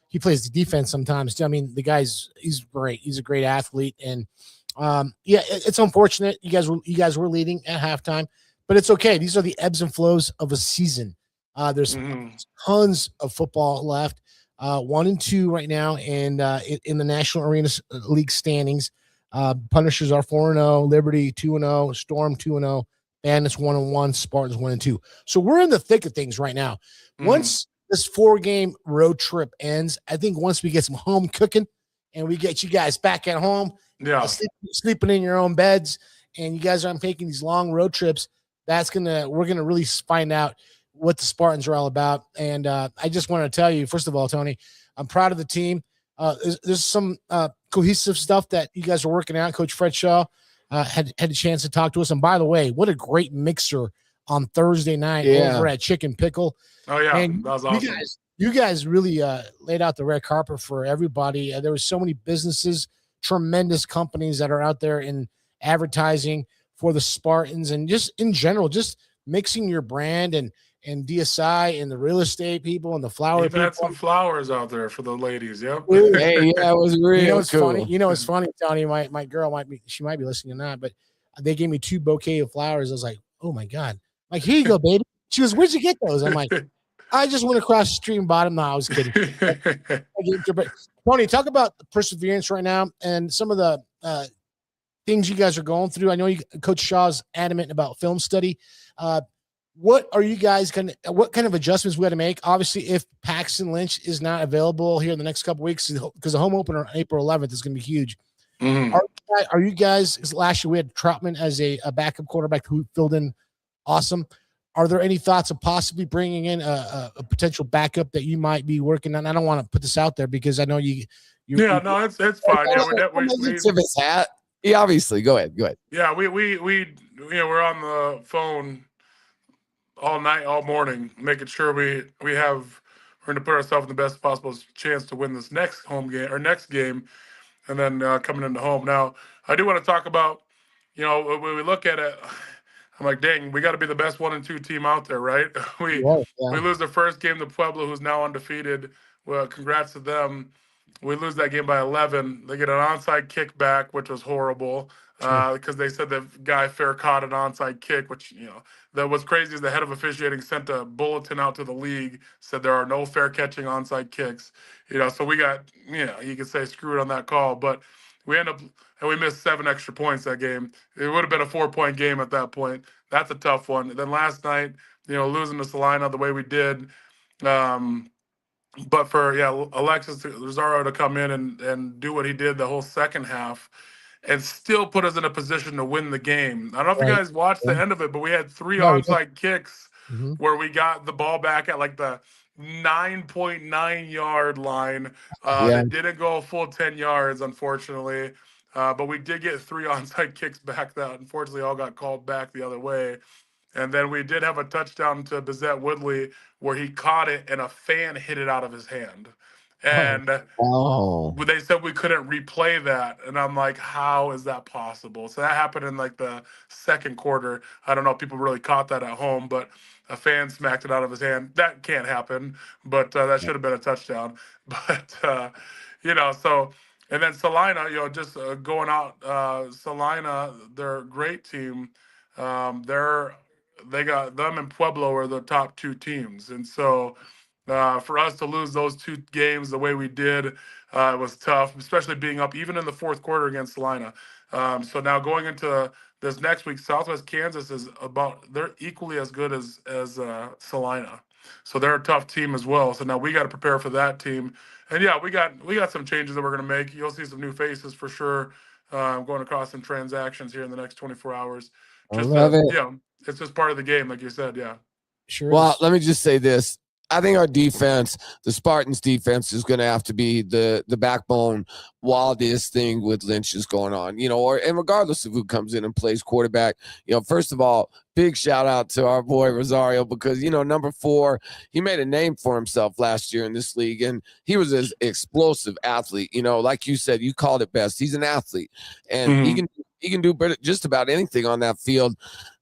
Speaker 2: he plays the defense sometimes. I mean, he's great. He's a great athlete, and it's unfortunate you guys were leading at halftime, but it's okay. These are the ebbs and flows of a season. There's tons of football left. 1-2 right now, and in the National Arena League standings. Punishers are 4-0, Liberty 2-0, Storm 2-0, Bandits 1-1, Spartans 1-2. So we're in the thick of things right now. Once this 4-game road trip ends, I think once we get some home cooking and we get you guys back at home, sleeping in your own beds, and you guys aren't taking these long road trips, we're gonna really find out what the Spartans are all about. And I just want to tell you, first of all, Tony, I'm proud of the team. There's some cohesive stuff that you guys are working out. Coach Fred Shaw had a chance to talk to us. And by the way, what a great mixer on Thursday night over at Chicken Pickle.
Speaker 12: Oh, yeah.
Speaker 2: And
Speaker 12: that was awesome.
Speaker 2: You guys really laid out the red carpet for everybody. There were so many businesses, tremendous companies that are out there in advertising for the Spartans, and just in general, just mixing your brand and DSI and the real estate people and the flower people.
Speaker 12: Had some flowers out there for the ladies. Yep.
Speaker 1: Hey, yeah, it was real cool.
Speaker 2: Funny. It's funny, Tony. My girl might be listening or not, but they gave me 2 bouquets of flowers. I was like, oh my God. Like, here you go, baby. She goes, where'd you get those? I'm like, I just went across the street and bought them. No, I was kidding. Tony, talk about the perseverance right now and some of the things you guys are going through. I know Coach Shaw's adamant about film study. What are you guys what kind of adjustments we got to make? Obviously, if Paxton Lynch is not available here in the next couple weeks, because the home opener on April 11th is going to be huge. Are you guys, last year we had Troutman as a backup quarterback who filled in awesome. Are there any thoughts of possibly bringing in a potential backup that you might be working on? I don't want to put this out there because I know you
Speaker 12: no, it's fine.
Speaker 1: His hat. Yeah, obviously. Go ahead.
Speaker 12: Yeah, we're on the phone all night, all morning, making sure we're going to put ourselves in the best possible chance to win this next home game or next game, and then coming into home. Now, I do want to talk about, when we look at it, I'm like, dang, we got to be the best 1 and 2 team out there, right? We lose the first game to Pueblo, who's now undefeated. Well, congrats to them. We lose that game by 11. They get an onside kick back, which was horrible because they said the guy fair caught an onside kick, which, that was crazy is the head of officiating sent a bulletin out to the league, said there are no fair catching onside kicks. So we got, you could say screwed on that call, but we end up, and we missed 7 extra points that game. It would have been a 4-point game at that point. That's a tough one. And then last night, losing to Salina the way we did, but for Alexis Rosario to come in and do what he did the whole second half and still put us in a position to win the game. I don't know if you guys watched the end of it, but we had 3 onside kicks where we got the ball back at like the 9.9 yard line. It didn't go a full 10 yards, unfortunately. But we did get 3 onside kicks back that unfortunately all got called back the other way. And then we did have a touchdown to Bizette Woodley where he caught it and a fan hit it out of his hand. And they said we couldn't replay that. And I'm like, how is that possible? So that happened in like the second quarter. I don't know if people really caught that at home, but a fan smacked it out of his hand. That can't happen, but that should have been a touchdown. But, so, and then Salina, just going out, Salina, they're a great team. They got them and Pueblo are the top two teams. And so for us to lose those two games the way we did, it was tough, especially being up even in the fourth quarter against Salina. So now going into this next week, Southwest Kansas they're equally as good as Salina. So they're a tough team as well. So now we got to prepare for that team. And yeah, we got some changes that we're going to make. You'll see some new faces for sure. Going across some transactions here in the next 24 hours.
Speaker 1: I love it.
Speaker 12: It's just part of the game, like you said. Yeah.
Speaker 2: Sure.
Speaker 1: Well, let me just say this. I think our defense, the Spartans defense, is going to have to be the backbone while this thing with Lynch is going on, and regardless of who comes in and plays quarterback, first of all, big shout out to our boy Rosario because, number 4, he made a name for himself last year in this league and he was an explosive athlete, like you said, you called it best. He's an athlete and he can do just about anything on that field.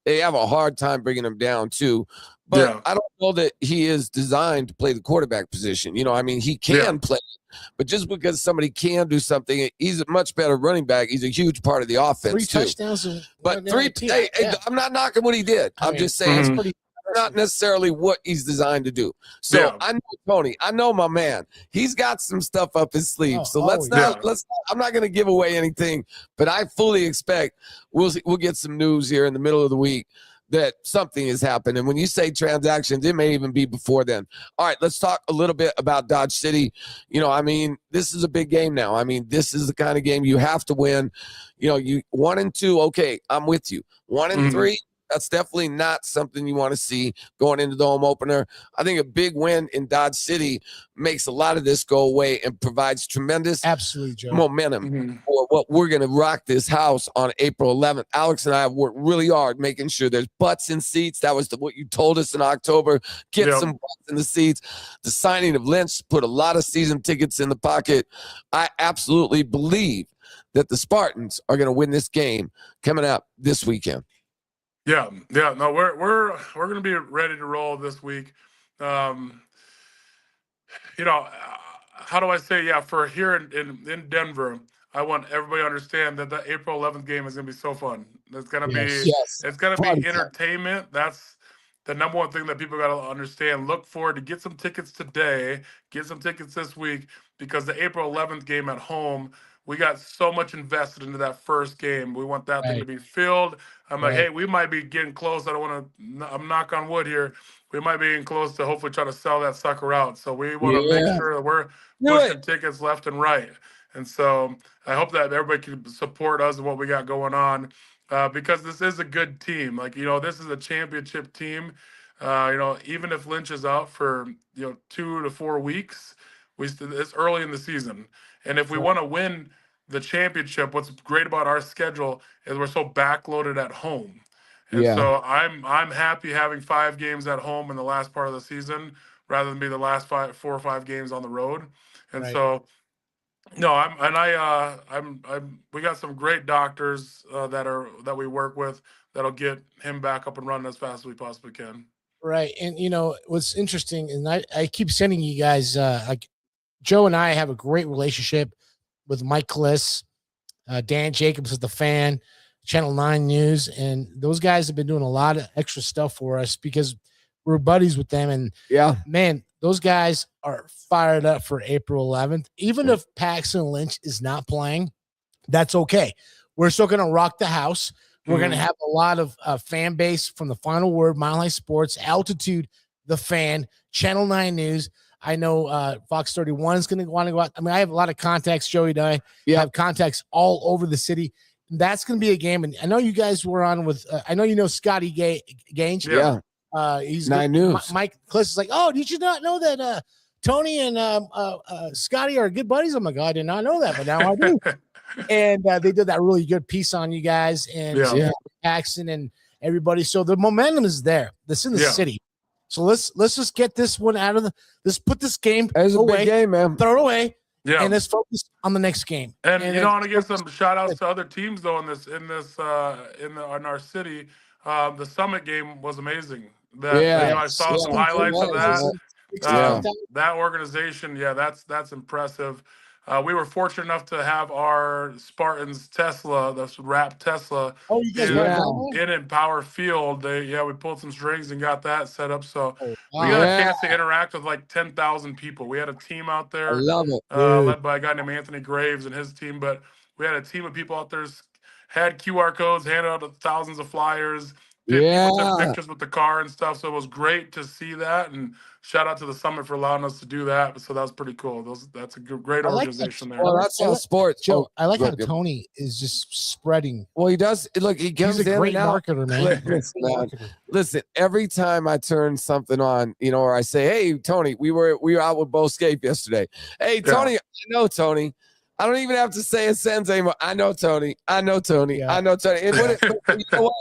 Speaker 1: They have a hard time bringing him down too. But I don't know that he is designed to play the quarterback position. He can play it, but just because somebody can do something, he's a much better running back. He's a huge part of the offense
Speaker 2: 3 touchdowns.
Speaker 1: But I'm not knocking what he did. I'm just saying it's not necessarily what he's designed to do. So I know Tony. I know my man. He's got some stuff up his sleeve. Let's not. I'm not going to give away anything, but I fully expect we'll get some news here in the middle of the week that something has happened. And when you say transactions, it may even be before then. All right, let's talk a little bit about Dodge City. This is a big game now. This is the kind of game you have to win. You 1 and 2, okay, I'm with you. 1 and 3, that's definitely not something you want to see going into the home opener. I think a big win in Dodge City makes a lot of this go away and provides tremendous momentum for what we're going to rock this house on April 11th. Alex and I have worked really hard making sure there's butts in seats. That was what you told us in October. Get some butts in the seats. The signing of Lynch put a lot of season tickets in the pocket. I absolutely believe that the Spartans are going to win this game coming up this weekend.
Speaker 12: Yeah. No, we're going to be ready to roll this week. How do I say? Yeah, for here in Denver, I want everybody to understand that the April 11th game is going to be so fun. It's going to it's going to be entertainment. That's the number one thing that people got to understand. Look forward to get some tickets today, get some tickets this week, because the April 11th game at home, we got so much invested into that first game. We want that thing to be filled. I'm like, hey, we might be getting close. I'm knock on wood here. We might be getting close to hopefully try to sell that sucker out. So we want to make sure that we're pushing tickets left and right. And so I hope that everybody can support us and what we got going on because this is a good team. This is a championship team. Even if Lynch is out for, 2 to 4 weeks, it's early in the season. And if we want to win the championship, what's great about our schedule is we're so backloaded at home. And so I'm happy having 5 games at home in the last part of the season rather than be the last 4 or 5 games on the road. And so, we got some great doctors that we work with that'll get him back up and running as fast as we possibly can.
Speaker 2: Right. And what's interesting, and I keep sending you guys Joe and I have a great relationship with Mike Kliss, Dan Jacobs is the Fan, Channel 9 News, and those guys have been doing a lot of extra stuff for us because we're buddies with them. And man, those guys are fired up for April 11th. Even if Paxton Lynch is not playing, that's okay. We're still going to rock the house. We're going to have a lot of fan base from the Final Word, Mile High Sports, Altitude, the Fan, Channel 9 News. I know Fox 31 is going to want to go out. I have a lot of contacts, Joey and I have contacts all over the city. That's going to be a game. And I know you guys were on with, I know Scotty Gaines. He's
Speaker 1: 9 News.
Speaker 2: Mike Kliss is like, oh, did you not know that Tony and Scotty are good buddies? I'm like, I did not know that, but now I do. And they did that really good piece on you guys and Paxton. And everybody. So the momentum is there. This in the city. So let's just get this one out of let's put this game
Speaker 1: away. A big game, man.
Speaker 2: Throw it away.
Speaker 12: Yeah.
Speaker 2: And let's focus on the next game.
Speaker 12: And you know, I want to give some shout outs to other teams though in our city. The Summit game was amazing. I saw some highlights of that. That organization, that's impressive. We were fortunate enough to have our Spartans Tesla, the wrapped Tesla, in Power Field. We pulled some strings and got that set up. So we got a chance to interact with like 10,000 people. We had a team out there,
Speaker 1: I love it,
Speaker 12: led by a guy named Anthony Graves and his team. But we had a team of people out there, had QR codes, handed out thousands of flyers. People took pictures with the car and stuff. So it was great to see that. And shout out to the Summit for allowing us to do that. So that was pretty cool. That's a great organization there.
Speaker 1: Well, that's how sports.
Speaker 2: Joe, I like how Tony is just spreading.
Speaker 1: Well, he does. Look, he comes
Speaker 2: He's a great marketer, man.
Speaker 1: Listen, every time I turn something on, or I say, "Hey, Tony, we were out with Bo Scape yesterday." Hey, Tony, I know Tony. I don't even have to say a sentence anymore. I know Tony. I know Tony. I know Tony. And you know what?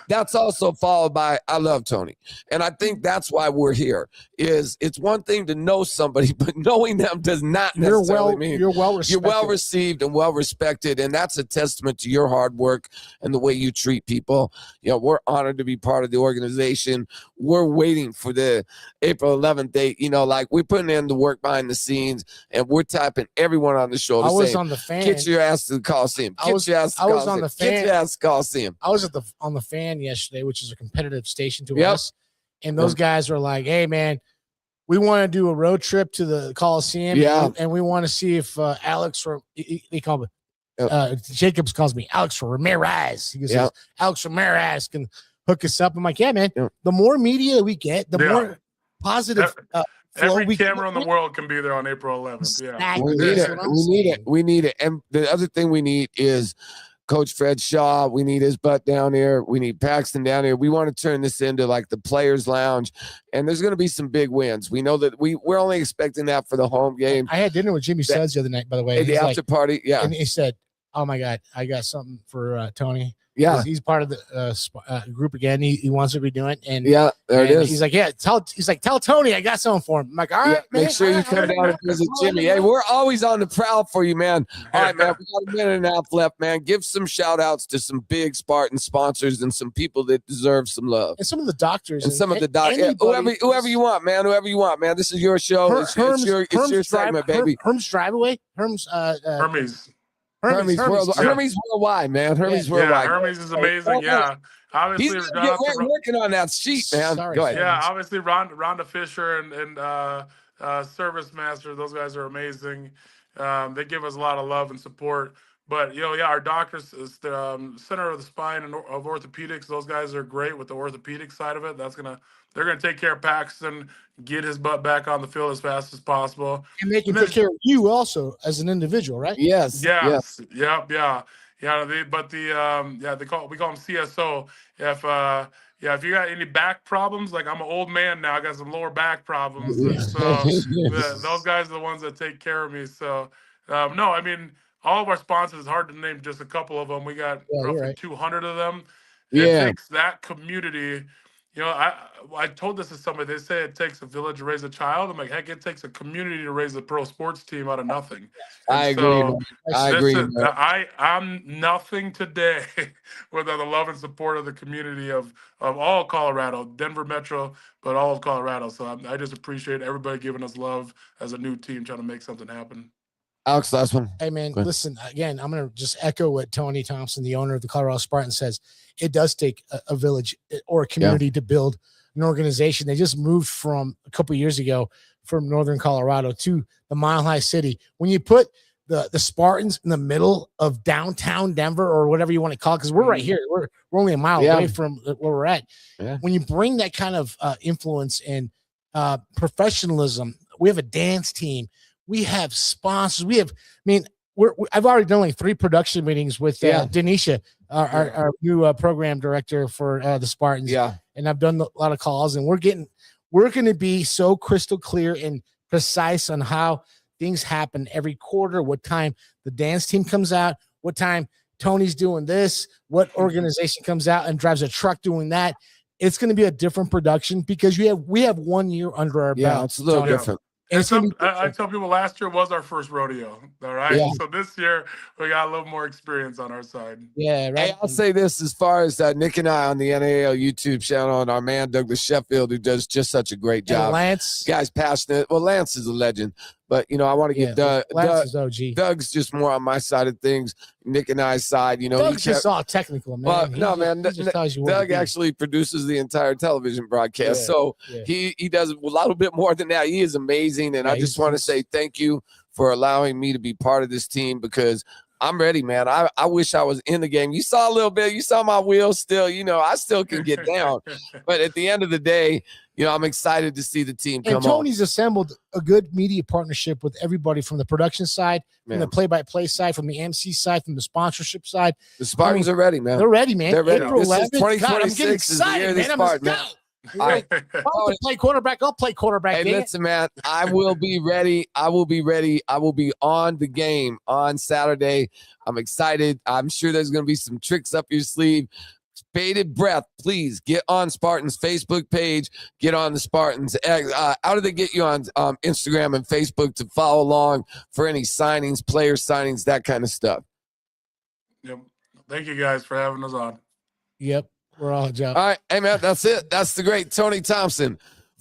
Speaker 1: That's also followed by I love Tony. And I think that's why we're here. It's one thing to know somebody, but knowing them does not necessarily mean
Speaker 2: you're well respected.
Speaker 1: You're well received and well respected. And that's a testament to your hard work and the way you treat people. We're honored to be part of the organization. We're waiting for the April 11th date. We're putting in the work behind the scenes and we're tapping everyone on the shoulder.
Speaker 2: I was on the fan.
Speaker 1: Get your ass to the Coliseum. Get your ass to the Coliseum.
Speaker 2: I was on the fan yesterday, which is a competitive station to us, and those guys were like, "Hey, man, we want to do a road trip to the Coliseum, and we want to see if Alex or they call me Jacobs calls me Alex Ramirez. He goes, Alex Ramirez can hook us up." I'm like, "Yeah, man. The more media we get, the more positive."
Speaker 12: Every camera in the world can be there on April 11th. Yeah,
Speaker 1: we need it. And the other thing we need is Coach Fred Shaw. We need his butt down here. We need Paxton down here. We want to turn this into like the Players Lounge, and there's going to be some big wins. We know that we're only expecting that for the home game.
Speaker 2: I had dinner with Jimmy Suds the other night, by the way.
Speaker 1: At the after party,
Speaker 2: and he said, "Oh my God, I got something for Tony."
Speaker 1: Yeah,
Speaker 2: he's part of the group again. He wants to be doing it, and
Speaker 1: there it is.
Speaker 2: He's like, tell Tony I got something for him. I'm like, all right, man,
Speaker 1: make sure you come down and visit Jimmy. Hey, we're always on the prowl for you, man. All right, man, we got a minute and a half left, man. Give some shout outs to some big Spartan sponsors and some people that deserve some love,
Speaker 2: and some of the doctors,
Speaker 1: and some of the doctors, whoever you want, man. This is your show. It's your segment, baby.
Speaker 2: Herms Driveway,
Speaker 12: Hermes
Speaker 1: Worldwide, man. Hermes Worldwide.
Speaker 12: Hermes is amazing. Yeah. Obviously,
Speaker 1: we're working on that sheet, man. Go ahead.
Speaker 12: Yeah, obviously, Rhonda Fisher and ServiceMaster, those guys are amazing. They give us a lot of love and support. But our doctors is the Center of the Spine and of Orthopedics. Those guys are great with the orthopedic side of it. They're gonna take care of Paxton, get his butt back on the field as fast as possible,
Speaker 2: and they can take care of you also as an individual, right?
Speaker 1: Yes.
Speaker 12: Yep. Yeah. We call them CSO. If you got any back problems, like I'm an old man now, I got some lower back problems. So those guys are the ones that take care of me. So no, I mean, all of our sponsors, it's hard to name just a couple of them. We got roughly 200 of them. It takes that community. I told this to somebody. They say it takes a village to raise a child. I'm like, heck, it takes a community to raise a pro sports team out of nothing.
Speaker 1: I agree.
Speaker 12: I'm nothing today without the love and support of the community of all Colorado, Denver Metro, but all of Colorado. So I just appreciate everybody giving us love as a new team trying to make something happen.
Speaker 1: Alex, last one.
Speaker 2: Hey, man, listen, again, I'm going to just echo what Tony Thompson, the owner of the Colorado Spartans, says. It does take a village or a community to build an organization. They just moved from a couple of years ago from northern Colorado to the Mile High City. When you put the Spartans in the middle of downtown Denver or whatever you want to call it, because we're right here. We're only a mile away from where we're at. Yeah. When you bring that kind of influence and professionalism, we have a dance team. We have sponsors. I've already done like 3 production meetings with Denisha, our new program director for the Spartans. Yeah. And I've done a lot of calls, and we're going to be so crystal clear and precise on how things happen every quarter, what time the dance team comes out, what time Tony's doing this, what organization comes out and drives a truck doing that. It's going to be a different production because we have 1 year under our belt.
Speaker 1: Yeah, it's a little different.
Speaker 12: And I tell people last year was our first rodeo. All right. Yeah. So this year we got a little more experience on our side.
Speaker 2: Yeah, right.
Speaker 1: Hey, I'll say this as far as Nick and I on the NAL YouTube channel and our man Douglas Sheffield, who does just such a great job.
Speaker 2: And Lance.
Speaker 1: Guy's passionate. Well, Lance is a legend. But, I want to get
Speaker 2: Lance is OG.
Speaker 1: Doug's just more on my side of things. Nick and I's side,
Speaker 2: Doug's just all technical, man.
Speaker 1: Well, Doug actually produces the entire television broadcast. He does a little bit more than that. He is amazing. And I just want to say thank you for allowing me to be part of this team because I'm ready, man. I wish I was in the game. You saw a little bit. You saw my wheels still. I still can get down. But at the end of the day, I'm excited to see the team come on.
Speaker 2: And Tony's assembled a good media partnership with everybody from the production side, from the play-by-play side, from the MC side, from the sponsorship side.
Speaker 1: The Spartans are ready, man.
Speaker 2: They're ready, man.
Speaker 1: They're ready.
Speaker 2: April 11th.
Speaker 1: 2026
Speaker 2: I'm getting excited, man.
Speaker 1: Spartan, man.
Speaker 2: All right. I'll play quarterback. I'll play quarterback.
Speaker 1: Hey, listen, man. I will be ready. I will be ready. I will be on the game on Saturday. I'm excited. I'm sure there's going to be some tricks up your sleeve. Bated breath, please get on Spartans Facebook page. Get on the Spartans. How do they get you on Instagram and Facebook to follow along for any signings, player signings, that kind of stuff?
Speaker 12: Yep. Thank you guys for having us on.
Speaker 2: Yep. We're all job.
Speaker 1: All right. Hey, man, that's it. That's the great Tony Thompson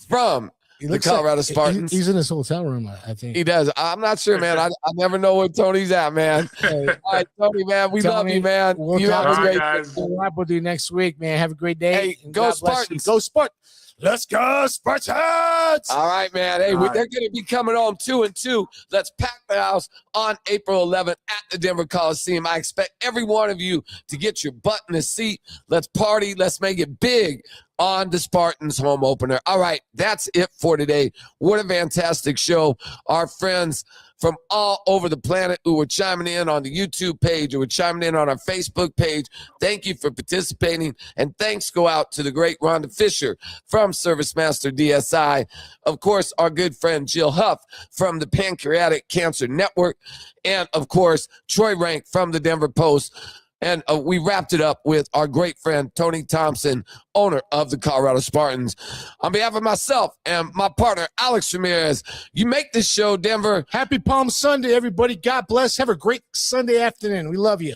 Speaker 1: from the Colorado Spartans.
Speaker 2: He's in his hotel room, I think.
Speaker 1: He does. I'm not sure, man. I never know where Tony's at, man. All right, Tony, man. We love you, man.
Speaker 2: We'll
Speaker 1: have a great
Speaker 12: guys.
Speaker 2: We'll wrap with you next week, man. Have a great day.
Speaker 1: Hey, go Spartans.
Speaker 2: Go Spartans. Let's go, Spartans!
Speaker 1: All right, man. Hey, they're going to be coming home 2-2. Let's pack the house on April 11th at the Denver Coliseum. I expect every one of you to get your butt in a seat. Let's party. Let's make it big on the Spartans home opener. All right, that's it for today. What a fantastic show. Our friends from all over the planet who were chiming in on the YouTube page, who were chiming in on our Facebook page. Thank you for participating. And thanks go out to the great Rhonda Fisher from ServiceMaster DSI. Of course, our good friend Jill Huff from the Pancreatic Cancer Network. And, of course, Troy Renck from the Denver Post. And we wrapped it up with our great friend, Tony Thompson, owner of the Colorado Spartans. On behalf of myself and my partner, Alex Ramirez, you make this show, Denver.
Speaker 2: Happy Palm Sunday, everybody. God bless. Have a great Sunday afternoon. We love you.